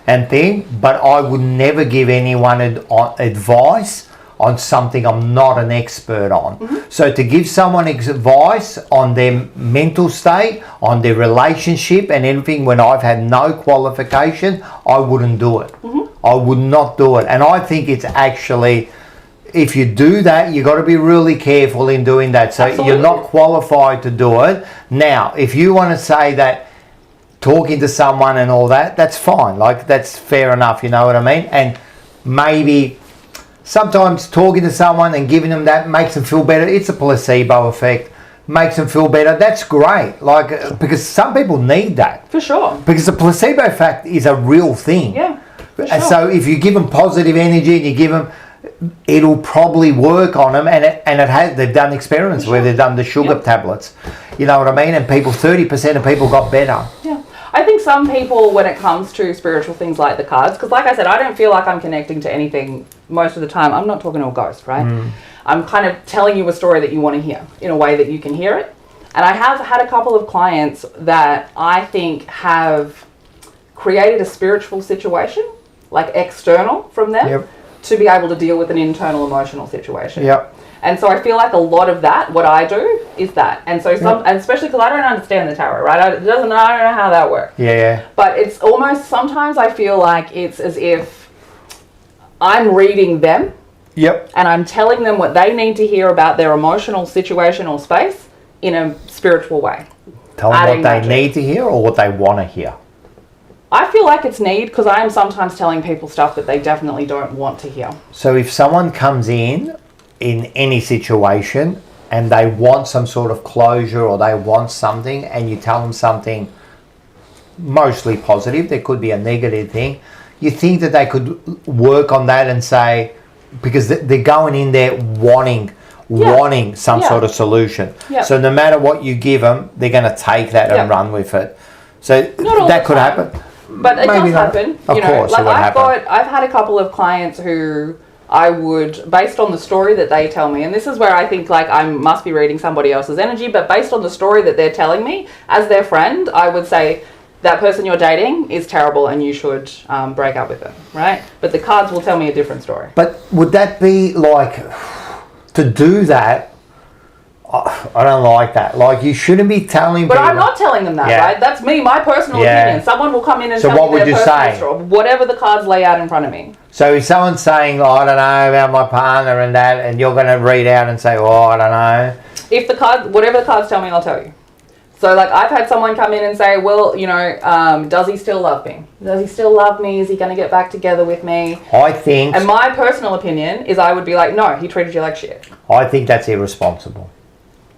and think, but I would never give anyone advice on something I'm not an expert on. So to give someone advice on their mental state, on their relationship and anything when I've had no qualification, I wouldn't do it. I would not do it. And I think it's actually, if you do that, you've got to be really careful in doing that. So you're not qualified to do it. Now, if you want to say that talking to someone and all that, that's fine. Like, that's fair enough, you know what I mean? And maybe... sometimes talking to someone and giving them that makes them feel better. It's a placebo effect. Makes them feel better. That's great. Like, because some people need that. For sure. Because the placebo effect is a real thing. Yeah. For sure. And so if you give them positive energy and you give them, it'll probably work on them. And they've done experiments where they've done the sugar tablets. You know what I mean? And 30% of people got better. Yeah. I think some people, when it comes to spiritual things like the cards, because like I said, I don't feel like I'm connecting to anything most of the time. I'm not talking to a ghost, right? I'm kind of telling you a story that you want to hear in a way that you can hear it. And I have had a couple of clients that I think have created a spiritual situation, like external from them, to be able to deal with an internal emotional situation. And so I feel like a lot of that, what I do, is that. And so and especially because I don't understand the tarot, right? I don't know how that works. But it's almost, sometimes I feel like it's as if I'm reading them. And I'm telling them what they need to hear about their emotional situation or space in a spiritual way. Tell them what they need to hear or what they want to hear? I feel like it's need, because I am sometimes telling people stuff that they definitely don't want to hear. So if someone comes in any situation and they want some sort of closure or they want something and you tell them something mostly positive, there could be a negative thing, you think that they could work on that and say, because they're going in there wanting some sort of solution. So no matter what you give them, they're going to take that and run with it. So that could happen. But it does happen. Of course, like I've had a couple of clients who I would, based on the story that they tell me, and this is where I think like I must be reading somebody else's energy, but based on the story that they're telling me, as their friend, I would say that person you're dating is terrible and you should break up with them, right? But the cards will tell me a different story. But would that be like, to do that, I don't like that. Like, you shouldn't be telling But people. I'm not telling them that, Yeah. right? That's me, my personal Yeah. opinion. Someone will come in and So tell what me would their you personal say? story, whatever the cards lay out in front of me. So if someone's saying, I don't know about my partner and that, and you're going to read out and say, I don't know. If the card, whatever the cards tell me, I'll tell you. So like I've had someone come in and say, well, you know, does he still love me? Does he still love me? Is he going to get back together with me? I think. And my personal opinion is I would be like, no, he treated you like shit. I think that's irresponsible.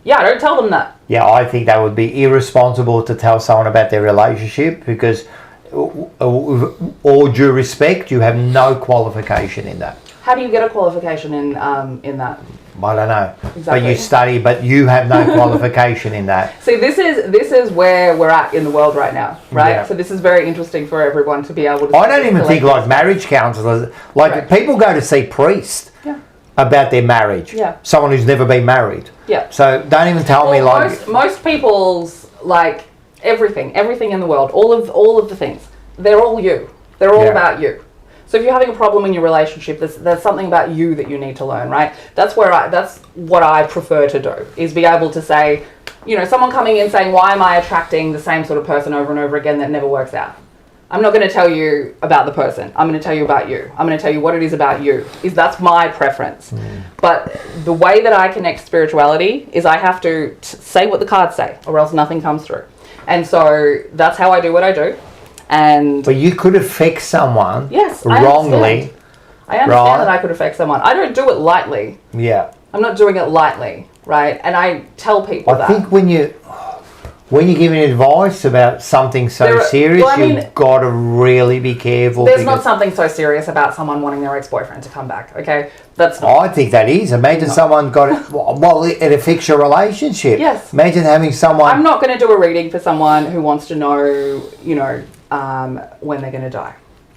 Yeah, don't tell them that. Yeah, I think that would be irresponsible to tell someone about their relationship, because all due respect, you have no qualification in that. How do you get a qualification in that? I don't know. Exactly. But you study, but you have no qualification in that. See, this is where we're at in the world right now, right? Yeah. So this is very interesting for everyone to be able to. I don't even think like marriage counselors, like Right. people go to see priests Yeah. about their marriage. Yeah. Someone who's never been married. Yeah. So don't even tell me Well, like. most people's like everything in the world, all of the things, they're all you. They're all Yeah. about you. So if you're having a problem in your relationship, there's something about you that you need to learn, right? That's what I prefer to do, is be able to say, you know, someone coming in saying, why am I attracting the same sort of person over and over again that never works out? I'm not going to tell you about the person. I'm going to tell you about you. I'm going to tell you what it is about you. That's my preference. But the way that I connect spirituality is I have to say what the cards say, or else nothing comes through. And so that's how I do what I do. And But you could affect someone yes, wrongly. I understand that I could affect someone. I don't do it lightly. Yeah. I'm not doing it lightly, right? And I tell people I that. think when you're giving advice about something so serious, well, I mean, you've got to really be careful. There's not something so serious about someone wanting their ex-boyfriend to come back, okay? That's not. I think that is. Imagine someone got it. Well, it affects your relationship. Yes. Imagine having someone. I'm not going to do a reading for someone who wants to know, you know, when they're going to die.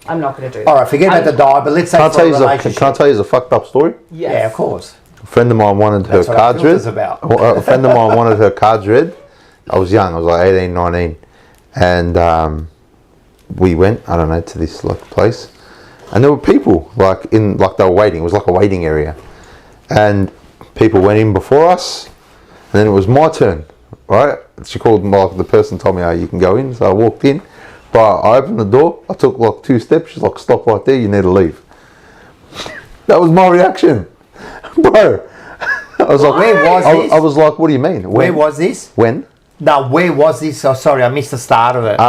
I'm not going to do that. All right, forget about the die, but let's say Can I for a relationship. tell you a fucked up story? Yes. Yeah, of course. A friend of mine wanted That's her what our cards read. filter's about. A friend of mine wanted her cards read. I was young. I was like 18, 19. And we went, I don't know, to this like place. And there were people like they were waiting. It was like a waiting area. And people went in before us. And then it was my turn, right? She called, like the person told me, oh, you can go in. So I walked in. But I opened the door. I took like 2 steps. She's like, stop right there. You need to leave. That was my reaction. Bro. I was like, Where was this? I was like, what do you mean? Where was this? When? No, where was this? Oh, sorry, I missed the start of it.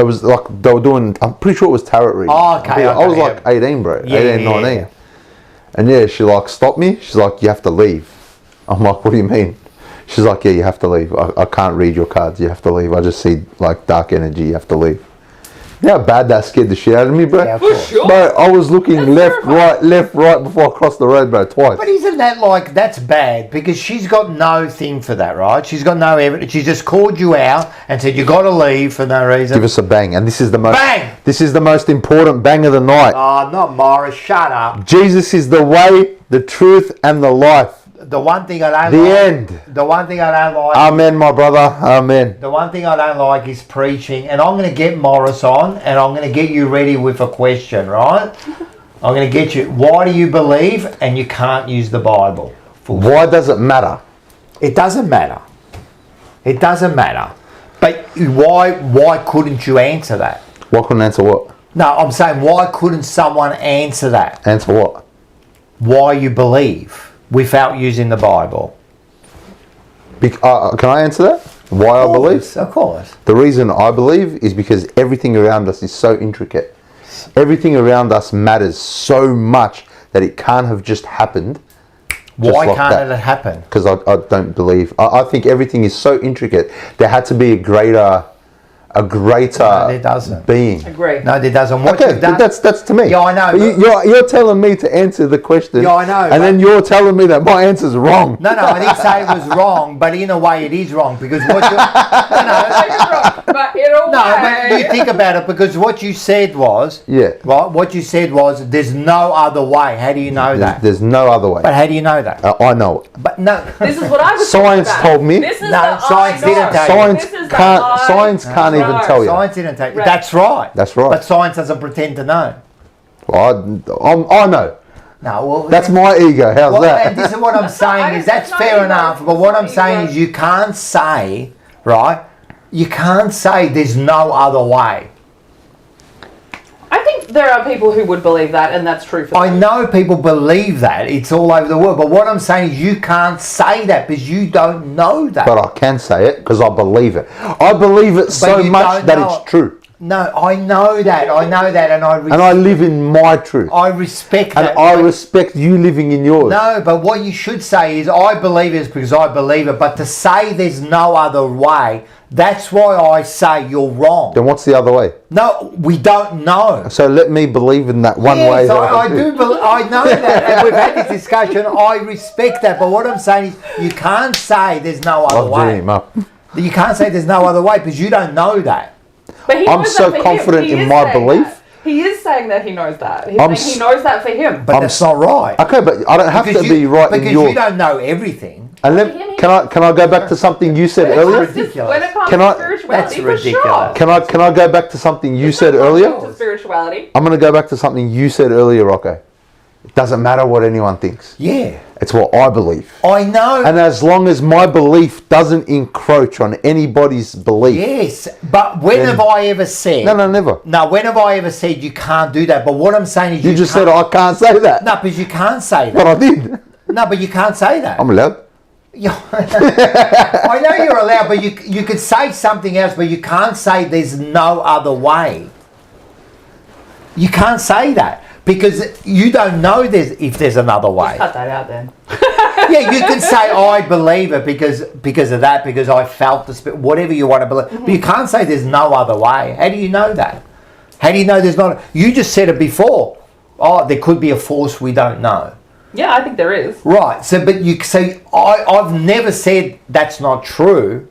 It was like they were doing, I'm pretty sure it was tarot reading. Oh, okay, I was okay, like 18, bro. Yeah, 18, yeah, 19. yeah. And yeah, she like stopped me. She's like, you have to leave. I'm like, what do you mean? She's like, yeah, you have to leave. I can't read your cards. You have to leave. I just see like dark energy. You have to leave. You know how bad that scared the shit out of me, bro? Yeah, of For course. sure. Bro, I was looking left, terrifying. right before I crossed the road, bro, twice. But isn't that like, that's bad, because she's got no thing for that, right? She's got no evidence. She just called you out and said you got to leave for no reason. Give us a bang, and this is the most. Bang! This is the most important bang of the night. Oh, not Morris. Shut up. Jesus is the way, the truth, and the life. The one thing I don't The like. end. The one thing I don't like. Amen, my brother. Amen. The one thing I don't like is preaching, and I'm going to get Morris on, and I'm going to get you ready with a question, right? I'm going to get you. Why do you believe and you can't use the Bible? Why does it matter? It doesn't matter. It doesn't matter. But why couldn't you answer that? Why couldn't answer what? No, I'm saying why couldn't someone answer that? Answer what? Why you believe without using the Bible? Can I answer that? Why I believe? Of course. The reason I believe is because everything around us is so intricate. Everything around us matters so much that it can't have just happened. Why can't it happen? Because I don't believe. I think everything is so intricate. There had to be a greater No, there doesn't. being. Agree. No, there doesn't. What Okay, you've done, that's to me. Yeah, I know, But you're telling me to answer the question. Yeah, I know, And but- then you're telling me that my answer's wrong. No, I didn't say it was wrong, but in a way it is wrong because what you, But in away. No, but you think about it, because what you said was, right, what you said was, there's no other way. How do you know that? There's no other way. But how do you know that? I know it. But no. This is what I was Science about. told me. This is No, science didn't tell you. Science can't even tell you. Science didn't tell you. That's right. That's right. But science doesn't pretend to know. Well, I know. No, well, that's my ego. How's that? And this is what I'm saying is that's fair enough. But what I'm saying is you can't say, right? You can't say there's no other way. I think there are people who would believe that, and that's true for them. I know people believe that. It's all over the world. But what I'm saying is you can't say that because you don't know that. But I can say it because I believe it. I believe it so much that it's true. No, I know that. I know that, and I live in my truth. I respect that. And I respect you living in yours. No, but what you should say is I believe it because I believe it. But to say there's no other way, that's why I say you're wrong. Then what's the other way? No, we don't know. So let me believe in that one way. That I do. I know that, and we've had this discussion. I respect that, but what I'm saying is you can't say there's no other way. You can't say there's no other way because you don't know that. But I'm so confident in my belief. He is saying that he knows that. He's saying he knows that for him. But that's not right. Okay, but I don't have to be right in Because yours. you don't know everything. And can I go back to something you said earlier? Ridiculous. When it comes to spirituality, for sure. Can I go back to something you said earlier? To spirituality. I'm going to go back to something you said earlier, Rocco. It doesn't matter what anyone thinks. Yeah. It's what I believe. I know. And as long as my belief doesn't encroach on anybody's belief. Yes, but when have I ever said... No, never. No, when have I ever said you can't do that? But what I'm saying is you just said I can't say that. No, because you can't say that. But I did. No, but you can't say that. I'm allowed. I know you're allowed, but you could say something else, but you can't say there's no other way. You can't say that. Because you don't know if there's another way. Just cut that out then. Yeah, you can say I believe it because of that, because I felt the spirit, whatever you want to believe. But you can't say there's no other way. How do you know that? How do you know there's not? You just said it before. Oh, there could be a force we don't know. Yeah, I think there is. Right. So, but you say I've never said that's not true.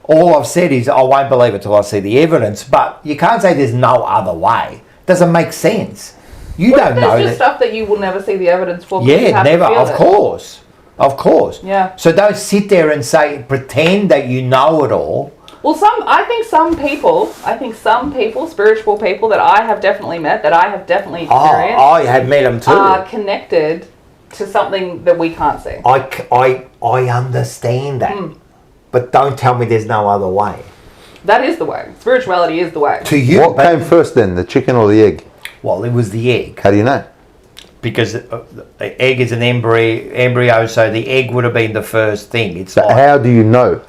All I've said is I won't believe it till I see the evidence. But you can't say there's no other way. Doesn't make sense. You don't know that. There's just stuff that you will never see the evidence for. Yeah, never. Of course. Yeah. So don't sit there and pretend that you know it all. Well, I think some people, spiritual people that I have definitely met, that I have definitely experienced. I have met them too. Are connected to something that we can't see. I understand that, but don't tell me there's no other way. That is the way. Spirituality is the way. To you. What came first then, the chicken or the egg? Well, it was the egg. How do you know? Because the egg is an embryo, so the egg would have been the first thing. It's but how do you know?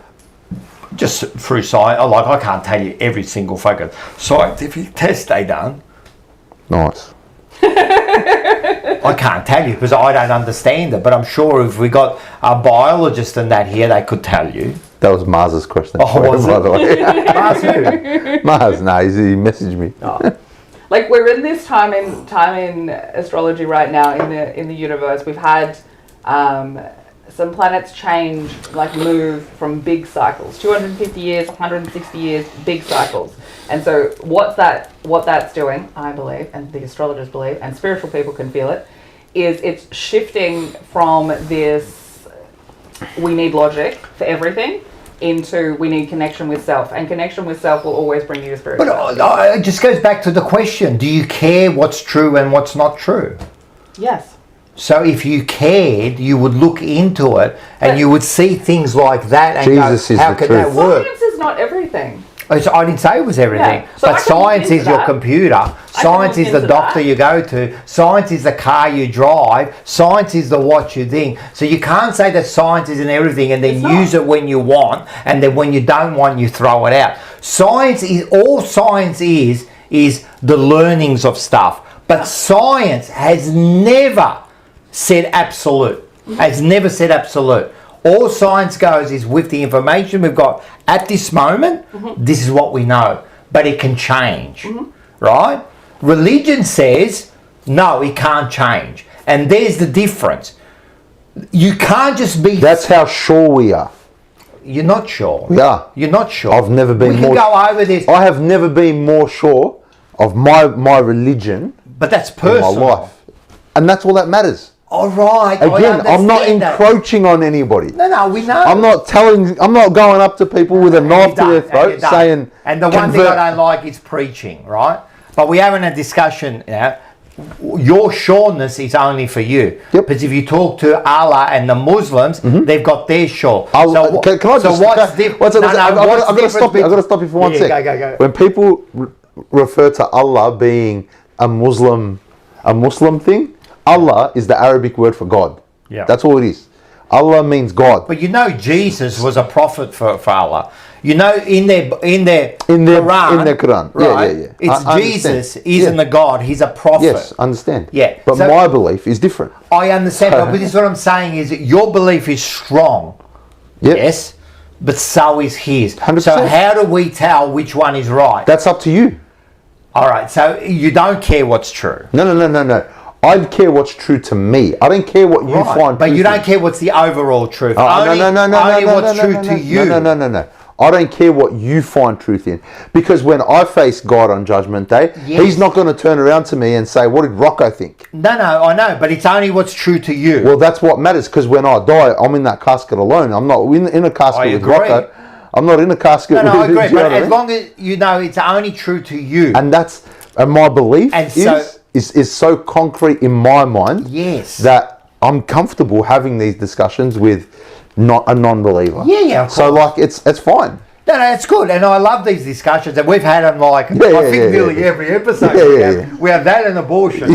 Just through science. Like, I can't tell you every single fucking scientific test they done. Nice. I can't tell you because I don't understand it, but I'm sure if we got a biologist and that here, they could tell you. That was Mars's question. Oh, was by the way. Mars who? Mars, no, he messaged me. Oh. Like, we're in this time in astrology right now in the universe. We've had some planets change, like move from big cycles, 250 years, 160 years, big cycles. And so what that's doing, I believe, and the astrologers believe, and spiritual people can feel it, is it's shifting from this we need logic for everything into we need connection with self, and connection with self will always bring you to spirituality. But it just goes back to the question, do you care what's true and what's not true? Yes. So if you cared, you would look into it and you would see things like that and Jesus go, how can that work? Science is not everything. I didn't say it was everything, yeah. So but science is your computer, science is the doctor you go to, science is the car you drive, science is the watch you think. So you can't say that science isn't everything and then use it when you want, and then when you don't want, you throw it out. Science is the learnings of stuff, but science has never said absolute. Has never said absolute. All science goes is with the information we've got at this moment, this is what we know. But it can change, right? Religion says, no, it can't change. And there's the difference. You can't just be... That's how sure we are. You're not sure. Yeah. You're not sure. I've never been we more... We can go over this. I have never been more sure of my religion. But that's personal. In my life. And that's all that matters. All right. Again, I'm not encroaching on anybody. No, we know. I'm not going up to people with a knife to their throat saying, and the one thing I don't like is preaching, right? But we're having a discussion now. Your sureness is only for you. Yep. Because if you talk to Allah and the Muslims, they've got their sure. Can I just... So what's different? I've got to stop you for one sec. Go. When people refer to Allah being a Muslim thing, Allah is the Arabic word for God. Yeah. That's all it is. Allah means God. But you know Jesus was a prophet for Allah. You know in their Quran. In their Quran. Right? Yeah. It's Jesus isn't the God, he's a prophet. Yes, understand. Yeah. But my belief is different. I understand, but this is what I'm saying is that your belief is strong. Yep. Yes. But so is his. 100%. So how do we tell which one is right? That's up to you. All right. So you don't care what's true. No. I care what's true to me. I don't care what you find. But you don't care what's the overall truth. No. Only what's true to you. No. I don't care what you find truth in. Because when I face God on Judgment Day, he's not going to turn around to me and say, what did Rocco think? No, I know. But it's only what's true to you. Well, that's what matters. Because when I die, I'm in that casket alone. I'm not in a casket with Rocco. I'm not in a casket with... No, I agree. But as long as you know it's only true to you. And my belief is so concrete in my mind that I'm comfortable having these discussions with not a non-believer. Yeah, of course. So like it's fine. No, it's good, and I love these discussions, and we've had them I think nearly every episode. We have that and abortion,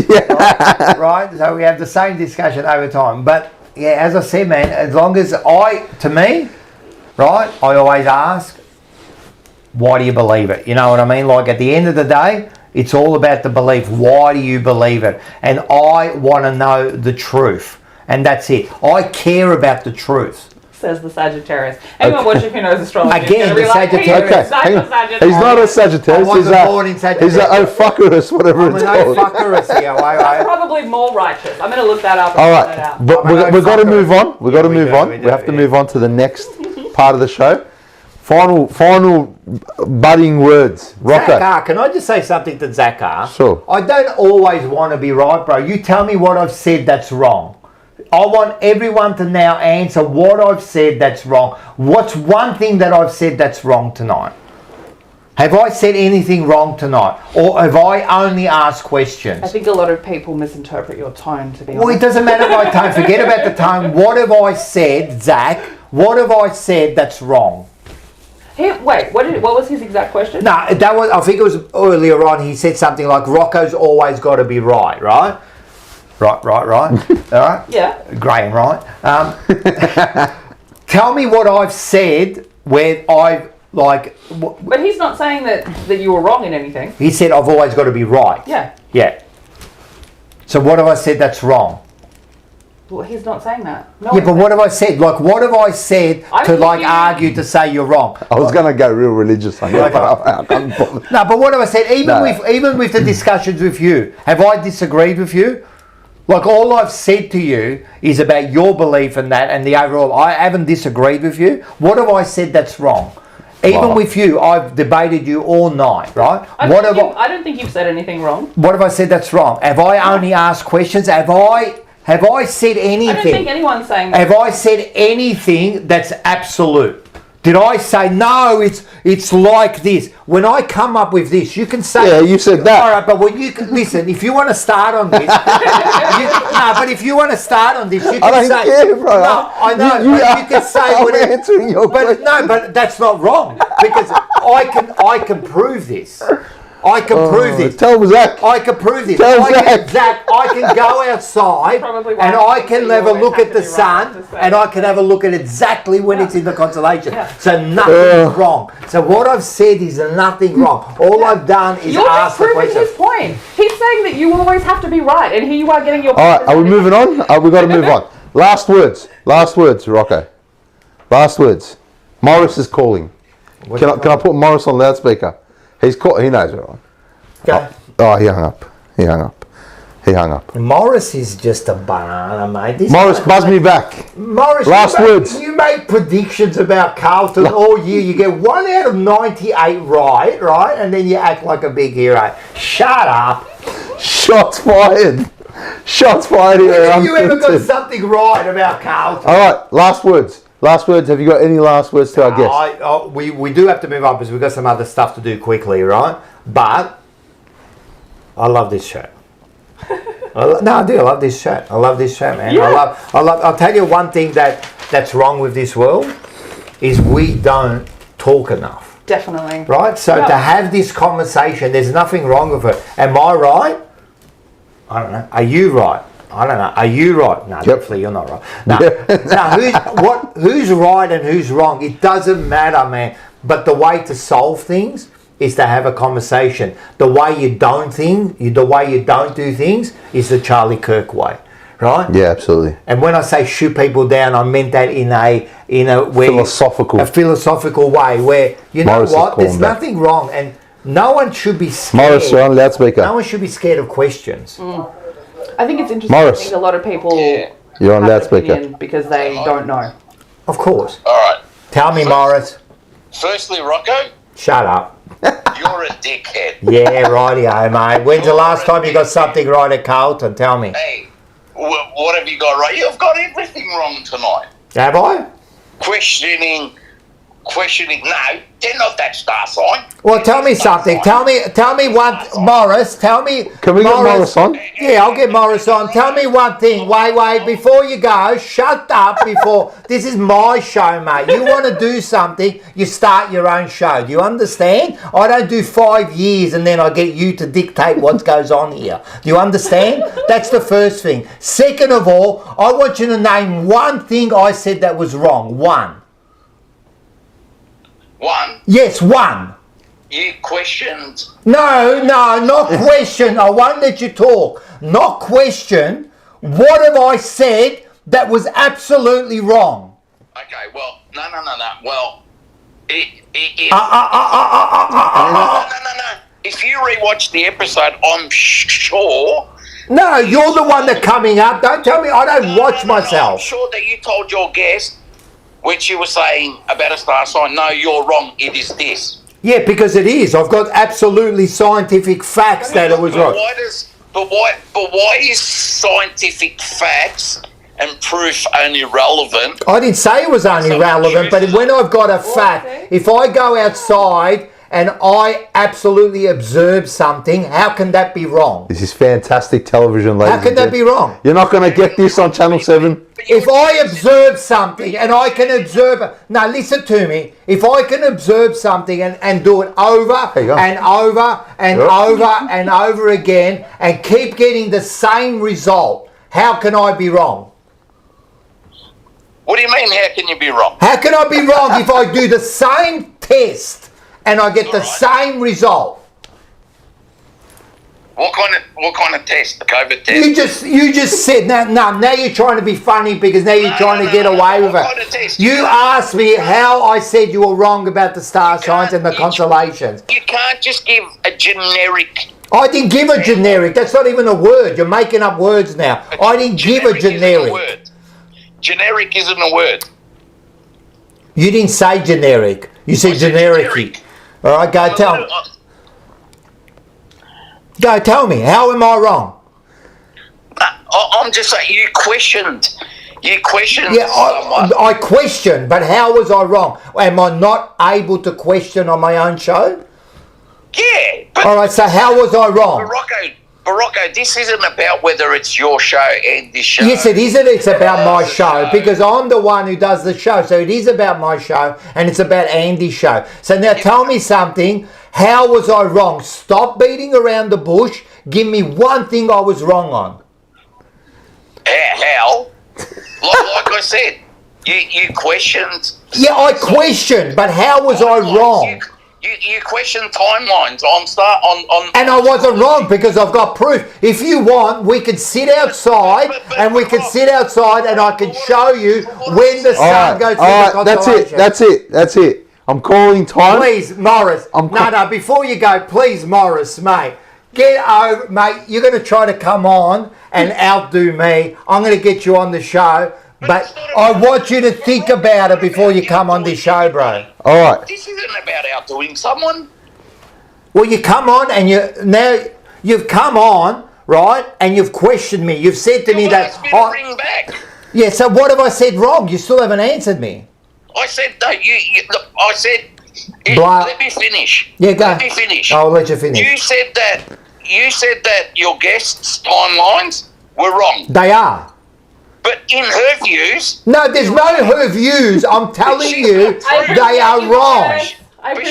right? So we have the same discussion over time. But yeah, as I said, man, as long as to me, right, I always ask, why do you believe it? You know what I mean? Like at the end of the day, it's all about the belief. Why do you believe it? And I want to know the truth. And that's it. I care about the truth. Says the Sagittarius. Anyone watching who knows astrology again, the Sagittarius. He's not a Sagittarius. I wasn't born in Sagittarius. He's an fuckerus, whatever it's called. Fuckerus here. That's probably more righteous. I'm going to look that up and find that out. But we've got to move on. We've got to move on. We have to move on to the next part of the show. Final budding words. Rocco. Zach, can I just say something to Zach? Sure. I don't always want to be right, bro. You tell me what I've said that's wrong. I want everyone to now answer what I've said that's wrong. What's one thing that I've said that's wrong tonight? Have I said anything wrong tonight? Or have I only asked questions? I think a lot of people misinterpret your tone, to be honest. Well, it doesn't matter my tone. Forget about the tone. What have I said, Zach? What have I said that's wrong? What was his exact question? No, I think it was earlier on. He said something like, Rocco's always got to be right? Right. All right? Yeah. Graham, right? Tell me what I've said where I've, like... But he's not saying that you were wrong in anything. He said I've always got to be right. Yeah. Yeah. So what have I said that's wrong? Well, he's not saying that. No, yeah, but what have I said? Like, what have I said argue to say you're wrong? I was going to go real religious on that. No, but what have I said? Even with the discussions with you, have I disagreed with you? Like, all I've said to you is about your belief in that and the overall. I haven't disagreed with you. What have I said that's wrong? Even with you, I've debated you all night, right? I don't think you've said anything wrong. What have I said that's wrong? Have I only asked questions? Have I said anything? I don't think anyone's saying that. Have I said anything that's absolute? Did I say, no, it's like this? When I come up with this, you can say... Yeah, you said that. All right, but when you... Listen, if you want to start on this... but if you want to start on this, you can say... I don't care, bro. No, I know. You can say... I'm answering your question. No, but that's not wrong. Because I can prove this. I can prove this. Tell Zach. I can prove this. Zach. I can go outside and I can have a look at the sun and I can have a look at exactly when it's in the constellation. Yeah. So nothing's wrong. So what I've said is nothing wrong. All I've done is ask the question. You're just proving his point. He's saying that you always have to be right, and here you are getting your point. All right, are we moving on? We've got to move on. Last words, Rocco. Last words. Morris is calling. Can I put Morris on loudspeaker? He knows it, right? Okay. Oh, he hung up. He hung up. Morris is just a banana, mate. Morris, buzz me back. Morris, Last words. You make predictions about Carlton all year. You get 1 out of 98 right? And then you act like a big hero. Shut up. Shots fired. Shots fired here. Have you ever got something right about Carlton? All right, last words. Last words. Have you got any last words to our guests? We do have to move on because we've got some other stuff to do quickly, right? But I love this show. I do. I love this show. I love this show, man. Yeah. I'll tell you one thing that's wrong with this world is we don't talk enough. Definitely. Right? So to have this conversation, there's nothing wrong with it. Am I right? I don't know. Are you right? I don't know. Are you right? No, definitely you're not right. No. No, who's right and who's wrong? It doesn't matter, man. But the way to solve things is to have a conversation. The way you don't do things is the charliekirk way, right? Yeah, absolutely. And when I say shoot people down, I meant that in a philosophical way where Morris know what? There's nothing wrong, and no one should be scared. Morris, you're on loudspeaker. No one should be scared of questions. I think it's interesting. Morris. I think a lot of people You're on have an loudspeaker. opinion because they don't know. Of course. All right. Tell me, Morris. Firstly, Rocco, Shut up. you're a dickhead. Yeah, rightio, mate. When's the last time you got something right at Carlton? Tell me. Hey, what have you got right? You've got everything wrong tonight. Have I? Questioning. No, they're not that star sign. Well, tell me something. Tell me one, Morris. Tell me. Can we get Morris on? Yeah, I'll get Morris on. Tell me one thing. Wait. Before you go, shut up. This is my show, mate. You want to do something, you start your own show. Do you understand? I don't do 5 years and then I get you to dictate what goes on here. Do you understand? That's the first thing. Second of all, I want you to name one thing I said that was wrong. One. One, Yes, one. you questioned. No, not question. I won't let you talk. Not question. What have I said that was absolutely wrong? Okay, well, no. Well, no. If you rewatch the episode, I'm sure. No, you're the one that's coming up. Don't tell me I don't watch I'm myself. sure that you told your guest when she was saying about a star sign, no, you're wrong, it is this. Yeah, because it is. I've got absolutely scientific facts that it was right. But why is scientific facts and proof only relevant? I didn't say it was only relevant, but when I've got a fact, if I go outside and I absolutely observe something, how can that be wrong? This is fantastic television, ladies. How can that be wrong? You're not going to get this on Channel 7. If I observe something and I can observe... Now, listen to me. If I can observe something and do it over and over and over and over again and keep getting the same result, how can I be wrong? What do you mean, how can you be wrong? How can I be wrong if I do the same test and I get the same result? What kind of test? The COVID test? You just said now you're trying to be funny because now you're trying to get away with What kind of it. test? You asked me how I said you were wrong about the star signs and the constellations. You can't just give a generic. I didn't give a generic. That's not even a word. You're making up words now. I didn't give a generic. Isn't a word. Generic isn't a word. You didn't say generic. You said generic. All right, go tell me. Go tell me. How am I wrong? I'm just saying you questioned. Yeah, someone. I questioned, but how was I wrong? Am I not able to question on my own show? Yeah. But All right, so how was I wrong? Rocco, this isn't about whether it's your show and this show. Yes, it is. It's about my show because I'm the one who does the show. So it is about my show and it's about Andy's show. So now tell me something. How was I wrong? Stop beating around the bush. Give me one thing I was wrong on. How? Like I said, you questioned. Yeah, I questioned, but how was I wrong? You questioned timelines on. And I wasn't wrong because I've got proof. If you want, we could sit outside and we could sit outside and I can show you when the sun goes through the constellation. That's it. I'm calling time. Please, Morris. No, before you go, please, Morris, mate. Get over, mate. You're going to try to come on and outdo me. I'm going to get you on the show. But I want you to think about it before you come on this show, bro. All right. This isn't about outdoing someone. Well, you come on and you've come on, right? And you've questioned me. You've said to me that. Ring back. Yeah. So what have I said wrong? You still haven't answered me. I said that I said. Blah. Let me finish. Yeah, go. Let me finish. I'll let you finish. You said that your guests' timelines were wrong. They are. But in her views, No, there's no her views. I'm telling you, they are wrong.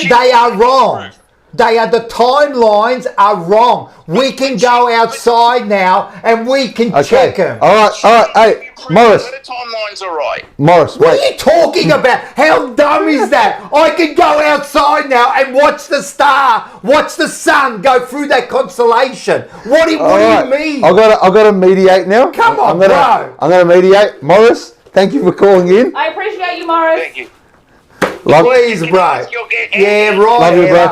They are wrong. The timelines are wrong. We can go outside now and we can check them. All right. Hey, Morris. the timelines are right. Morris, What wait. are you talking about? How dumb is that? I can go outside now and watch the star, watch the sun go through that constellation. What do you mean? I gotta mediate now. Come on, I'm bro. gonna mediate. Morris, thank you for calling in. I appreciate you, Morris. Thank you. Love, Please, bro. Yeah, right. Love you, bro.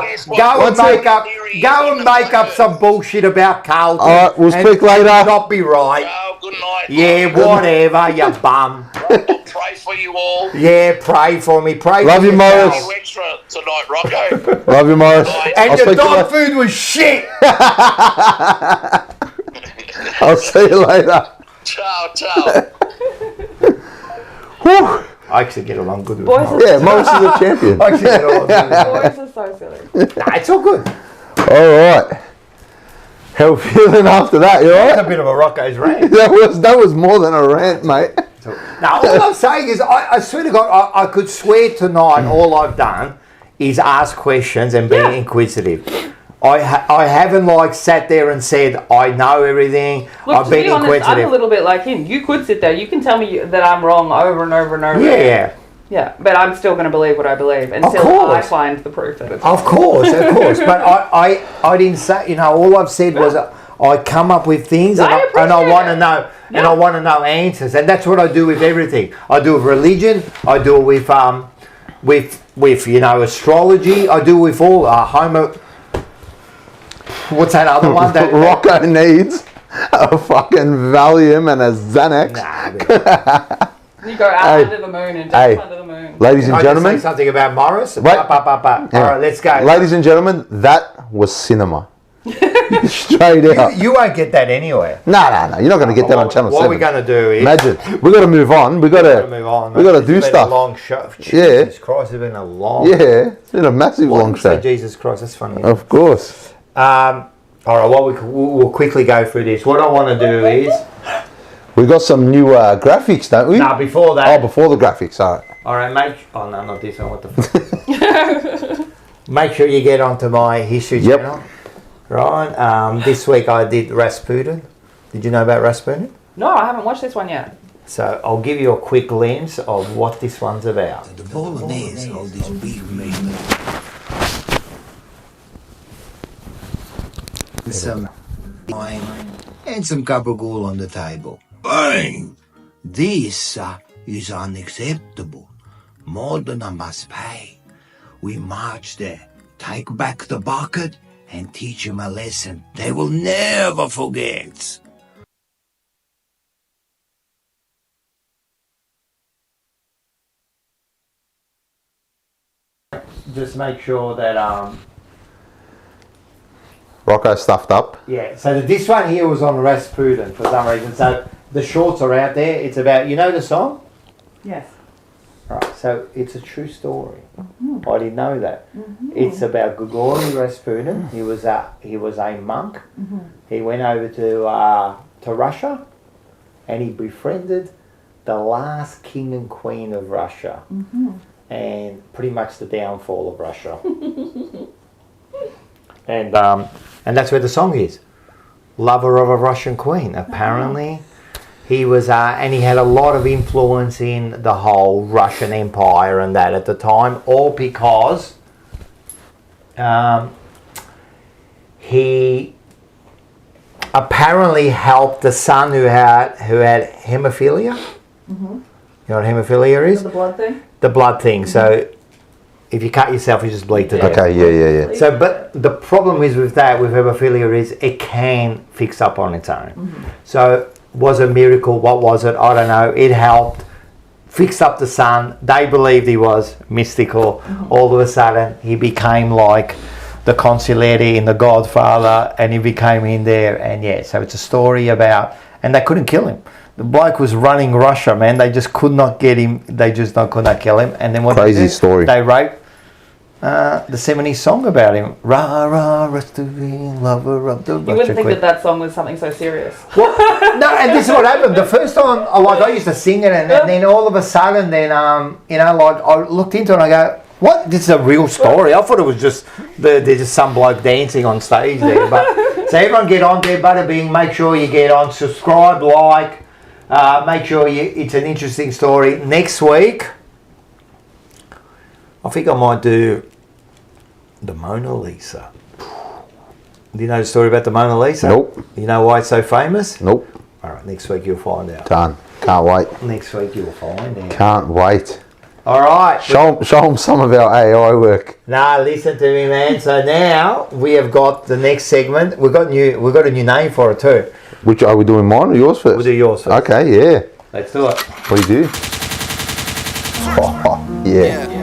Go and make up some bullshit about Carlton. All right, we'll speak later. Not be right. Oh, good night. Yeah, whatever, you bum. I'll pray for you all. Yeah, pray for me. Pray Love for you, yourself. Morris. You extra tonight, Rocco. Love you, Morris. And I'll your speak to you dog later. food was shit. I'll see you later. Ciao. Whew. I actually get along good with Boys Morris. Yeah, Morris is a champion. I actually get along good with Boys are so silly. Nah, it's all good. All right. How you feeling after that? You all It's a right? bit of a Rocco's rant. That was more than a rant, mate. Now, all I'm saying is, I swear to God, I could swear tonight all I've done is ask questions and be inquisitive. I haven't sat there and said I know everything. Look, I've to been be honest, inquisitive. I'm a little bit like him. You could sit there. You can tell me that I'm wrong over and over and over. Yeah. Yeah, but I'm still going to believe what I believe until course. I find the proof that it's Of course. But I didn't say. All I've said was I come up with things and I want to know and I want to know answers, and that's what I do with everything. I do with religion. I do it with astrology. I do with all What's that other one? Rocco needs a fucking Valium and a Xanax. You go out under the moon and jump under the moon. Ladies and I just gentlemen, say something about Morris. Wait. All right, let's go. Ladies and gentlemen, that was cinema. Straight out. You won't get that anywhere. No. You're not going to get that on Channel 7. What we're going to do is... Imagine. We've got to move on. We've got to move on. We've got to It's do been stuff. A long show. Yeah. Jesus Christ, it's been a long... Yeah. It's been a massive long show. Jesus Christ, that's funny. Of course. All right, we'll quickly go through this. What I want to do is... We've got some new graphics, don't we? Now, before that... Oh, before the graphics, all right. All right, Oh, no, not this one. What the fuck? Make sure you get onto my history channel. Right. This week I did Rasputin. Did you know about Rasputin? No, I haven't watched this one yet. So I'll give you a quick glimpse of what this one's about. The Bolognese hold this beef meat. Some wine and some gabagool on the table. Bang! This is unacceptable. More than I must pay. We march there, take back the bucket, and teach them a lesson they will never forget. Just make sure that Rocco stuffed up. yeah. So this one here was on Rasputin for some reason. So the shorts are out there. It's about the song. Yes. Right. So it's a true story. I didn't know that. It's about Grigory Rasputin. He was a monk. He went over to Russia, and he befriended the last king and queen of Russia, and pretty much the downfall of Russia. And that's where the song is. Lover of a Russian queen. Apparently, he was, and he had a lot of influence in the whole Russian Empire and that at the time, all because he apparently helped the son who had hemophilia. You know what hemophilia is? The blood thing? The blood thing. So if you cut yourself, you just bleed to death. Okay, yeah. So, but the problem is with that, with haemophilia, is it can fix up on its own. So, was a miracle? What was it? I don't know. It helped fix up the son. They believed he was mystical. All of a sudden, he became like the consigliere in The Godfather, and he became in there. And yeah, so it's a story about, and they couldn't kill him. The bloke was running Russia, man. They just could not get him. They just could not kill him. And then what Crazy they did, story. They wrote the 70s song about him. Rah, rah, Rastafarian lover of the You wouldn't think that song was something so serious. Well, no, and this is what happened. The first time, I used to sing it, and then all of a sudden, then, I looked into it and I go, what? This is a real story. I thought it was just, there's just some bloke dancing on stage there. But so everyone get on there, bada bing, make sure you get on, subscribe, like, make sure it's an interesting story. Next week, I think I might do the Mona Lisa. Do you know the story about the Mona Lisa? Nope. You know why it's so famous? Nope. All right, next week you'll find out. Done. Can't wait. Next week you'll find out. Can't wait. All right. Show them some of our AI work. Nah, listen to me, man. So now we have got the next segment. We've got a new name for it too. Which are we doing? Mine or yours first? We'll do yours first. Okay, yeah. Let's do it. What do you do? Oh, yeah.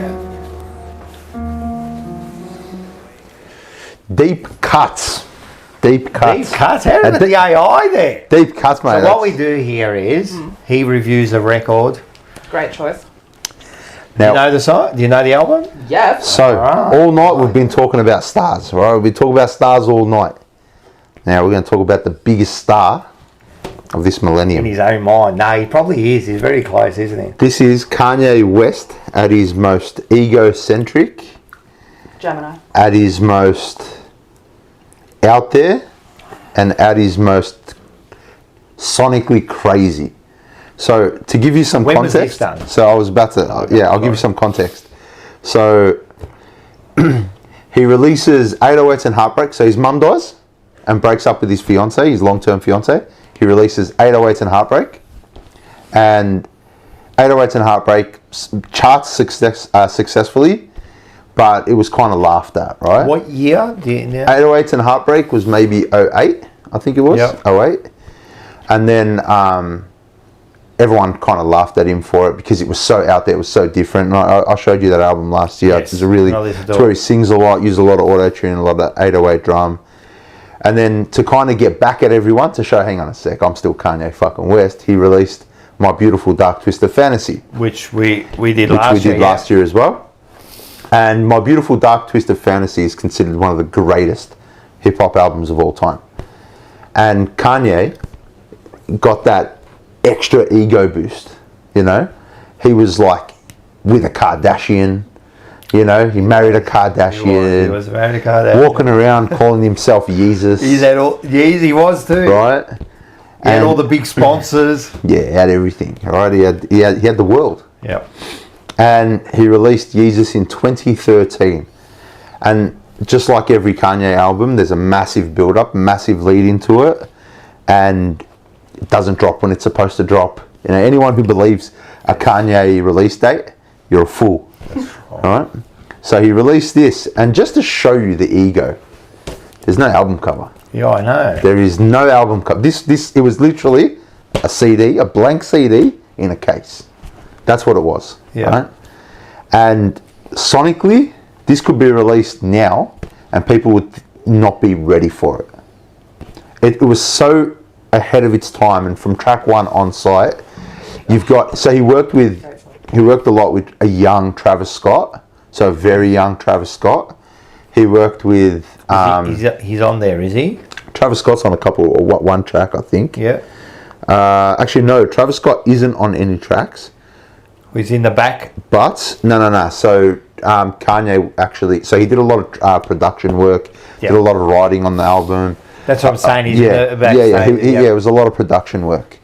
Deep cuts. Deep cuts. Deep cuts. How did the AI there? Deep cuts, mate. So what we do here is he reviews a record. Great choice. Do you know the song? Do you know the album? Yes. So, all night we've been talking about stars, right? We've been talking about stars all night. Now we're going to talk about the biggest star of this millennium. In his own mind. No, he probably is. He's very close, isn't he? This is Kanye West at his most egocentric, Gemini. at his most out there, and at his most sonically crazy. So to give you some When was context, this done? so I was about to, I'll give you some context. So he releases 808s and Heartbreak. So his mum dies and breaks up with his fiance, his long-term fiance. He releases 808s and Heartbreak, and 808s and Heartbreak charts successfully, but it was kind of laughed at, right? What year? Do you know? 808s and Heartbreak was maybe 08, I think it was. Yep. 08. And then everyone kind of laughed at him for it because it was so out there, it was so different. And I showed you that album last year. Yes. It's where he sings a lot, uses a lot of auto-tune, a lot of 808 drum. And then to kind of get back at everyone, to show, hang on a sec, I'm still Kanye fucking West, he released My Beautiful Dark Twisted Fantasy. Which we did last year as well. And My Beautiful Dark Twisted Fantasy is considered one of the greatest hip-hop albums of all time. And Kanye got that extra ego boost, you know? He was like with a Kardashian, you know? He married a Kardashian. He was married a Kardashian. Walking around calling himself Jesus. He was too. Right? He had all the big sponsors. Yeah, he had everything, right? He had the world. Yep. And he released Yeezus in 2013. And just like every Kanye album, there's a massive build-up, massive lead into it, and it doesn't drop when it's supposed to drop. You know, anyone who believes a Kanye release date, you're a fool. All right? So he released this, and just to show you the ego, there's no album cover. Yeah, I know. There is no album cover. It was literally a CD, a blank CD in a case. That's what it was. Yeah. Right? And sonically, this could be released now, and people would not be ready for it. It was so ahead of its time, and from track one on site, you've got. So he worked a lot with a young Travis Scott, so a very young Travis Scott. He worked with. He's on there, is he? Travis Scott's on a couple, or one track, I think. Yeah. Actually, no. Travis Scott isn't on any tracks. He's in the back. But no. So Kanye actually. So he did a lot of production work. Yep. Did a lot of writing on the album. That's what I'm saying. He's Yeah. in the back. It was a lot of production work.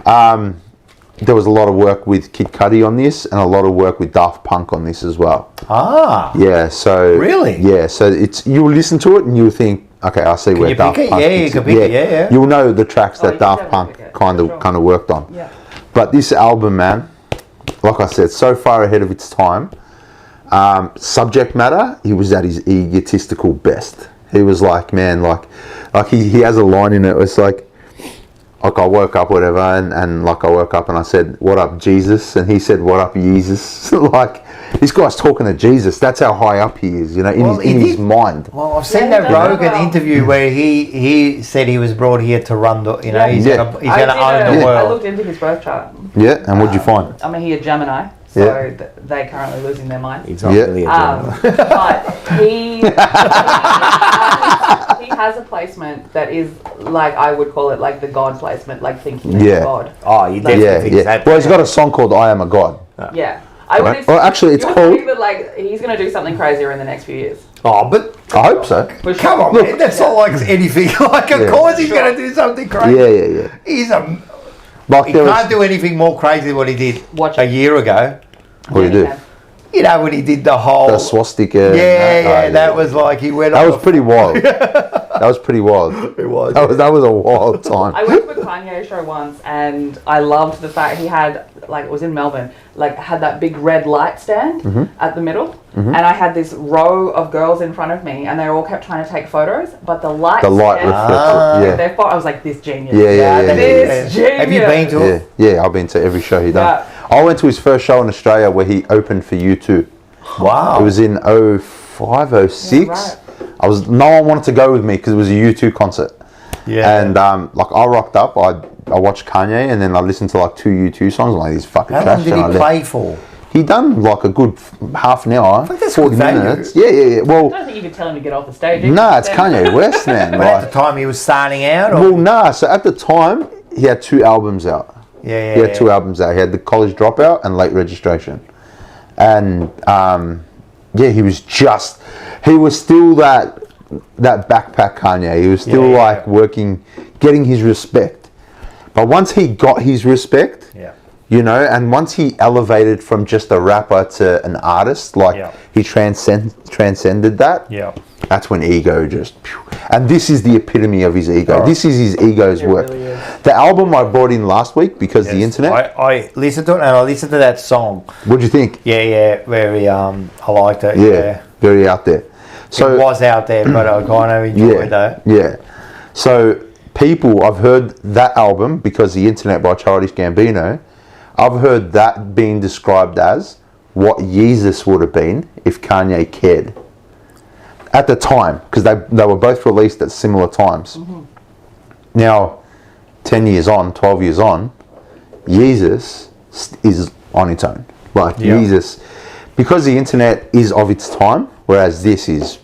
There was a lot of work with Kid Cudi on this, and a lot of work with Daft Punk on this as well. Ah. Yeah. So really. Yeah. So you'll listen to it and you'll think, okay, I see where Daft Punk. Yeah, you can pick it. Yeah. You'll know the tracks that Daft Punk kind of worked on. Yeah. But this album, man, like I said, so far ahead of its time. Subject matter, he was at his egotistical best. He was like, man, like he has a line in it. It's like I woke up, whatever, and like I woke up and I said, "What up, Jesus?" And he said, "What up, Jesus?" Like this guy's talking to Jesus. That's how high up he is, you know, in his mind. Well, I've seen that Rogan interview where he said he was brought here to run the, you know, he's gonna own the world. I looked into his birth chart. Yeah, and what'd you find? I mean, he a Gemini, so they're currently losing their mind. He's not really a Gemini. But he has a placement that is like, I would call it like the God placement, like thinking of God. Oh, you definitely think that. Well, he's got a song called "I Am a God." Yeah. I would well, actually, it's called. That, like, he's going to do something crazier in the next few years. Oh, but I hope so. Come on, man. That's not like anything. Like, of course he's going to do something crazy. Yeah. He's a. Like he can't do anything more crazy than what he did a year ago. What do you do? You know, when he did the whole... The swastika. That was like he went That was pretty wild. That was pretty wild. It was. That was a wild time. I went to a Kanye show once and I loved the fact he had, like, it was in Melbourne, like, had that big red light stand at the middle. And I had this row of girls in front of me and they all kept trying to take photos, but the light reflected. Their photo, I was like, this genius. This genius. Have you been to it? Yeah, I've been to every show he done. I went to his first show in Australia where he opened for U2. Wow. It was in 05, 06. Yeah, right. No one wanted to go with me because it was a U2 concert. Yeah. And like I rocked up, I watched Kanye and then I listened to like 2 U2 songs. I'm like, these fucking How trash. long did he play for? He done like a good half an hour, 40 minutes. Yeah. Well, I don't think you could tell him to get off the stage. Nah, it's Kanye West, man. But at the time he was starting out? Or? Well, nah. So at the time, he had 2 albums out. He had 2 albums out. He had The College Dropout and Late Registration. And he was still that backpack Kanye. He was still working, getting his respect. But once he got his respect, you know, and once he elevated from just a rapper to an artist, like he transcended that. Yeah. That's when ego just, and this is the epitome of his ego. This is his ego's work. Really is. The album I brought in last week because the internet. I listened to it and I listened to that song. What'd you think? Yeah, very. I liked it. Yeah, very out there. So it was out there, but I kind of enjoyed it though. Yeah. So I've heard that album because the internet by Childish Gambino. I've heard that being described as what Yeezus would have been if Kanye cared. At the time, because they were both released at similar times. Now, 10 years on, 12 years on, Yeezus is on its own. Like, Yeezus, because the internet is of its time, whereas this is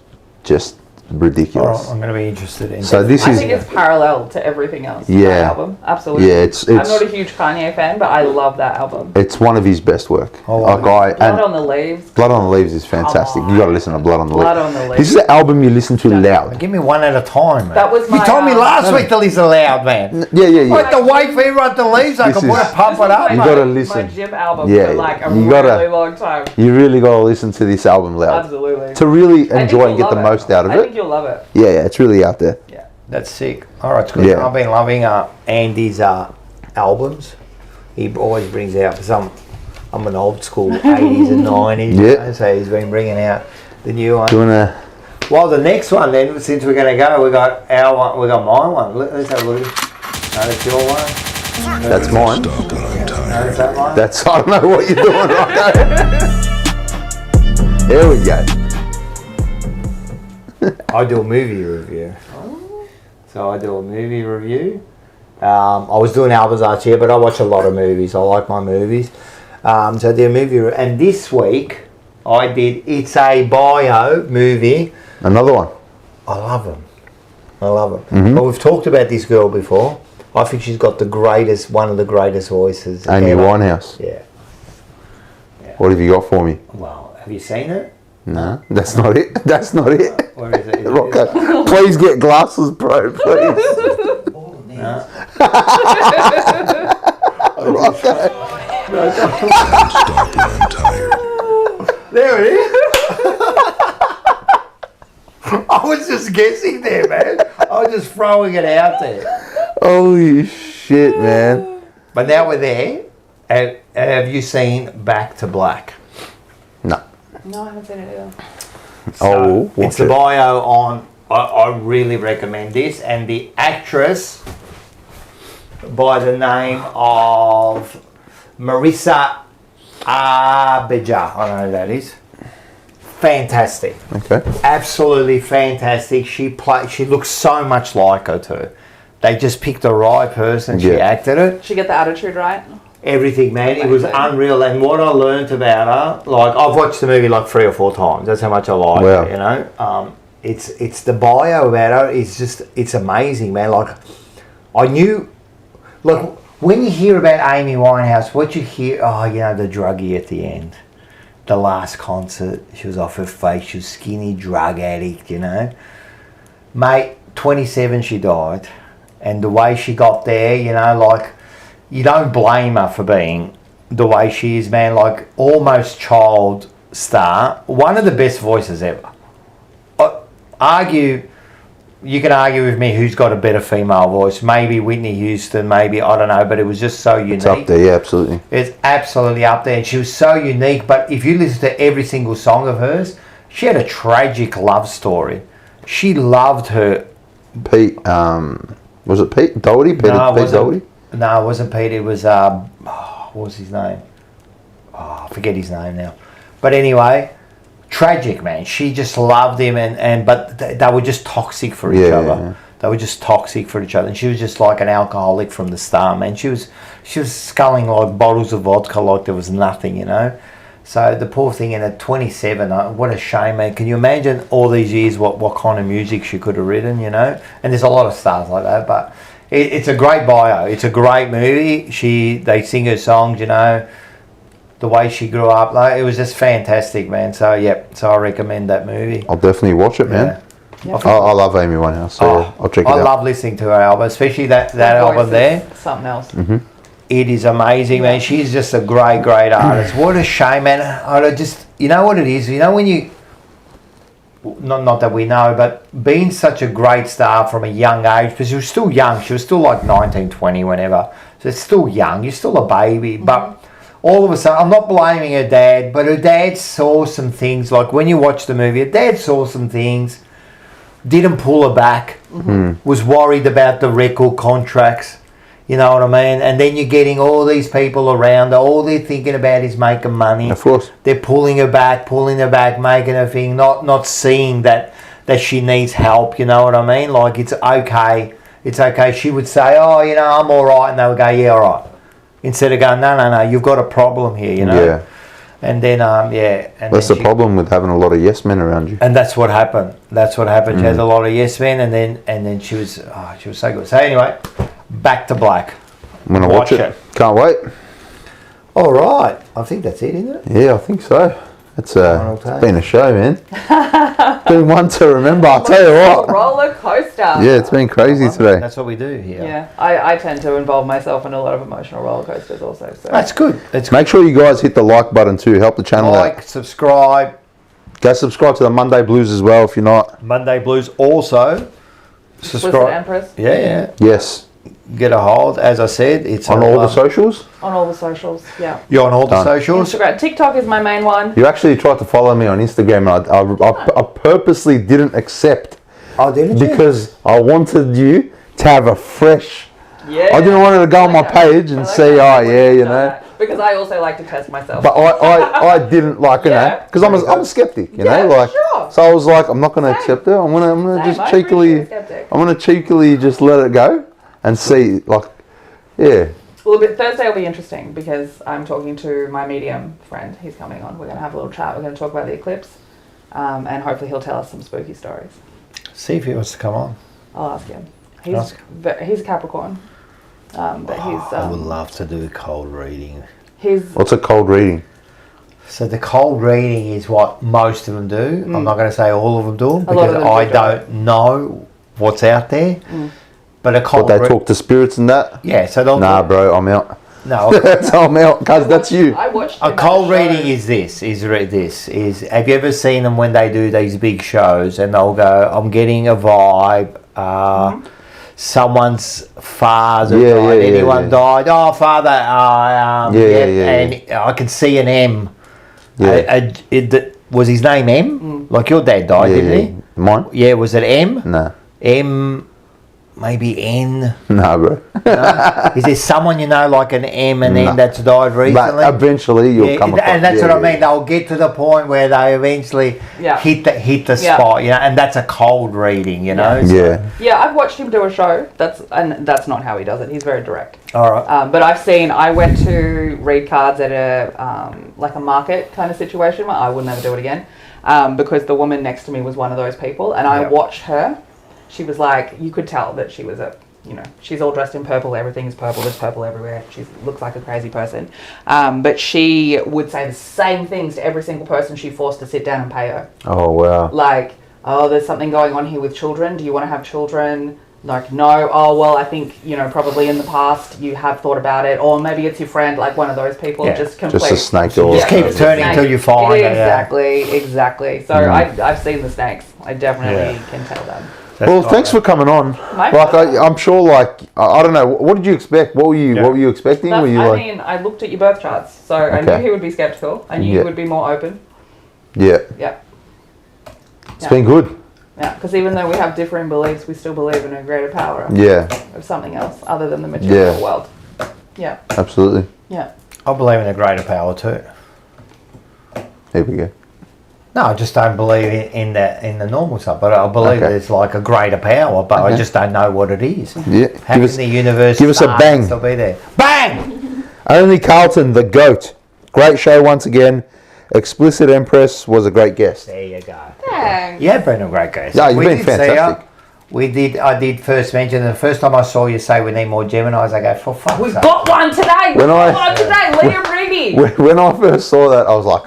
just ridiculous. I'm going to be interested in. So this I think it's parallel to everything else. Yeah, that album, absolutely. Yeah, it's. I'm not a huge Kanye fan, but I love that album. It's one of his best work. Blood on the Leaves. Blood on the Leaves is fantastic. You got to listen to Blood on the Leaves. Blood on the Leaves. This is the album you listen to loud. Give me one at a time, man. That was my, you told me last week to listen loud, man. Yeah. I have to wait for everyone to leave so I can pump it up. You got to listen. My gym album for like a really long time. You really got to listen to this album loud. Absolutely. To really enjoy and get the most out of it. I think you'll love it. Yeah, it's really out there. Yeah. That's sick. All right, it's good. Yeah. I've been loving Andy's albums. He always brings out some. I'm an old school 80s and 90s. You know, so he's been bringing out the new one. Well, the next one then, since we're going to go, we got our one. We got my one. Let's have a look. No, that's your one. That's mine. No, that's that one. That's, I don't know what you're doing right now. There we go. I do a movie review. So I do a movie review. I was doing albums last year, but I watch a lot of movies. I like my movies. So I did a movie review. And this week, I did It's a Bio movie. Another one. I love them. But we've talked about this girl before. I think she's got one of the greatest voices. Amy Winehouse. Yeah. What have you got for me? Well, have you seen it? No, that's not it. That's not it. Where is it? Rocco, please get glasses, bro. Please. No. Rocco. Stop when I'm tired. There it is. I was just guessing there, man. I was just throwing it out there. Holy shit, man. But now we're there. Have you seen Back to Black? No. No, I haven't seen it either. Oh, watch it's the it. bio on. I really recommend this, and the actress by the name of Marissa Arbeja. I don't know who that is. Fantastic. Okay. Absolutely fantastic. She looks so much like her too. They just picked the right person. She Yeah. acted it. Did she get the attitude right? Everything, man. It was unreal. And what I learnt about her, like I've watched the movie like 3 or 4 times. That's how much I like Wow. her, you know. It's the bio about her is just, it's amazing, man. Like I knew, look, when you hear about Amy Winehouse, what you hear, oh, you know, the druggie at the end. The last concert, she was off her face, she was skinny, drug addict, you know. Mate, 27 she died. And the way she got there, you know, like, you don't blame her for being the way she is, man. Like, almost child star. One of the best voices ever. You can argue with me who's got a better female voice. Maybe Whitney Houston, maybe, I don't know, but it was just so unique. It's up there, yeah, absolutely. It's absolutely up there. And she was so unique, but if you listen to every single song of hers, she had a tragic love story. She loved her. Pete, was it Pete Doherty? Pete Doherty? No, it wasn't Pete. It was, what was his name? Oh, I forget his name now. But anyway, tragic, man. She just loved him, but they were just toxic for each other. Yeah. They were just toxic for each other, and she was just like an alcoholic from the start, man. She was sculling like bottles of vodka like there was nothing, you know. So the poor thing, and at 27, what a shame, man. Can you imagine all these years what kind of music she could have written, you know? And there's a lot of stars like that, but it's a great bio. It's a great movie. They sing her songs, you know. The way she grew up, like, it was just fantastic, man. So so I recommend that movie. I'll definitely watch it, man. Yeah. I love Amy Winehouse, so I'll check it out. I love listening to her album, especially that album there. Something else. Mm-hmm. It is amazing, man. She's just a great artist. What a shame, man. You know what it is? You know when you, not that we know, but being such a great star from a young age, because she was still young. She was still like 19, 20, whenever. So it's still young. You're still a baby. But all of a sudden, I'm not blaming her dad, but her dad saw some things. Like when you watch the movie, her dad saw some things, didn't pull her back, was worried about the record contracts. You know what I mean? And then you're getting all these people around her. All they're thinking about is making money. Of course. They're pulling her back, making her thing, not seeing that she needs help. You know what I mean? Like, it's okay. It's okay. She would say, oh, you know, I'm all right. And they would go, yeah, all right. Instead of going, no, you've got a problem here, you know? Yeah. And then, And that's the problem with having a lot of yes men around you. And that's what happened. She had a lot of yes men, and then she was so good. So anyway, Back to Black. I'm going to watch it. Can't wait. All right. I think that's it, isn't it? Yeah, I think so. It's been a show, man. Been one to remember, I'll tell you what. Roller coaster. Yeah, it's been crazy today. That's what we do here. Yeah, I tend to involve myself in a lot of emotional roller coasters also. So. That's good. Make sure you guys hit the like button too. Help the channel out. Subscribe. Go subscribe to the Monday Blues as well if you're not. Monday Blues also. Subscribe. Empress. Yeah. Yes. Get a hold. As I said, it's on all the socials. On all the socials, yeah. You're on all the socials. Instagram, TikTok is my main one. You actually tried to follow me on Instagram, and I purposely didn't accept. Oh, didn't you? Because I wanted you to have a fresh. Yeah. I didn't want to go on my page and say, you know. Because I also like to test myself. But I didn't like, you know, because I'm a skeptic, you know, like. Sure. So I was like, I'm not going to accept it. I'm gonna just cheekily just let it go and see, like, yeah. Well, Thursday will be interesting because I'm talking to my medium friend. He's coming on. We're going to have a little chat. We're going to talk about the eclipse, and hopefully he'll tell us some spooky stories. See if he wants to come on. I'll ask him. He's a Capricorn, but he's. I would love to do a cold reading. What's a cold reading? So the cold reading is what most of them do. I'm not going to say all of them do because I don't know what's out there. But a cold they talk to spirits and that? Yeah, so they'll... Nah, bro, I'm out. No. I'm out, because that's you. I watched a cold reading is have you ever seen them when they do these big shows and they'll go, I'm getting a vibe, someone's father died, anyone died, oh, father, and I can see an M. was his name M? Like your dad died, didn't he? Mine? Yeah, was it M? No. M, maybe N. No, bro. No? Is there someone you know like an M and N that's died recently? But eventually you'll come across. And that's what I mean. They'll get to the point where they eventually hit the spot, you know, and that's a cold reading, you know. Yeah. Yeah, I've watched him do a show. That's not how he does it. He's very direct. All right. But I went to read cards at a like a market kind of situation. I would never do it again because the woman next to me was one of those people, and I watched her. She was like, you could tell that she was she's all dressed in purple. Everything is purple. There's purple everywhere. She looks like a crazy person. But she would say the same things to every single person she forced to sit down and pay her. Oh, wow. Like, oh, there's something going on here with children. Do you want to have children? Like, no. Oh, well, I think, probably in the past you have thought about it. Or maybe it's your friend, like one of those people. Yeah. Just complete. Just a snake door. Just keep turning until you find it. Exactly. So I've seen the snakes. I definitely can tell them. Well, thanks for coming on. Like, I'm sure, like, I don't know, what did you expect? What were you expecting? Were you I looked at your birth charts, so I knew he would be skeptical. I knew you would be more open. Yeah. Yeah. It's been good. Yeah, because even though we have differing beliefs, we still believe in a greater power. Yeah. Of something else other than the material world. Yeah. Absolutely. Yeah. I believe in a greater power too. Here we go. No, I just don't believe in the normal stuff, but I believe there's like a greater power, but I just don't know what it is. Yeah. How can the universe give us a bang. Still be there? Bang! Only Carlton, the GOAT. Great show once again. Explicit Empress was a great guest. There you go. Thanks. You have been a great guest. Yeah, you've been fantastic. I did first mention, the first time I saw you say we need more Geminis, I go, for fuck's sake. We've got one today! Liam Reedy! When I first saw that, I was like,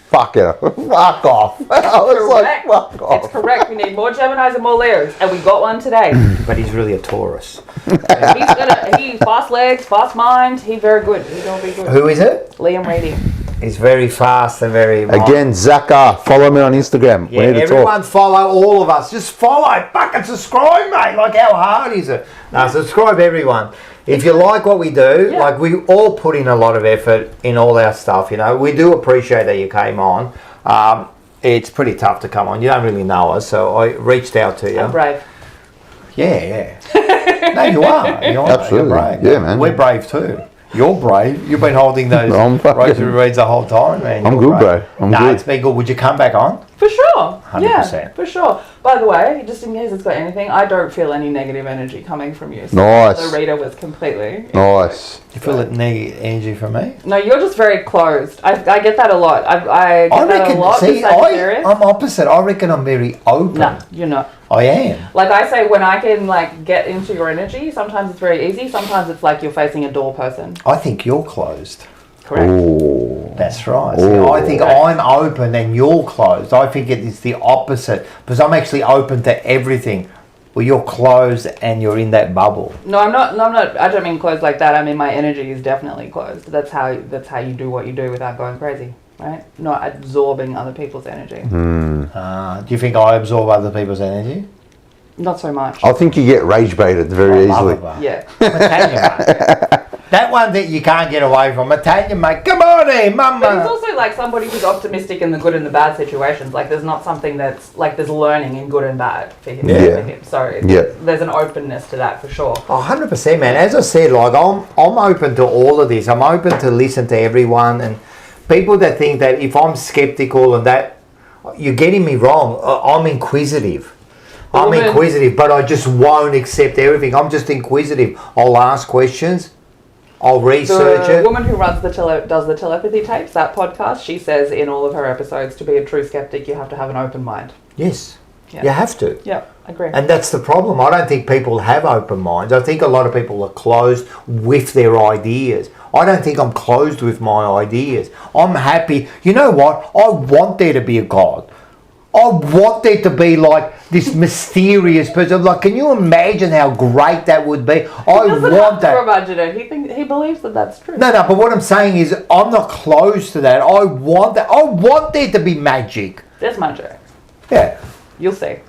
fuck it. Fuck off. I was like, fuck off. It's correct. We need more Geminis and more Leos. And we got one today. But he's really a Taurus. He's fast legs, fast mind. He's very good. He's going to be good. Who is it? Liam Reedy. He's very fast and very... Again, Zaka, follow me on Instagram. Yeah, everyone follow all of us. Just follow. Fucking subscribe, mate. Like, how hard is it? No, subscribe, everyone. If you like what we do, like, we all put in a lot of effort in all our stuff, you know. We do appreciate that you came on. It's pretty tough to come on. You don't really know us, so I reached out to you. I'm brave. Yeah. No, you are. Absolutely. You're brave. Yeah, man. We're brave too. You're brave. You've been holding those rosary reads the whole time, man. I'm good, bro. I'm good. It's been good. Would you come back on? For sure. 100%. Yeah, for sure. By the way, just in case it's got anything, I don't feel any negative energy coming from you. So nice. The reader was completely... Nice. You feel negative energy from me? No, you're just very closed. I get that a lot. I get that a lot. See, I'm opposite. I reckon I'm very open. No, you're not. I am. Like I say, when I can like get into your energy, sometimes it's very easy. Sometimes it's like you're facing a door person. I think you're closed. Correct. Ooh. That's right. See, I think I'm open and you're closed. I think it's the opposite because I'm actually open to everything. Well, you're closed and you're in that bubble. No, I'm not. I don't mean closed like that. I mean my energy is definitely closed. That's how you do what you do without going crazy, right? Not absorbing other people's energy. Do you think I absorb other people's energy? Not so much. I think you get rage baited very easily. Yeah. That one that you can't get away from. Italian, mate. Come on in, mama. But he's also like somebody who's optimistic in the good and the bad situations. Like there's not something that's like there's learning in good and bad for him. Yeah. For him. So there's an openness to that for sure. 100%, man. As I said, like I'm open to all of this. I'm open to listen to everyone, and people that think that if I'm skeptical and that, you're getting me wrong. I'm inquisitive. I'm inquisitive, but I just won't accept everything. I'm just inquisitive. I'll ask questions. I'll research it. The woman who runs does the telepathy tapes, that podcast, she says in all of her episodes, to be a true skeptic, you have to have an open mind. Yes, yeah. You have to. Yeah, I agree. And that's the problem. I don't think people have open minds. I think a lot of people are closed with their ideas. I don't think I'm closed with my ideas. I'm happy. You know what? I want there to be a God. I want there to be like this mysterious person. Like, can you imagine how great that would be? I want that. Imagine it. He believes that that's true. No, but what I'm saying is I'm not close to that. I want that. I want there to be magic. There's magic. Yeah. You'll see.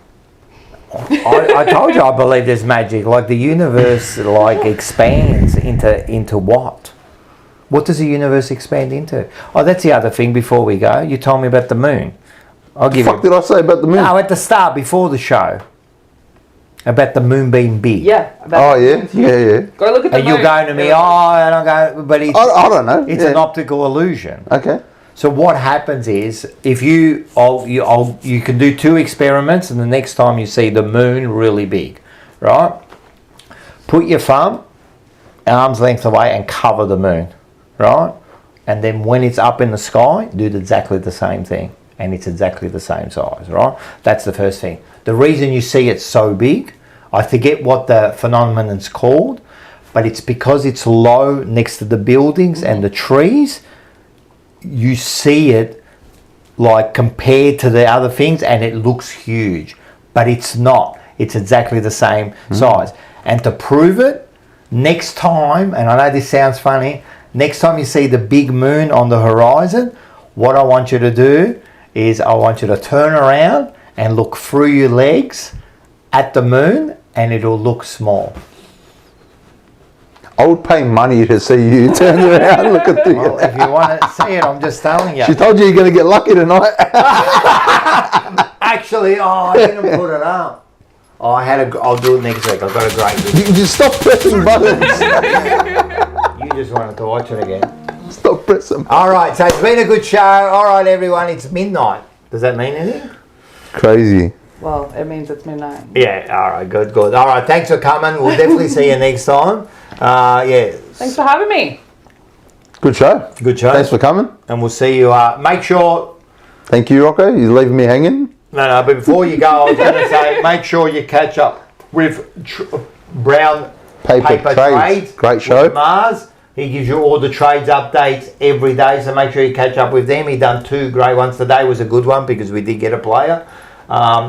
I told you I believe there's magic. Like the universe like expands into what? What does the universe expand into? Oh, that's the other thing before we go. You told me about the moon. I'll give Fuck you. did I say about the moon? No, at the start, before the show, about the moon being big. Yeah. Oh yeah. Go look at the And you're moon. going to me, and I'm going, but it's, I don't know. it's an optical illusion. Okay. So what happens is, if you can do 2 experiments, and the next time you see the moon really big, right? Put your thumb arm's length away and cover the moon, right? And then when it's up in the sky, do exactly the same thing, and it's exactly the same size, right? That's the first thing. The reason you see it so big, I forget what the phenomenon's called, but it's because it's low next to the buildings and the trees. You see it like compared to the other things, and it looks huge, but it's not. It's exactly the same size. And to prove it, next time, and I know this sounds funny, next time you see the big moon on the horizon, what I want you to do is I want you to turn around and look through your legs at the moon, and it'll look small. I would pay money to see you turn around and look at Well, if you want to see it, I'm just telling you. She told you you're going to get lucky tonight. Actually, I didn't put it up. I'll do it next week. I've got a great video. You just stop pressing buttons. You just wanted to watch it again. Stop pressing. All right, so it's been a good show. All right, everyone, it's midnight. Does that mean anything? Crazy. Well, it means it's midnight. Yeah, all right, good. All right, thanks for coming. We'll definitely see you next time. Yeah. Thanks for having me. Good show. Good show. Thanks for coming. And we'll see you. Make sure... Thank you, Rocco. You're leaving me hanging. No, but before you go, I was going to say, make sure you catch up with Brown Paper Trades. Great show. With Mars. He gives you all the trades updates every day, so make sure you catch up with them. He done 2 great ones. Today was a good one because we did get a player.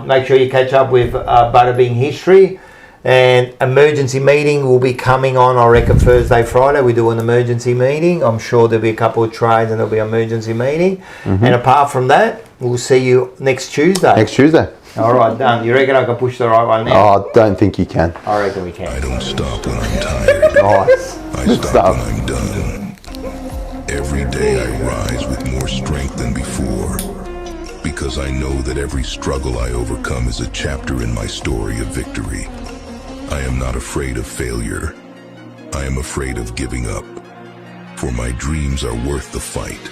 Make sure you catch up with Butterbing History. And emergency meeting will be coming on, I reckon, Thursday, Friday. We do an emergency meeting. I'm sure there'll be a couple of trades and there'll be an emergency meeting. And apart from that, we'll see you next Tuesday. Next Tuesday. All right, done. You reckon I can push the right one now? Oh, I don't think you can. I reckon we can. I don't stop when I'm tired. Nice. I Good stop stuff. when I'm done. Every day I rise with more strength than before. Because I know that every struggle I overcome is a chapter in my story of victory. I am not afraid of failure. I am afraid of giving up. For my dreams are worth the fight.